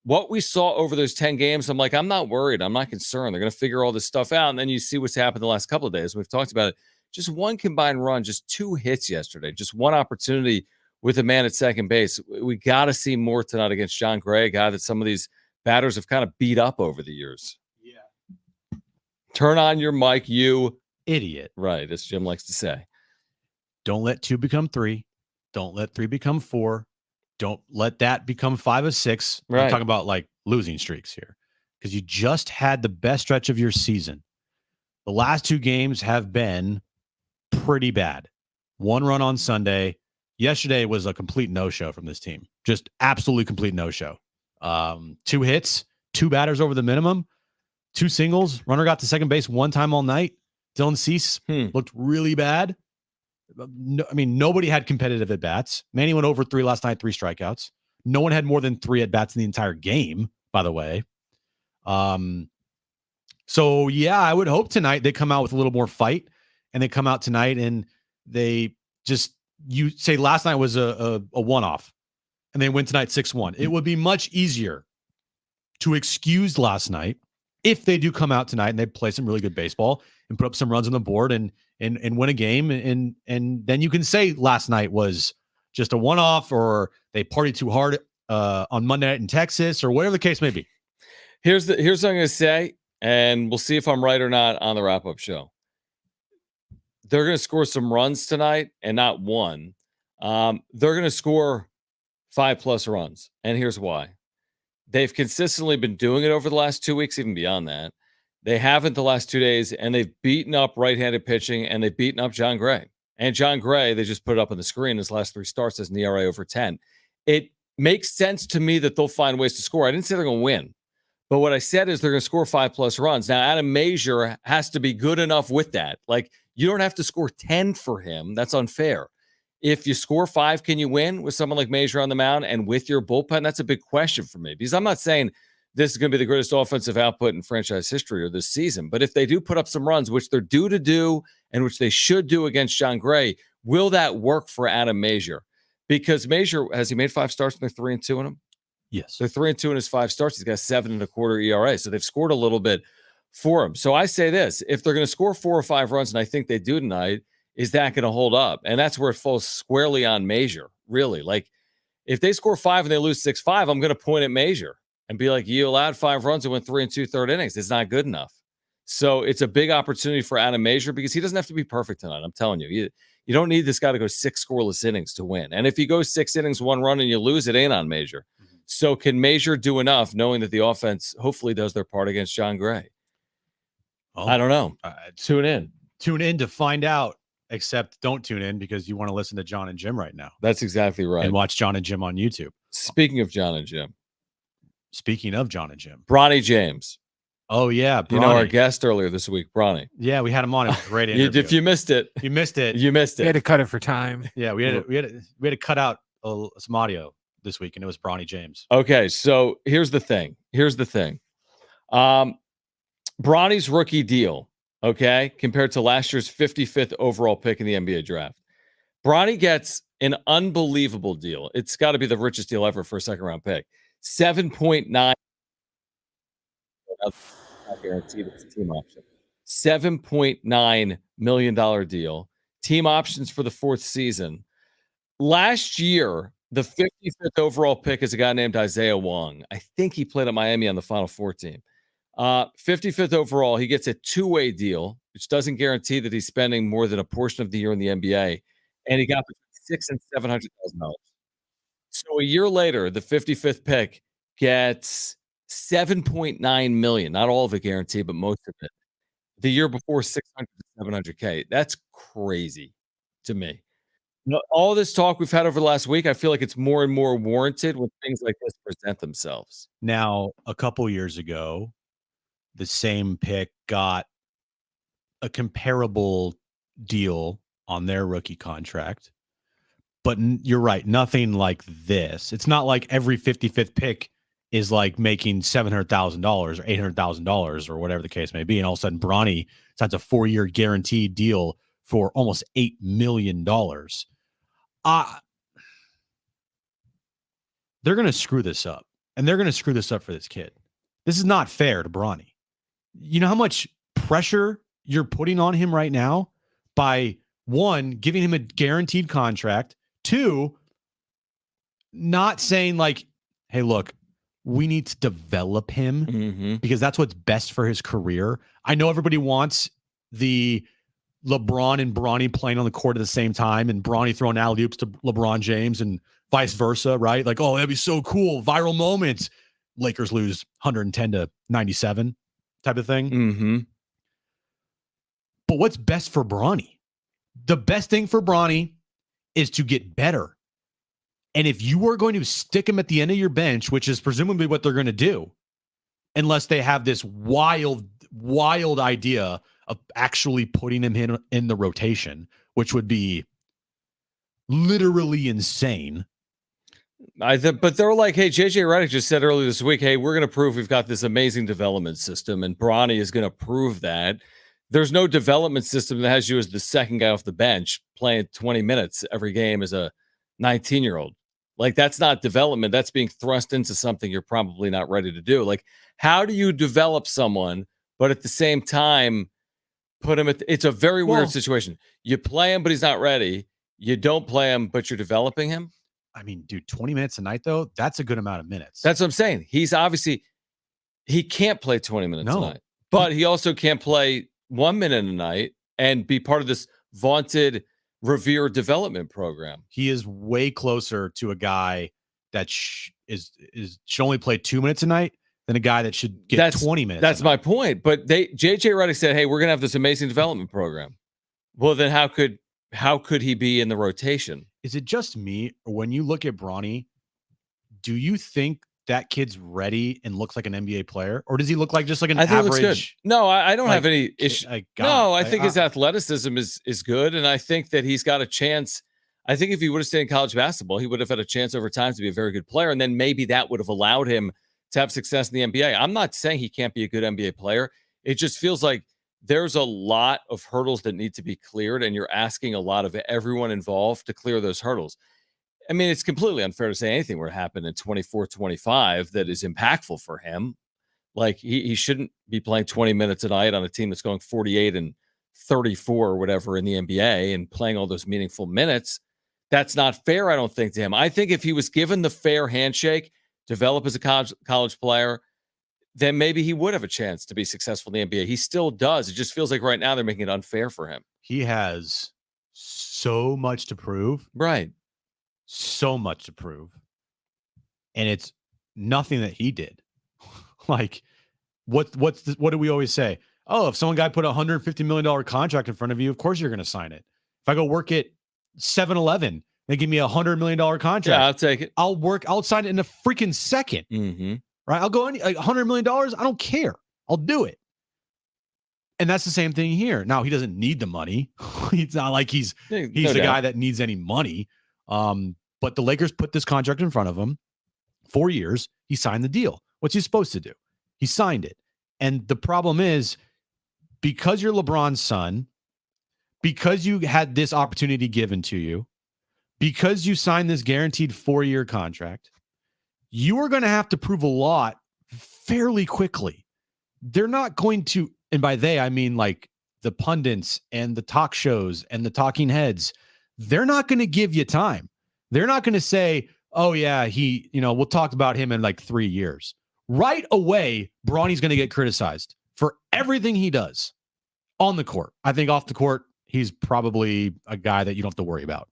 What we saw over those 10 games, I'm not worried. I'm not concerned. They're going to figure all this stuff out. And then you see what's happened the last couple of days. We've talked about it. Just 1 combined run, just 2 hits yesterday, just 1 opportunity with a man at second base. We got to see more tonight against Jon Gray, a guy that some of these batters have kind of beat up over the years. Yeah. Turn on your mic, you idiot. Right, as Jim likes to say. Don't let 2 become 3. Don't let 3 become 4. Don't let that become 5 or 6. Right. I'm talking about losing streaks here, because you just had the best stretch of your season. The last 2 games have been pretty bad. 1 run on Sunday. Yesterday was a complete no-show from this team. Just absolutely complete no-show. 2 hits, 2 batters over the minimum, 2 singles. Runner got to second base 1 time all night. Dylan Cease looked really bad. Nobody had competitive at-bats. Manny went over 3 last night, 3 strikeouts. No one had more than 3 at-bats in the entire game, by the way. So, yeah, I would hope tonight they come out with a little more fight, and they come out tonight and they just, you say last night was a one-off, and they win tonight 6-1. It would be much easier to excuse last night if they do come out tonight and they play some really good baseball and put up some runs on the board and win a game. And then you can say last night was just a one-off, or they partied too hard on Monday night in Texas, or whatever the case may be. Here's what I'm going to say, and we'll see if I'm right or not on the wrap-up show. They're going to score some runs tonight, and not 1. They're going to score 5+ runs, and here's why. They've consistently been doing it over the last 2 weeks, even beyond that. They haven't the last 2 days, and they've beaten up right-handed pitching, and they've beaten up Jon Gray. And Jon Gray, they just put it up on the screen, his last 3 starts has an ERA over 10. It makes sense to me that they'll find ways to score. I didn't say they're going to win, but what I said is they're going to score 5+ runs. Now, Adam Mazur has to be good enough with that. You don't have to score 10 for him. That's unfair. If you score 5, can you win with someone like Mazur on the mound and with your bullpen? That's a big question for me, because I'm not saying this is going to be the greatest offensive output in franchise history or this season. But if they do put up some runs, which they're due to do and which they should do against Jon Gray, will that work for Adam Mazur? Because Mazur, has he made 5 starts and they're 3-2 in him? Yes. They're 3-2 in his 5 starts. He's got 7.25 ERA. So they've scored a little bit for him. So I say this, if they're going to score 4 or 5 runs, and I think they do tonight, is that going to hold up? And that's where it falls squarely on Mazur, really. If they score 5 and they lose 6-5, I'm going to point at Mazur and be like, you allowed 5 runs and went 3 2/3 innings. It's not good enough. So it's a big opportunity for Adam Mazur, because he doesn't have to be perfect tonight. I'm telling you, you don't need this guy to go 6 scoreless innings to win. And if he goes 6 innings, 1 run, and you lose, it ain't on Mazur. So can Major do enough, knowing that the offense hopefully does their part against John Gray? Oh, I don't know. Tune in. Tune in to find out. Except don't tune in because you want to listen to Jon and Jim right now. That's exactly right. And watch Jon and Jim on YouTube. Speaking of Jon and Jim. Speaking of Jon and Jim. Bronny James. Oh, yeah. Bronny. You know, our guest earlier this week, Bronny. Yeah, we had him on. It was a great interview. If you missed it. You missed it. You missed it. We had to cut it for time. Yeah, we had to cut out some audio this week, and it was Bronny James. Okay, so here's the thing. Bronny's rookie deal, okay, compared to last year's 55th overall pick in the NBA draft. Bronny gets an unbelievable deal. It's got to be the richest deal ever for a second-round pick. 7.9 guaranteed. It's a team option. $7.9 million deal. Team options for the fourth season. Last year, the 55th overall pick is a guy named Isaiah Wong. I think he played at Miami on the Final Four team. 55th overall, he gets a two-way deal, which doesn't guarantee that he's spending more than a portion of the year in the NBA. And he got $600,000 and $700,000. So a year later, the 55th pick gets $7.9 million. Not all of it guaranteed, but most of it. The year before, $600,000 to $700,000. That's crazy to me. All this talk we've had over the last week, I feel like it's more and more warranted when things like this present themselves. Now, a couple years ago, the same pick got a comparable deal on their rookie contract. But you're right, nothing like this. It's not like every 55th pick is like making $700,000 or $800,000 or whatever the case may be. And all of a sudden, Bronny signs a 4-year guaranteed deal for almost $8 million. They're going to screw this up. And they're going to screw this up for this kid. This is not fair to Bronny. You know how much pressure you're putting on him right now by, one, giving him a guaranteed contract, two, not saying like, hey, look, we need to develop him because that's what's best for his career. I know everybody wants the LeBron and Bronny playing on the court at the same time and Bronny throwing alley-oops to LeBron James and vice versa, right? Like, oh, that'd be so cool. Viral moments. Lakers lose 110-97 type of thing. But what's best for Bronny? The best thing for Bronny is to get better. And if you are going to stick him at the end of your bench, which is presumably what they're going to do, unless they have this wild idea of actually putting him in the rotation, which would be literally insane. But they're like, hey, JJ Redick just said earlier this week, hey, we're going to prove we've got this amazing development system, and Bronny is going to prove that. There's no development system that has you as the second guy off the bench playing 20 minutes every game as a 19-year-old. Like, that's not development. That's being thrust into something you're probably not ready to do. Like, how do you develop someone, but at the same time put him it's a very weird situation. You play him, but he's not ready. You don't play him, but you're developing him. I mean, dude, 20 minutes a night, though, that's a good amount of minutes. That's what I'm saying. He can't play 20 minutes a night, but he also can't play 1 minute a night and be part of this vaunted, revered development program. He is way closer to a guy that should only play 2 minutes a night than a guy that should get 20 minutes. That's my point. But JJ Redick said, hey, we're going to have this amazing development program. Well, then how could he be in the rotation? Is it just me, or when you look at Bronny, do you think that kid's ready and looks like an NBA player, or does he look like just like an average? No, I don't have any issue. No, I think his I athleticism is good, and I think that he's got a chance. I think if he would have stayed in college basketball, he would have had a chance over time to be a very good player, and then maybe that would have allowed him to have success in the NBA. I'm not saying he can't be a good NBA player. It just feels like there's a lot of hurdles that need to be cleared, and you're asking a lot of everyone involved to clear those hurdles. I mean, it's completely unfair to say anything would happen in 24-25 that is impactful for him. Like, he shouldn't be playing 20 minutes a night on a team that's going 48 and 34 or whatever in the NBA and playing all those meaningful minutes. That's not fair, I don't think, to him. I think if he was given the fair handshake, develop as a college player, then maybe he would have a chance to be successful in the NBA. He still does. It just feels like right now they're making it unfair for him. He has so much to prove. Right. So much to prove. And it's nothing that he did. Like, what do we always say? Oh, if some guy put a $150 million contract in front of you, of course you're going to sign it. If I go work at 7-Eleven, they give me a $100 million contract. Yeah, I'll take it. I'll sign it in a freaking second. Mm-hmm. Right? I'll go like $100 million. I don't care. I'll do it. And that's the same thing here. Now, he doesn't need the money. It's not like he's the guy that needs any money. But the Lakers put this contract in front of him. 4 years. He signed the deal. What's he supposed to do? He signed it. And the problem is, because you're LeBron's son, because you had this opportunity given to you, because you signed this guaranteed 4-year contract, you are going to have to prove a lot fairly quickly. They're not going to, and by they, I mean like the pundits and the talk shows and the talking heads, they're not going to give you time. They're not going to say, oh yeah, we'll talk about him in like 3 years. Right away, Bronny's going to get criticized for everything he does on the court. I think off the court, he's probably a guy that you don't have to worry about.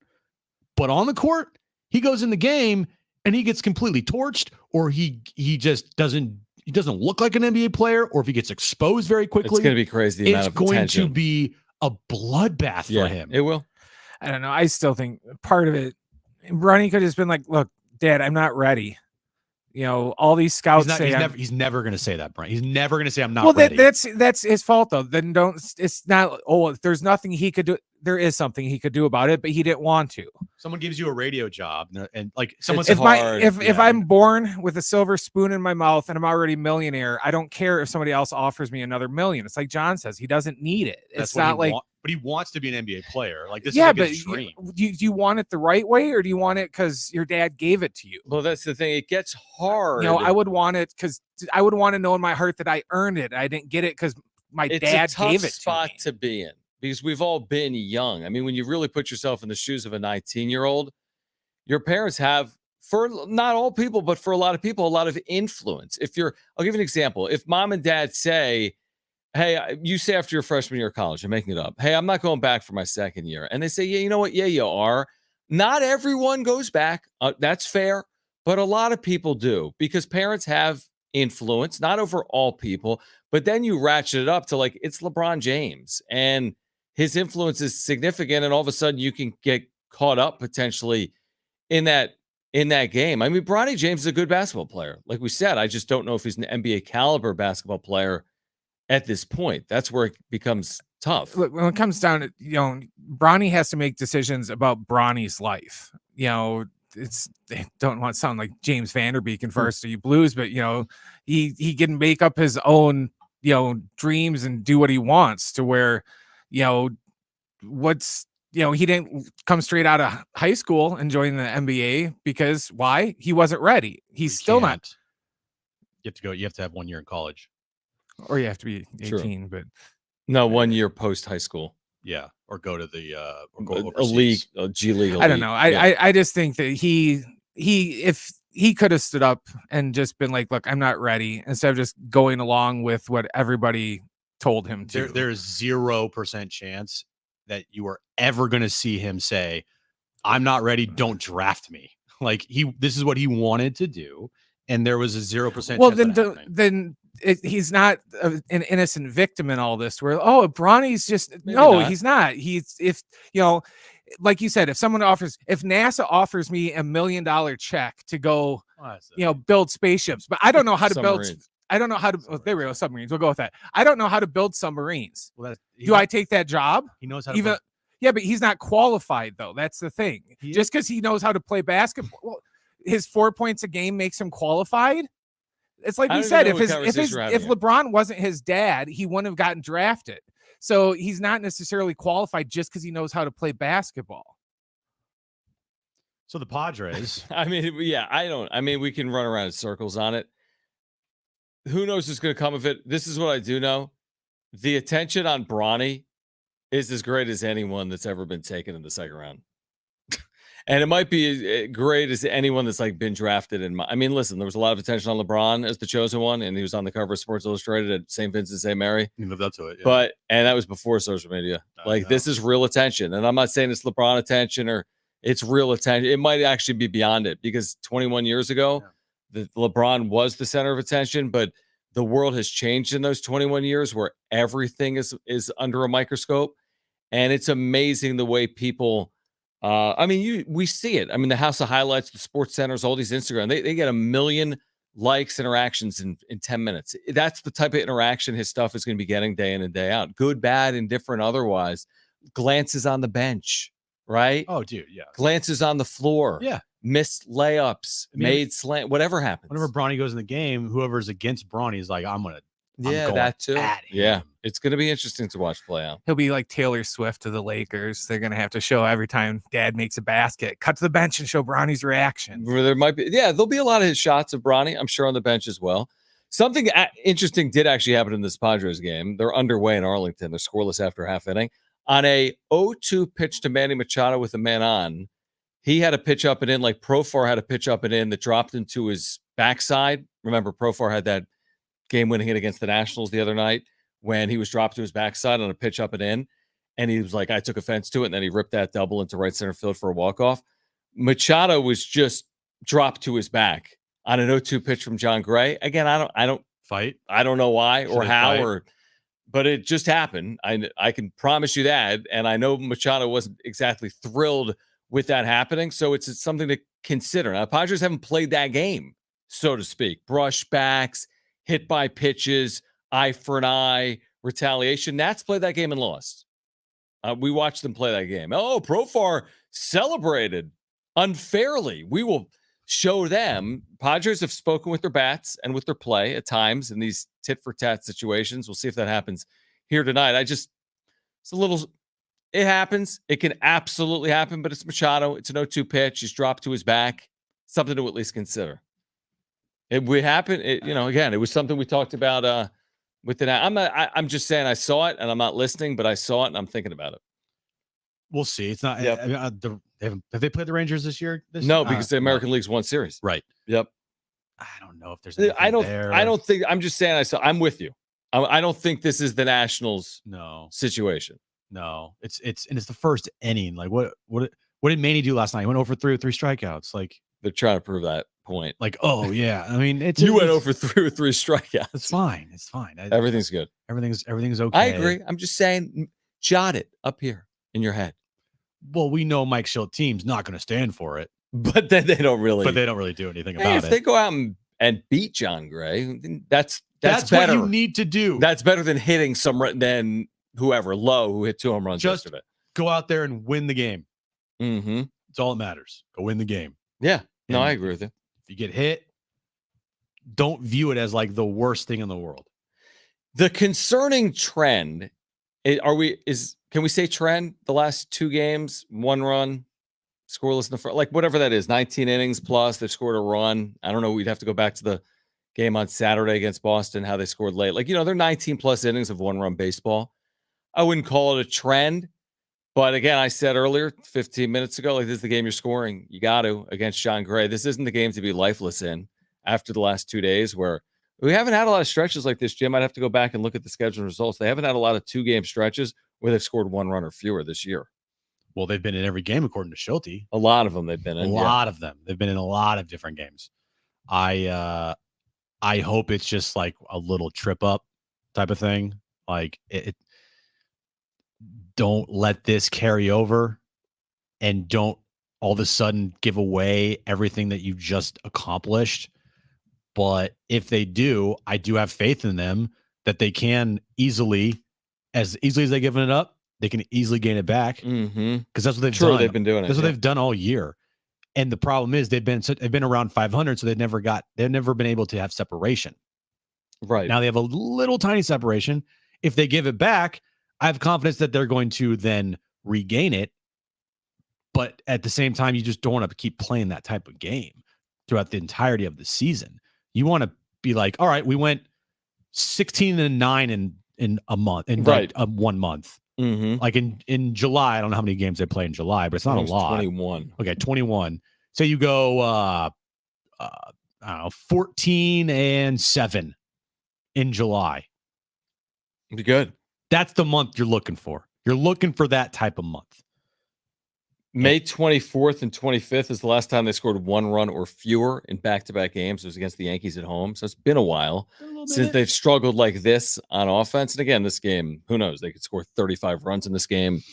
But on the court, he goes in the game and he gets completely torched, or he just doesn't look like an NBA player, or if he gets exposed very quickly, it's going to be crazy. It's going to be a bloodbath for him. It will. I don't know. I still think part of it, Bronny could have just been like, look, Dad, I'm not ready. All these scouts he's never going to say that, Brian. He's never going to say I'm not ready. That's his fault though. Then it's not, there's nothing he could do. There is something he could do about it, but he didn't want to. Someone gives you a radio job and like someone if I'm born with a silver spoon in my mouth and I'm already a millionaire, I don't care if somebody else offers me another million. It's like John says, he doesn't need it. It's not like, but he wants to be an NBA player. Like this is like his dream. Do you want it the right way, or do you want it because your dad gave it to you? Well, that's the thing. It gets hard. I would want it because I would want to know in my heart that I earned it. I didn't get it because my dad gave it to me. It's a tough spot to be in because we've all been young. I mean, when you really put yourself in the shoes of a 19-year-old, your parents have, for not all people, but for a lot of people, a lot of influence. I'll give you an example. If mom and dad say, hey, you say after your freshman year of college, I'm making it up. Hey, I'm not going back for my second year. And they say, yeah, you know what? Yeah, you are. Not everyone goes back. That's fair. But a lot of people do because parents have influence, not over all people. But then you ratchet it up to like, it's LeBron James and his influence is significant. And all of a sudden you can get caught up potentially in that game. I mean, Bronny James is a good basketball player. Like we said, I just don't know if he's an NBA caliber basketball player at this point. That's where it becomes tough. Look, when it comes down to, Bronny has to make decisions about Bronny's life. They don't want to sound like James Vanderbeek in Varsity Blues, but he can make up his own, dreams and do what he wants to where, he didn't come straight out of high school and join the NBA because why? He wasn't ready. He's still not. You have to have 1 year in college. Or you have to be 18, True. but no, 1 year post high school. Yeah, or go to the or go a league, a G League. I don't know. I just think that if he could have stood up and just been like, "Look, I'm not ready," instead of just going along with what everybody told him to. There's 0% chance that you are ever going to see him say, "I'm not ready. Don't draft me." Like this is what he wanted to do, and there was a 0%. Well, then. He's not an innocent victim in all this where, Bronny's just, he's not. He's like you said, if NASA offers me $1 million check to go, build spaceships, but I don't know how to build. I don't know how to. There we go. Submarines. We'll go with that. I don't know how to build submarines. Well, do I take that job? He knows how to. Yeah, but he's not qualified though. That's the thing. Just because he knows how to play basketball, his 4 points a game makes him qualified. It's like we said, if LeBron wasn't his dad, he wouldn't have gotten drafted. So he's not necessarily qualified just because he knows how to play basketball. So the Padres. We can run around in circles on it. Who knows what's going to come of it? This is what I do know. The attention on Bronny is as great as anyone that's ever been taken in the second round. And it might be as great as anyone that's like been drafted listen, there was a lot of attention on LeBron as the chosen one, and he was on the cover of Sports Illustrated at St. Vincent St. Mary. You lived up to it, yeah. And that was before social media. This is real attention. And I'm not saying it's LeBron attention or it's real attention. It might actually be beyond it because 21 years ago, LeBron was the center of attention, but the world has changed in those 21 years where everything is under a microscope. And it's amazing the way people, we see it. I mean, the House of Highlights, the Sports Centers, all these Instagram, they get 1 million likes, interactions in 10 minutes. That's the type of interaction his stuff is going to be getting day in and day out. Good, bad, indifferent, otherwise. Glances on the bench, right? Oh, dude, yeah. Glances on the floor. Yeah. Missed layups, made slant, whatever happens. Whenever Bronny goes in the game, whoever's against Bronny is like, I'm going that too. at him. Yeah. It's going to be interesting to watch play out. He'll be like Taylor Swift to the Lakers. They're going to have to show every time dad makes a basket, cut to the bench and show Bronny's reaction. There might be, there'll be a lot of his shots of Bronny, I'm sure, on the bench as well. Something interesting did actually happen in this Padres game. They're underway in Arlington. They're scoreless after half inning. On a 0-2 pitch to Manny Machado with a man on, he had a pitch up and in, like Profar had a pitch up and in that dropped into his backside. Remember, Profar had that game-winning hit against the Nationals the other night when he was dropped to his backside on a pitch up and in, and he was like, I took offense to it, and then he ripped that double into right center field for a walk-off. Machado was just dropped to his back on an 0-2 pitch from John Gray. Again, I don't fight. I don't know why or how, fight? But it just happened. I can promise you that, and I know Machado wasn't exactly thrilled with that happening, so it's something to consider. Now, Padres haven't played that game, so to speak. Brushbacks, hit by pitches, eye for an eye, retaliation. Nats played that game and lost. We watched them play that game. Oh, Profar celebrated unfairly. We will show them. Padres have spoken with their bats and with their play at times in these tit-for-tat situations. We'll see if that happens here tonight. It happens. It can absolutely happen, but it's Machado. It's an 0-2 pitch. He's dropped to his back. Something to at least consider. It would happen. Again, it was something we talked about with the. I'm just saying I saw it and I'm not listening, but I saw it and I'm thinking about it. We'll see. It's not. Yep. Have they played the Rangers this year? No, because the American League's won series. Right. Yep. I don't know if there's. I don't think. I'm just saying. I'm with you. I don't think this is the Nationals. Situation. No, it's the first inning. Like what did Manny do last night? He went over 3 with 3 strikeouts. Like they're trying to prove that point. Like, oh yeah, I mean, you went over 3 with 3 strikeouts. It's fine. It's fine. Everything's good. Everything's okay. I agree. I'm just saying, jot it up here in your head. Well, we know Mike Schilt team's not going to stand for it, but then they don't really do anything about it. If they go out and beat John Gray, that's better. What you need to do. That's better than hitting than whoever Lowe who hit 2 home runs yesterday. Go out there and win the game. Mm-hmm. It's all that matters. Go win the game. Yeah. No, I agree with you. If you get hit, don't view it as like the worst thing in the world. The concerning trend, can we say trend? The last 2 games, 1 run, scoreless in the front, like whatever that is, 19 innings plus, they've scored a run. I don't know. We'd have to go back to the game on Saturday against Boston, how they scored late. Like, they're 19 plus innings of 1-run baseball. I wouldn't call it a trend. But again, I said earlier, 15 minutes ago, like this is the game you're scoring. You got to against John Gray. This isn't the game to be lifeless in after the last 2 days where we haven't had a lot of stretches like this, Jim. I'd have to go back and look at the schedule results. They haven't had a lot of 2-game stretches where they've scored 1 run or fewer this year. Well, they've been in every game, according to Schulte. A lot of them they've been in. A lot of them. They've been in a lot of different games. I hope it's just like a little trip up type of thing. Like don't let this carry over and don't all of a sudden give away everything that you've just accomplished. But if they do, I do have faith in them that they can easily as they've given it up, they can easily gain it back. Mm-hmm. Because that's what they've done. They've been doing it. That's what they've done all year. And the problem is they've been around 500, so they've never been able to have separation. Right. Now they have a little tiny separation. If they give it back, I have confidence that they're going to then regain it. But at the same time, you just don't want to keep playing that type of game throughout the entirety of the season. You want to be like, all right, we went 16-9 in a month, in right. 1 month. Mm-hmm. Like in July, I don't know how many games they play in July, but it's not a lot. 21. Okay, 21. So you go, I don't know, 14-7 in July. Be good. That's the month you're looking for. You're looking for that type of month. May 24th and 25th is the last time they scored 1 run or fewer in back-to-back games. It was against the Yankees at home. So it's been a while since they've struggled like this on offense. And again, this game, who knows? They could score 35 runs in this game. Do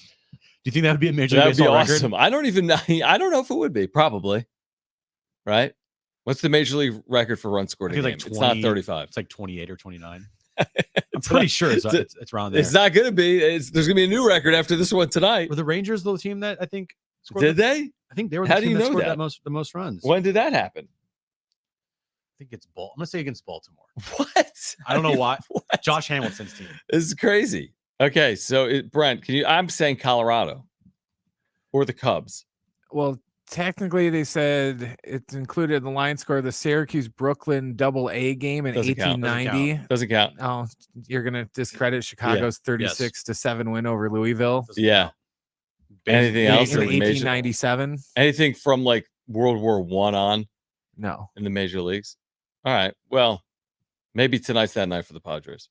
you think that would be a Major League That'd be Baseball awesome. record? I don't even know. I don't know if it would be. Probably. Right? What's the Major League record for runs scored in a game? Like 20, it's not 35. It's like 28 or 29. I'm pretty sure it's around there. It's not going to be. There's going to be a new record after this one tonight. Were the Rangers the team that I think scored? Did they? I think they were How the do team you that know scored that? the most runs. When did that happen? I think it's I'm going to say against Baltimore. What? I don't know why. What? Josh Hamilton's team. This is crazy. Okay, so Brent, I'm saying Colorado or the Cubs. Well, technically, they said it's included in the line score of the Syracuse-Brooklyn Double-A game in Doesn't count. 1890. Doesn't count. Oh, you're going to discredit Chicago's 36-7 win over Louisville? Yeah. Anything else in in the major? 1897? Anything from like World War I on No. in the major leagues? All right. Well, maybe tonight's that night for the Padres.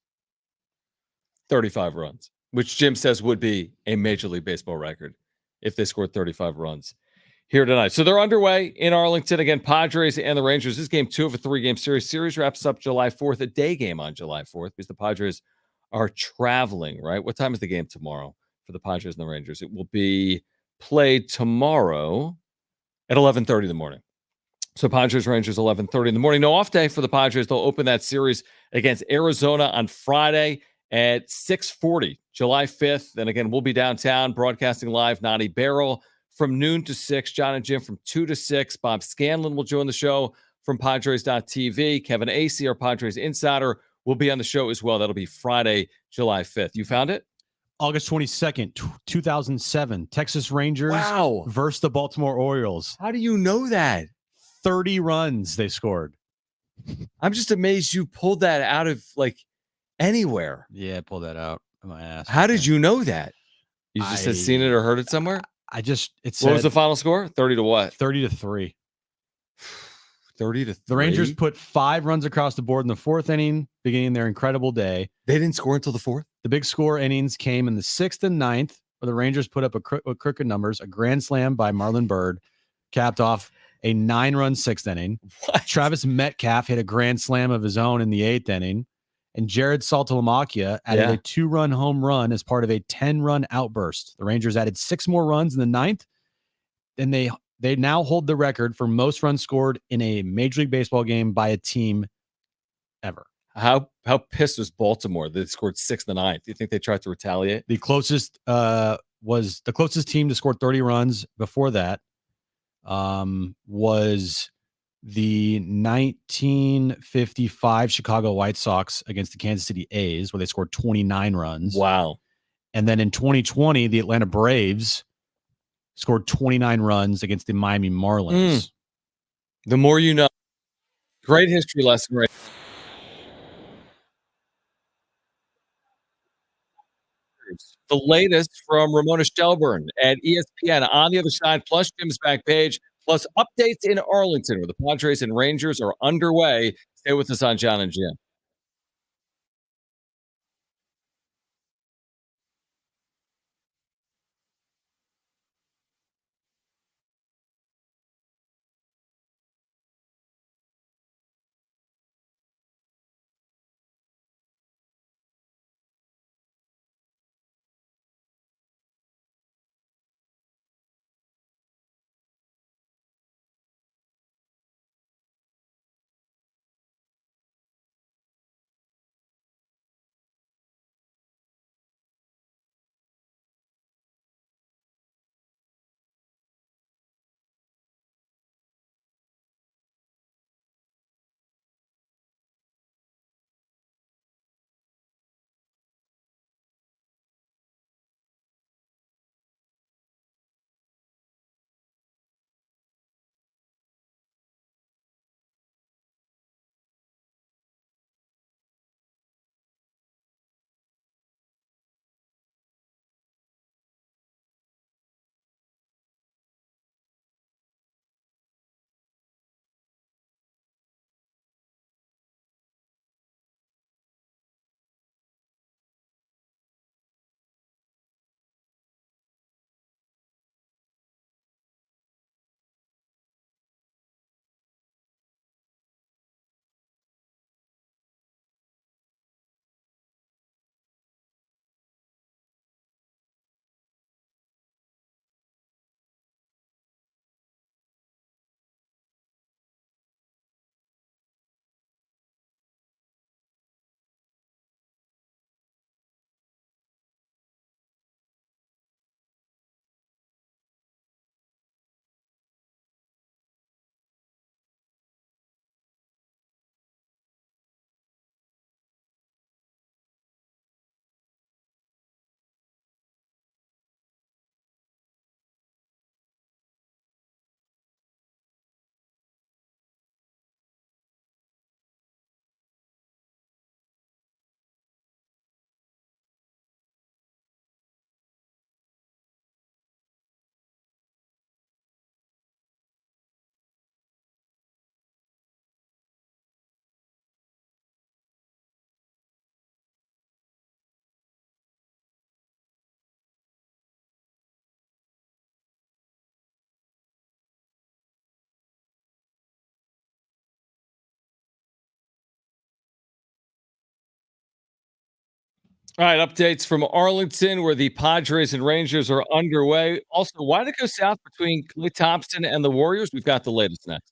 35 runs, which Jim says would be a Major League Baseball record if they scored 35 runs here tonight. So they're underway in Arlington. Again, Padres and the Rangers. This is game 2 of a 3-game series. Series wraps up July 4th, a day game on July 4th because the Padres are traveling, right? What time is the game tomorrow for the Padres and the Rangers? It will be played tomorrow at 11:30 in the morning. So Padres, Rangers, 11:30 in the morning. No off day for the Padres. They'll open that series against Arizona on Friday at 6:40, July 5th. And again, we'll be downtown broadcasting live, Naughty Barrel from noon to 6. Jon and Jim from 2 to 6. Bob Scanlon will join the show from Padres.tv. Kevin Acee, our Padres insider, will be on the show as well. That'll be Friday, July 5th. You found it? August 22nd, 2007, Texas Rangers versus the Baltimore Orioles. How do you know that? 30 runs they scored. I'm just amazed you pulled that out of like anywhere. Yeah, pull that out of my ass. How did you know that? You just had seen it or heard it somewhere? What was the final score? 30 to what? 30-3. 30 to 3. The Rangers put 5 runs across the board in the 4th inning, beginning their incredible day. They didn't score until the 4th? The big score innings came in the 6th and 9th, where the Rangers put up crooked numbers. A grand slam by Marlon Byrd capped off a 9-run 6th inning. What? Travis Metcalf hit a grand slam of his own in the 8th inning. And Jared Saltalamacchia added a 2-run home run as part of a 10-run outburst. The Rangers added 6 more runs in the 9th, and they now hold the record for most runs scored in a Major League Baseball game by a team ever. How pissed was Baltimore that they scored 6 in the 9th? Do you think they tried to retaliate? The closest was the closest team to score 30 runs before that was the 1955 Chicago White Sox against the Kansas City A's, where they scored 29 runs. Wow. And then in 2020, the Atlanta Braves scored 29 runs against the Miami Marlins. The more you know. Great history lesson right. The latest from Ramona Shelburne at ESPN. On the other side, plus Jim's back page, plus updates in Arlington, where the Padres and Rangers are underway. Stay with us on Jon and Jim. All right, updates from Arlington, where the Padres and Rangers are underway. Also, why did it go south between Klay Thompson and the Warriors? We've got the latest next.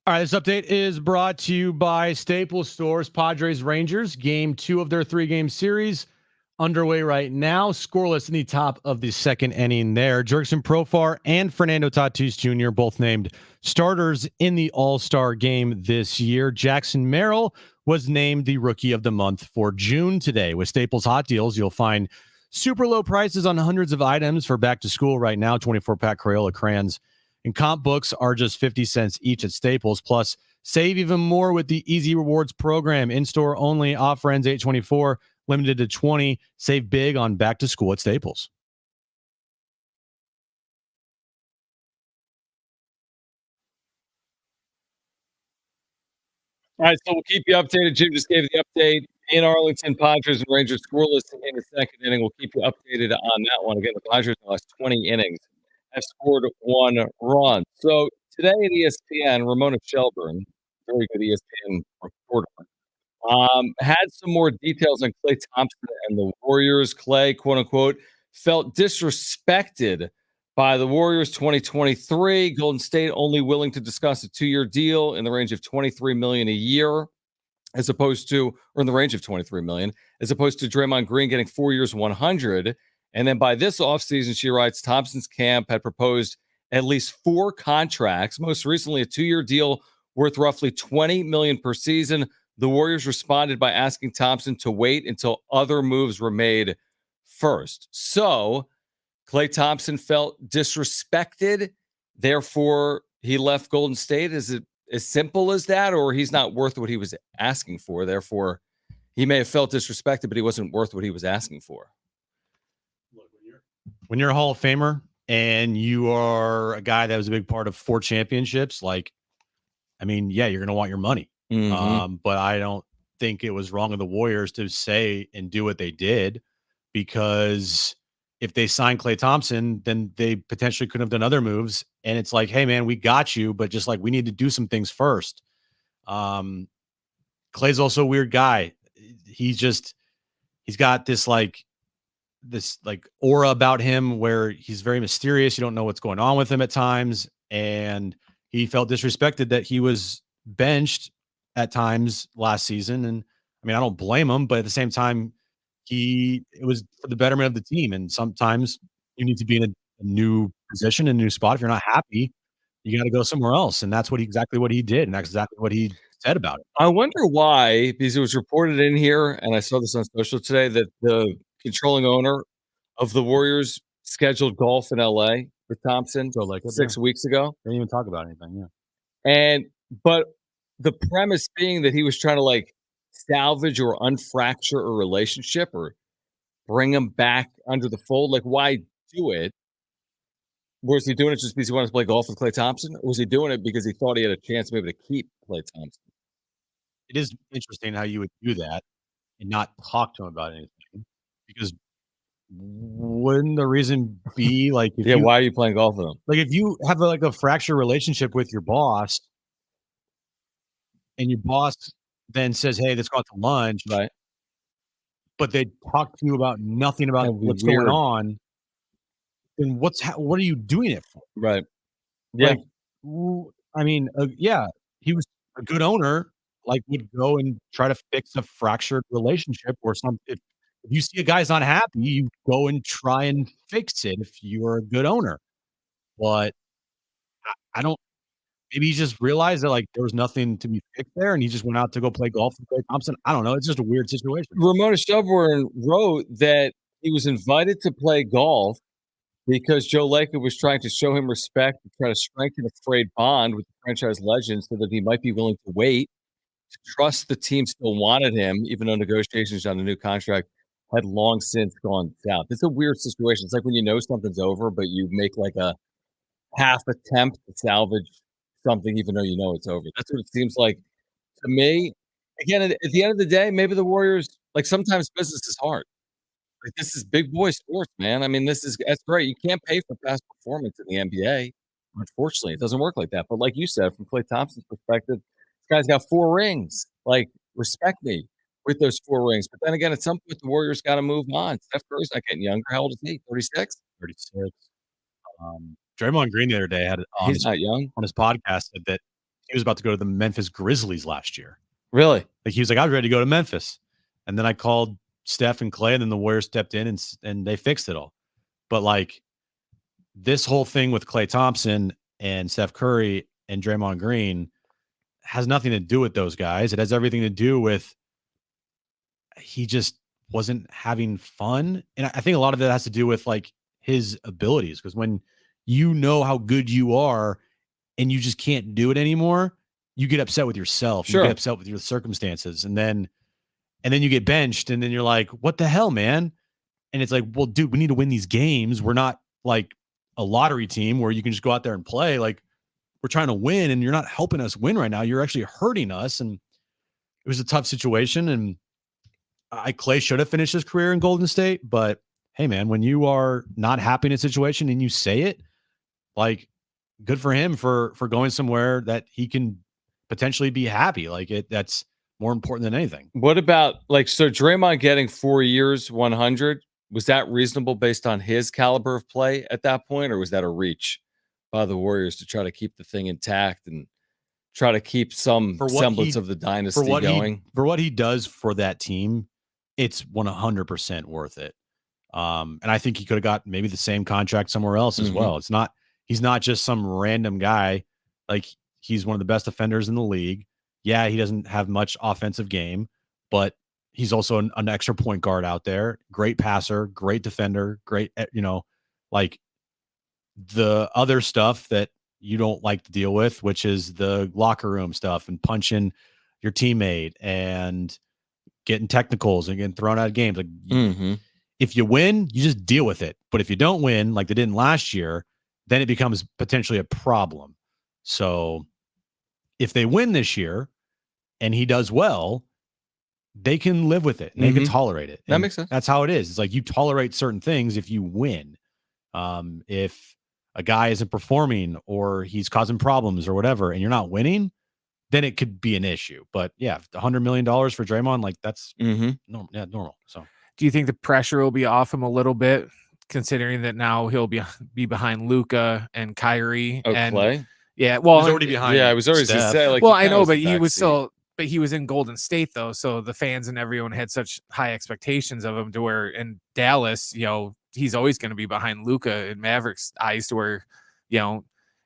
All right, this update is brought to you by Staples Stores. Padres Rangers, game 2 of their 3-game series, underway right now. Scoreless in the top of the second inning there. Jackson Merrill and Fernando Tatis Jr. both named starters in the All-Star game this year. Jackson Merrill was named the Rookie of the Month for June today. With Staples Hot Deals, you'll find super low prices on hundreds of items for back to school right now. 24-pack Crayola crayons and comp books are just 50 cents each at Staples. Plus, save even more with the Easy Rewards program. In-store only, offer ends 8/24, limited to 20. Save big on back to school at Staples. All right, so we'll keep you updated. Jim just gave the update in Arlington. Padres and Rangers scoreless in the second inning. We'll keep you updated on that one. Again, the Padres in the last 20 innings have scored 1 run. So today at ESPN, Ramona Shelburne, very good ESPN reporter, had some more details on Klay Thompson and the Warriors. Klay, quote unquote, felt disrespected by the Warriors 2023. Golden State only willing to discuss a 2-year deal in the range of $23 million a year, as opposed to, or in the range of $23 million, as opposed to Draymond Green getting 4 years, 100. And then by this offseason, she writes, Thompson's camp had proposed at least 4 contracts, most recently a 2-year deal worth roughly $20 million per season. The Warriors responded by asking Thompson to wait until other moves were made first. So Klay Thompson felt disrespected. Therefore, he left Golden State. Is it as simple as that? Or he's not worth what he was asking for? Therefore, he may have felt disrespected, but he wasn't worth what he was asking for. When you're a Hall of Famer and you are a guy that was a big part of 4 championships, like, I mean, yeah, you're going to want your money. But I don't think it was wrong of the Warriors to say and do what they did, because if they signed Klay Thompson, then they potentially could have done other moves. And it's like, hey, man, we got you, but just like we need to do some things first. Klay's also a weird guy. He's got this aura about him where he's very mysterious. You don't know what's going on with him at times. And he felt disrespected that he was benched at times last season. And I mean, I don't blame him, but at the same time, it was for the betterment of the team. And sometimes you need to be in a new position, a new spot. If you're not happy, you got to go somewhere else. And that's exactly what he did. And that's exactly what he said about it. I wonder why, because it was reported in here, and I saw this on social today, that the controlling owner of the Warriors scheduled golf in LA with Thompson 6 weeks ago. Didn't even talk about anything. Yeah. But the premise being that he was trying to like salvage or unfracture a relationship or bring him back under the fold. Like, why do it? Was he doing it just because he wanted to play golf with Klay Thompson? Or was he doing it because he thought he had a chance maybe to keep Klay Thompson? It is interesting how you would do that and not talk to him about anything, because wouldn't the reason be like, why are you playing golf with him? Like, if you have a fractured relationship with your boss, and your boss then says, "Hey, let's go out to lunch," right? But they talk to you about nothing about what's going on. Then what are you doing it for? Right. Yeah. Like, I mean, he was a good owner. Like, would go and try to fix a fractured relationship or something. If you see a guy's not happy, you go and try and fix it if you're a good owner. But I don't. Maybe he just realized that like there was nothing to be fixed there, and he just went out to go play golf with Klay Thompson. I don't know. It's just a weird situation. Ramona Shelburne wrote that he was invited to play golf because Joe Lacob was trying to show him respect and try to strengthen a frayed bond with the franchise legend so that he might be willing to wait, to trust the team still wanted him, even though negotiations on a new contract had long since gone south. It's a weird situation. It's like when you know something's over, but you make like a half attempt to salvage something, even though you know it's over. That's what it seems like to me. Again, at the end of the day, maybe the Warriors, like, sometimes business is hard. Like, this is big boy sports, man. I mean, that's great. You can't pay for past performance in the NBA. Unfortunately, it doesn't work like that. But like you said, from Klay Thompson's perspective, this guy's got 4 rings. Like, respect me with those 4 rings. But then again, at some point, the Warriors got to move on. Steph Curry's not getting younger. How old is he? 36? 36. Draymond Green the other day had he's not young on his podcast said that he was about to go to the Memphis Grizzlies last year. Really? Like, he was like, I was ready to go to Memphis, and then I called Steph and Klay, and then the Warriors stepped in and they fixed it all. But like, this whole thing with Klay Thompson and Steph Curry and Draymond Green has nothing to do with those guys. It has everything to do with he just wasn't having fun, and I think a lot of that has to do with like his abilities, because when you know how good you are and you just can't do it anymore, you get upset with yourself. Sure. You get upset with your circumstances. And then you get benched, and then you're like, what the hell, man? And it's like, well, dude, we need to win these games. We're not like a lottery team where you can just go out there and play. Like, we're trying to win, and you're not helping us win right now. You're actually hurting us. And it was a tough situation. And Klay should have finished his career in Golden State. But hey, man, when you are not happy in a situation and you say it, like, good for him for going somewhere that he can potentially be happy. Like, that's more important than anything. What about, like, so Draymond getting 4 years, 100, was that reasonable based on his caliber of play at that point, or was that a reach by the Warriors to try to keep the thing intact and try to keep some semblance of the dynasty going? For what he does for that team, it's 100% worth it. And I think he could have got maybe the same contract somewhere else as well. He's not just some random guy. Like, he's one of the best defenders in the league. Yeah, he doesn't have much offensive game, but he's also an extra point guard out there. Great passer, great defender, great, like the other stuff that you don't like to deal with, which is the locker room stuff and punching your teammate and getting technicals and getting thrown out of games. Like, if you win, you just deal with it. But if you don't win, like they didn't last year, then it becomes potentially a problem. So if they win this year and he does well, they can live with it. And they can tolerate it. That makes sense. That's how it is. It's like, you tolerate certain things if you win. If a guy isn't performing or he's causing problems or whatever, and you're not winning, then it could be an issue. But yeah, $100 million for Draymond, like, that's normal. So do you think the pressure will be off him a little bit, considering that now he'll be behind Luka and Kyrie and Klay? Yeah, well, he's already behind. Yeah, I was already going to say, like, well, I know, but he was still but he was in Golden State though, so the fans and everyone had such high expectations of him to where in Dallas, he's always going to be behind Luka in Mavericks' eyes to where,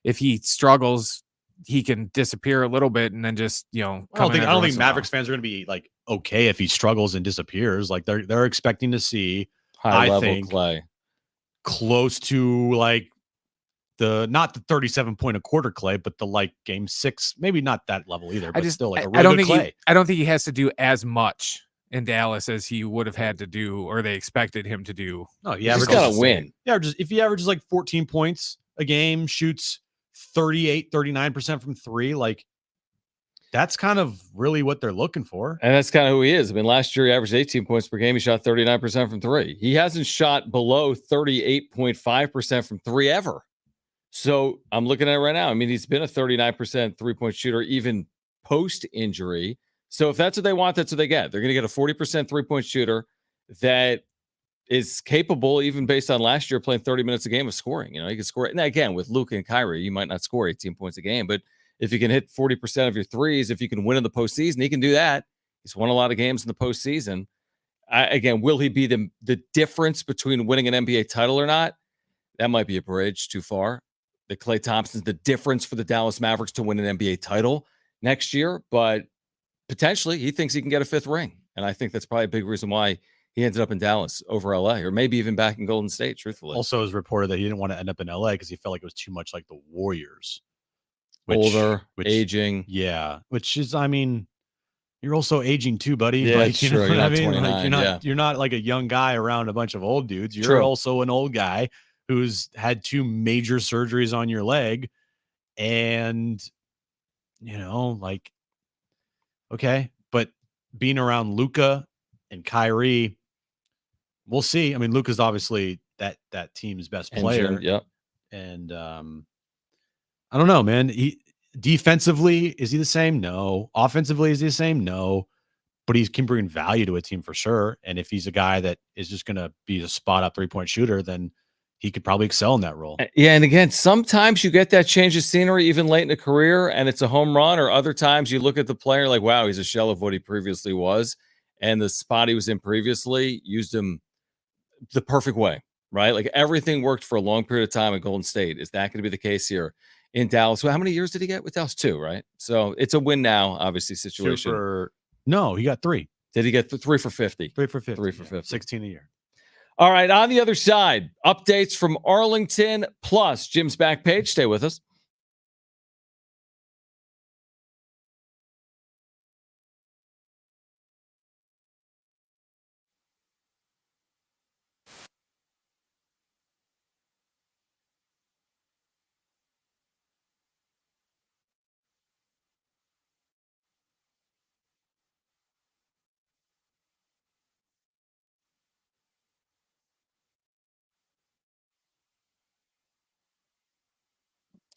if he struggles, he can disappear a little bit and then just, I don't think Mavericks fans are going to be like okay if he struggles and disappears. Like they're expecting to see high level Clay close to like not the 37-point a quarter Clay, but the like game 6, maybe not that level either, but still like a really good Clay. I don't think he has to do as much in Dallas as he would have had to do or they expected him to do. No, he's got to win. If he averages like 14 points a game, shoots 39% from 3, like that's kind of really what they're looking for. And that's kind of who he is. I mean, last year he averaged 18 points per game. He shot 39% from 3. He hasn't shot below 38.5% from 3 ever. So I'm looking at it right now. I mean, he's been a 39% three-point shooter even post-injury. So if that's what they want, that's what they get. They're going to get a 40% three-point shooter that is capable, even based on last year playing 30 minutes a game, of scoring. He can score. And again, with Luka and Kyrie, you might not score 18 points a game, but if you can hit 40% of your threes, if you can win in the postseason, he can do that. He's won a lot of games in the postseason. Again, will he be the difference between winning an NBA title or not? That might be a bridge too far. That Klay Thompson's the difference for the Dallas Mavericks to win an NBA title next year, but potentially he thinks he can get a 5th ring. And I think that's probably a big reason why he ended up in Dallas over LA, or maybe even back in Golden State, truthfully. Also, it was reported that he didn't want to end up in LA because he felt like it was too much like the Warriors. Older, aging. Yeah. Which is, I mean, you're also aging too, buddy. Yeah, like, it's true. You're not 29. Like, you're not like a young guy around a bunch of old dudes. You're also an old guy who's had 2 major surgeries on your leg. And, like, okay. But being around Luka and Kyrie, we'll see. I mean, Luka's obviously that team's best player. Yep. And I don't know, man. Defensively, is he the same? No. Offensively, is he the same? No. But he can bring value to a team for sure. And if he's a guy that is just going to be a spot up 3-point shooter, then he could probably excel in that role. Yeah, and again, sometimes you get that change of scenery even late in a career, and it's a home run, or other times you look at the player like, wow, he's a shell of what he previously was, and the spot he was in previously used him the perfect way, right? Like everything worked for a long period of time at Golden State. Is that going to be the case here in Dallas? Well, how many years did he get with Dallas? 2, right? So it's a win now, obviously, situation. No, he got 3. Did he get 3 for 50? 3 for 50. 3 for 50. 16 a year. All right, on the other side, updates from Arlington, plus Jim's back page. Stay with us.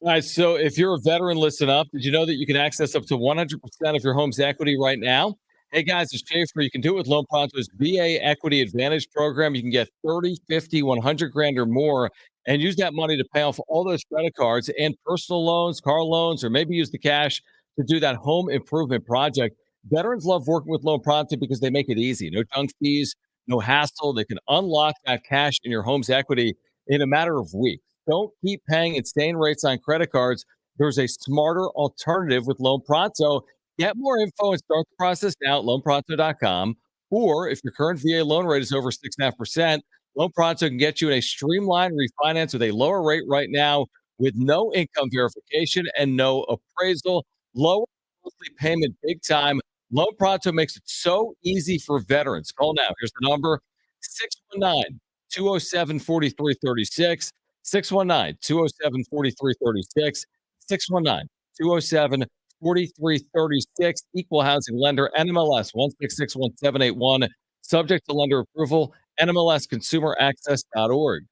All right, so if you're a veteran, listen up. Did you know that you can access up to 100% of your home's equity right now? Hey, guys, it's Schaefer. You can do it with Loan Pronto's VA Equity Advantage program. You can get 30, 50, 100 grand or more and use that money to pay off all those credit cards and personal loans, car loans, or maybe use the cash to do that home improvement project. Veterans love working with Loan Pronto because they make it easy. No junk fees, no hassle. They can unlock that cash in your home's equity in a matter of weeks. Don't keep paying insane rates on credit cards. There's a smarter alternative with Loan Pronto. Get more info and start the process now at loanpronto.com. Or if your current VA loan rate is over 6.5%, Loan Pronto can get you in a streamlined refinance with a lower rate right now with no income verification and no appraisal. Lower monthly payment big time. Loan Pronto makes it so easy for veterans. Call now. Here's the number: 619-207-4336. 619-207-4336, 619-207-4336, equal housing lender, NMLS 1661781, subject to lender approval, NMLSconsumeraccess.org.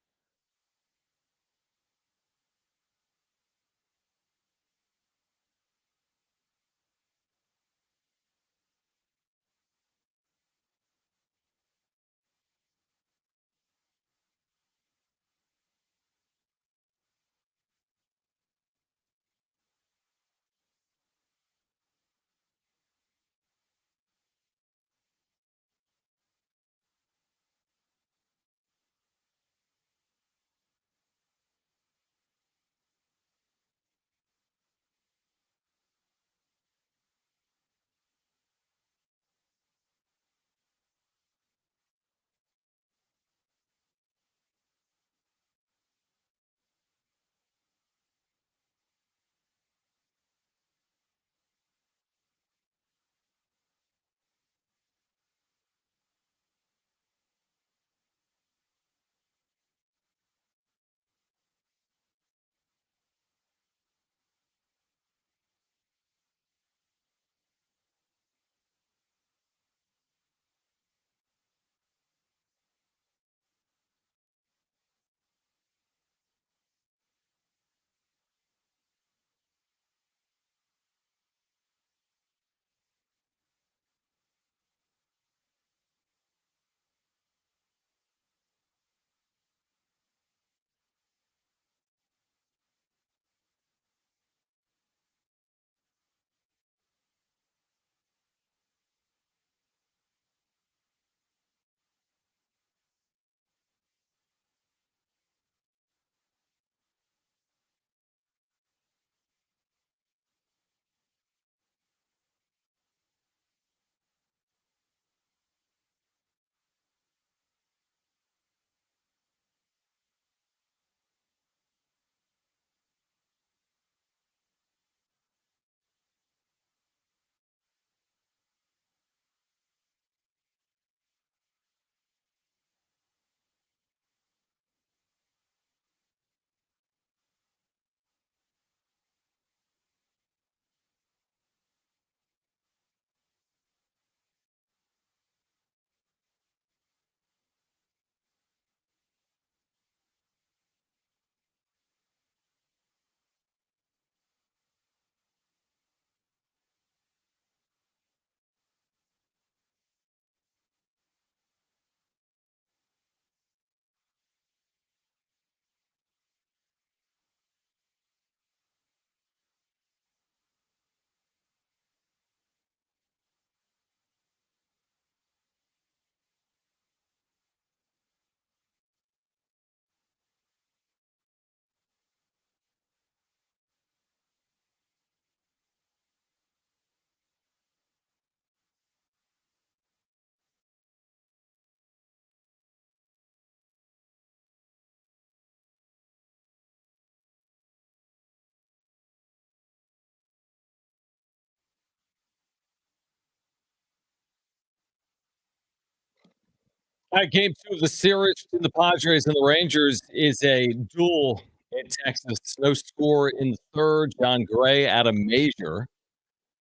All right, game 2 of the series between the Padres and the Rangers is a duel in Texas. No score in the third. John Gray out of Major.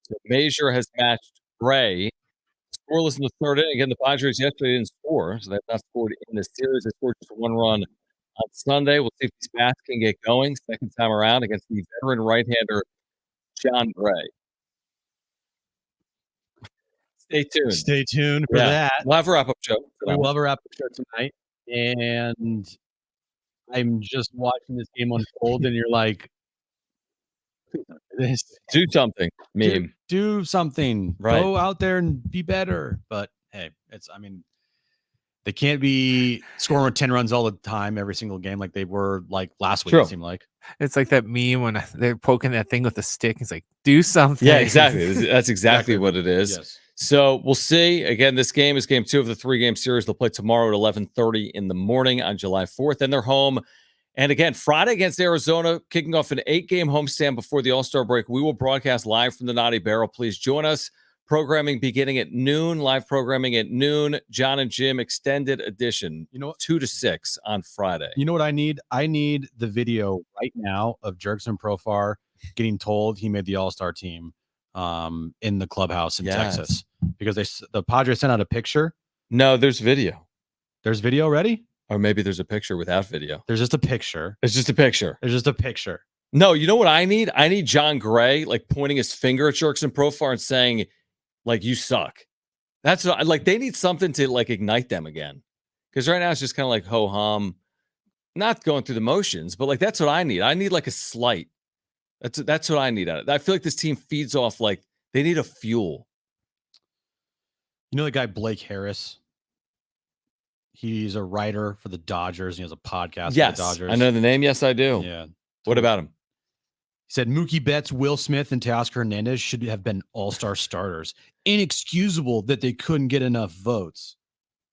So Major has matched Gray. Scoreless in the third inning. Again, the Padres yesterday didn't score, so they've not scored in the series. They scored just one run on Sunday. We'll see if these bats can get going second time around against the veteran right-hander John Gray. Stay tuned. Stay tuned for that. We'll have a wrap-up show. We will have a wrap-up show tonight. And I'm just watching this game unfold, and you're like, do something, meme. Do something. Right. Go out there and be better. But hey, they can't be scoring 10 runs all the time, every single game, like they were like last week, True. it seemed like. It's like that meme when they're poking that thing with a stick. It's like, do something. Yeah, exactly. That's exactly what it is. Yes. So we'll see. Again, this game is game 2 of the 3-game series. They'll play tomorrow at 11:30 in the morning on July 4th. Then they're home. And again, Friday against Arizona, kicking off an 8-game homestand before the All-Star break. We will broadcast live from the Naughty Barrel. Please join us. Programming beginning at noon, live programming at noon. Jon and Jim extended edition, 2 to 6 on Friday. You know what I need? I need the video right now of Jackson Merrill getting told he made the All-Star team in the clubhouse in Texas, because the Padres sent out a picture. No, there's video. There's video already? Or maybe there's a picture without video. There's just a picture. It's just a picture. There's just a picture. No, you know what I need? I need John Gray like pointing his finger at Jackson Merrill and saying, like, you suck. That's what, like, they need something to like ignite them again. Because right now it's just kind of like ho hum, not going through the motions, but like that's what I need. I need like a slight. That's what I need out of it. I feel like this team feeds off like they need a fuel. You know the guy Blake Harris? He's a writer for the Dodgers. And he has a podcast for the Dodgers. I know the name. Yes, I do. Yeah. What about him? He said Mookie Betts, Will Smith, and Teoscar Hernandez should have been all-star starters. Inexcusable that they couldn't get enough votes.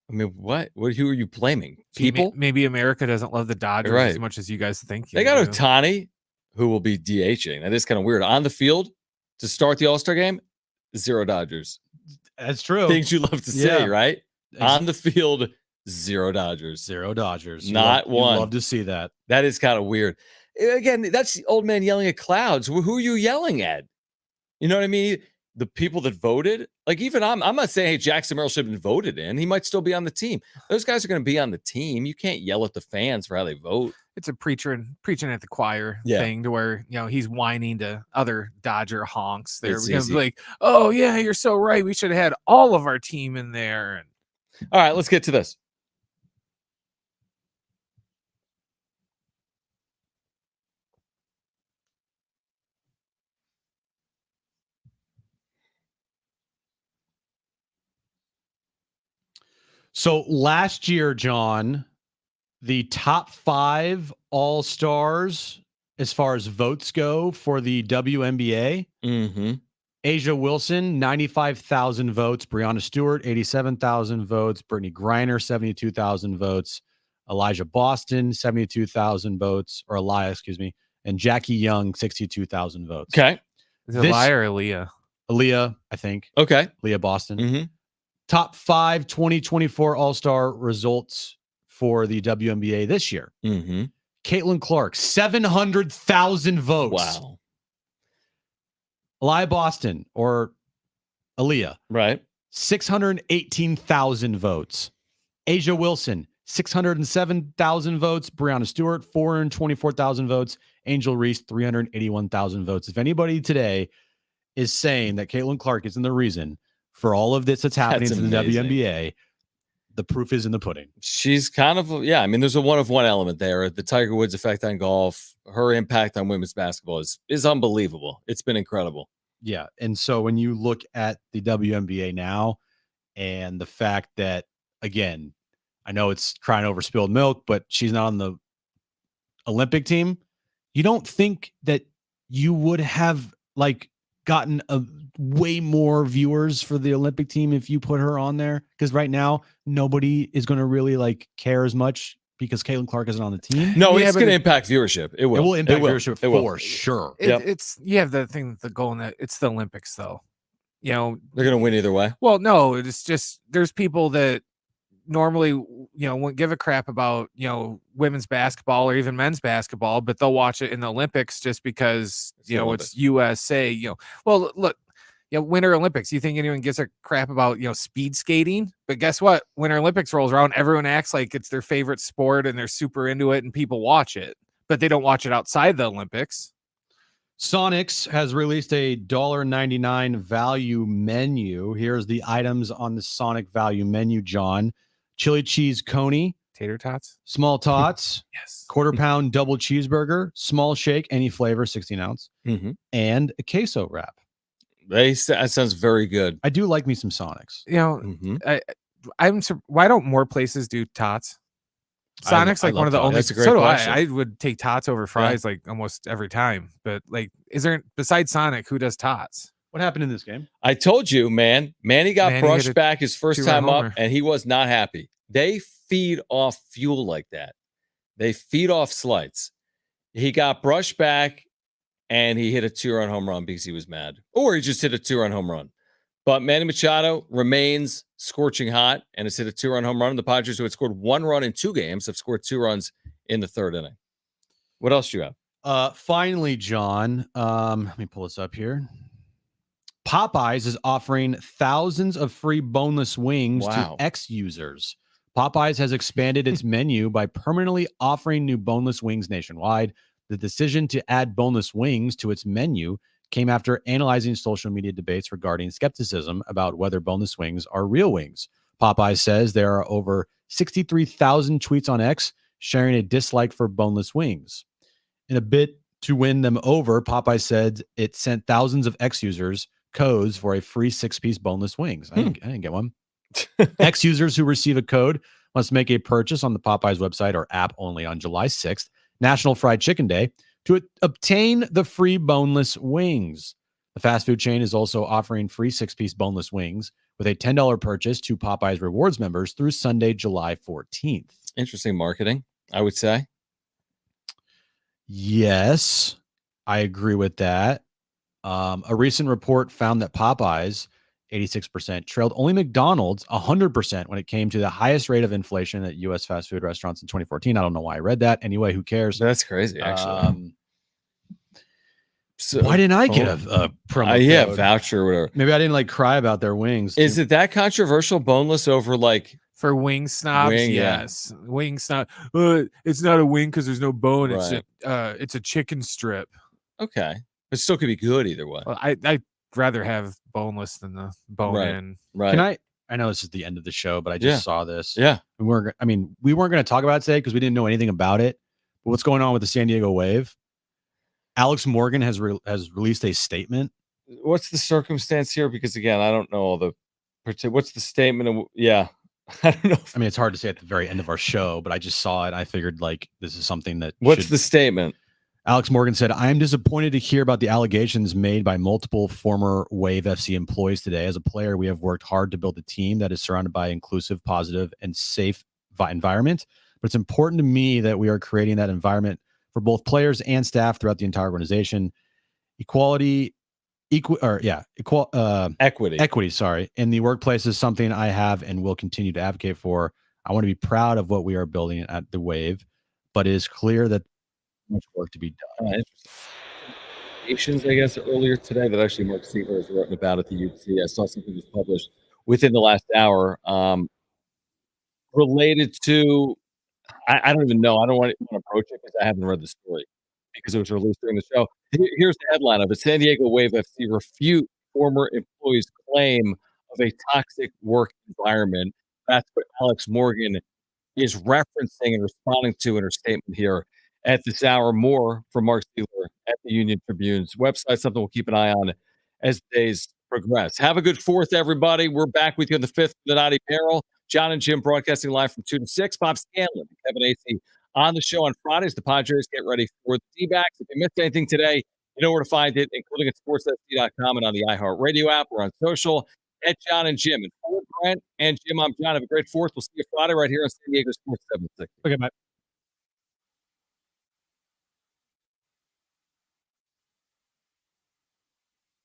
I mean, what? Who are you blaming? People? Maybe America doesn't love the Dodgers as much as you guys think. They got Ohtani, who will be DHing. That is kind of weird. On the field to start the All-Star game, 0 Dodgers. That's true. Things you love to say, right? On the field, 0 Dodgers. 0 Dodgers. Not one. You love to see that. That is kind of weird. Again, that's the old man yelling at clouds. Who are you yelling at? You know what I mean? The people that voted. Like, even I'm not saying, hey, Jackson Merrill should have been voted in. He might still be on the team. Those guys are going to be on the team. You can't yell at the fans for how they vote. It's a preaching at the choir thing, to where he's whining to other Dodger honks. They're like, "Oh yeah, you're so right. We should have had all of our team in there." And all right, let's get to this. So last year, John, the top 5 All-Stars as far as votes go for the WNBA. Asia Wilson, 95,000 votes. Breonna Stewart, 87,000 votes. Brittany Griner, 72,000 votes. Elijah Boston, 72,000 votes. Or Elijah, excuse me. And Jackie Young, 62,000 votes. Okay. Is it Elijah or Aaliyah? Aaliyah, I think. Okay. Aaliyah Boston. Top 5 2024 All-Star results for the WNBA this year. Caitlin Clark, 700,000 votes. Wow. Aaliyah Boston, or Aaliyah, right? 618,000 votes. Asia Wilson, 607,000 votes. Breonna Stewart, 424,000 votes. Angel Reese, 381,000 votes. If anybody today is saying that Caitlin Clark isn't the reason for all of this that's happening to the WNBA, the proof is in the pudding. She's kind of, I mean, there's a one-of-one element there. The Tiger Woods effect on golf, her impact on women's basketball is unbelievable. It's been incredible. Yeah. And so when you look at the WNBA now and the fact that, again, I know it's crying over spilled milk, but she's not on the Olympic team. You don't think that you would have gotten a way more viewers for the Olympic team if you put her on there? Because right now nobody is going to really care as much because Caitlin Clark isn't on the team. No, it's going to impact viewership. It will. It will impact viewership for sure. It's you have the thing, the goal in that it's the Olympics, though. They're going to win either way. Well, no, it's just there's people that normally, wouldn't give a crap about, women's basketball or even men's basketball, but they'll watch it in the Olympics just because, it's USA, well, look, Winter Olympics, you think anyone gives a crap about, speed skating? But guess what? Winter Olympics rolls around, everyone acts like it's their favorite sport and they're super into it and people watch it, but they don't watch it outside the Olympics. Sonics has released a $1.99 value menu. Here's the items on the Sonic value menu, John. Chili cheese coney. Tater tots. Small tots. Yes. Quarter pound double cheeseburger. Small shake, any flavor, 16 ounce. And a queso wrap. That sounds very good. I do like me some Sonics. Why don't more places do tots? Sonic's like one of the only. That's a great so do question. I would take tots over fries like almost every time. But like, is there besides Sonic who does tots? What happened in this game? I told you, man. Manny got brushed back his first time up, and he was not happy. They feed off fuel like that. They feed off slights. He got brushed back, and he hit a 2-run home run because he was mad, or he just hit a 2-run home run. But Manny Machado remains scorching hot and has hit a 2-run home run. The Padres, who had scored 1 run in 2 games, have scored 2 runs in the 3rd inning. What else do you have? Finally, John, let me pull this up here. Popeyes is offering thousands of free boneless wings to ex-users. Popeyes has expanded its menu by permanently offering new boneless wings nationwide. The decision to add boneless wings to its menu came after analyzing social media debates regarding skepticism about whether boneless wings are real wings. Popeyes says there are over 63,000 tweets on X sharing a dislike for boneless wings. In a bid to win them over, Popeyes said it sent thousands of X users codes for a free 6-piece boneless wings. I didn't get one. X users who receive a code must make a purchase on the Popeyes website or app only on July 6th, National Fried Chicken Day, to obtain the free boneless wings. The fast food chain is also offering free 6-piece boneless wings with a $10 purchase to Popeyes Rewards members through Sunday, July 14th. Interesting marketing, I would say. Yes, I agree with that. A recent report found that Popeyes, 86%, trailed only McDonald's, 100%, when it came to the highest rate of inflation at U.S. fast food restaurants in 2014. I don't know why I read that. Anyway, who cares? That's crazy, actually. So, why didn't I get a promo code? Voucher or whatever. Maybe I didn't cry about their wings. Is it that controversial, boneless over for wing snobs? Yes. Wing snob. It's not a wing because there's no bone. Right. It's a chicken strip. Okay. But still could be good either way. Well, I'd rather have boneless than the bone in. Right. Can I know this is the end of the show, but I just saw this. Yeah. We weren't going to talk about it today because we didn't know anything about it. But what's going on with the San Diego Wave? Alex Morgan has released a statement. What's the circumstance here? Because again, I don't know all the. What's the statement? I don't know. It's hard to say at the very end of our show, but I just saw it. I figured this is something that. What's the statement? Alex Morgan said, "I am disappointed to hear about the allegations made by multiple former Wave FC employees today. As a player, we have worked hard to build a team that is surrounded by inclusive, positive, and safe environment. But it's important to me that we are creating that environment for both players and staff throughout the entire organization. Equity, sorry, in the workplace is something I have and will continue to advocate for. I want to be proud of what we are building at the Wave, but it is clear that much work to be done." I guess earlier today that actually Mark Siegler has written about at the UC. I saw something was published within the last hour related to. I don't even know. I don't want to approach it because I haven't read the story because it was released during the show. Here's the headline of it: San Diego Wave FC refute former employees' claim of a toxic work environment. That's what Alex Morgan is referencing and responding to in her statement here at this hour. More from Mark Siegler at the Union Tribune's website, something we'll keep an eye on as the days progress. Have a good 4th, everybody. We're back with you on the 5th for the Naughty Peril. Jon and Jim broadcasting live from 2 to 6. Bob Scanlon, Kevin Acey on the show on Fridays. The Padres get ready for the D-backs. If you missed anything today, you know where to find it, including at sportsfc.com and on the iHeartRadio app. We're on social at Jon and Jim. And for Brent and Jim, I'm John. Have a great 4th. We'll see you Friday right here on San Diego Sports 760. Okay, bye.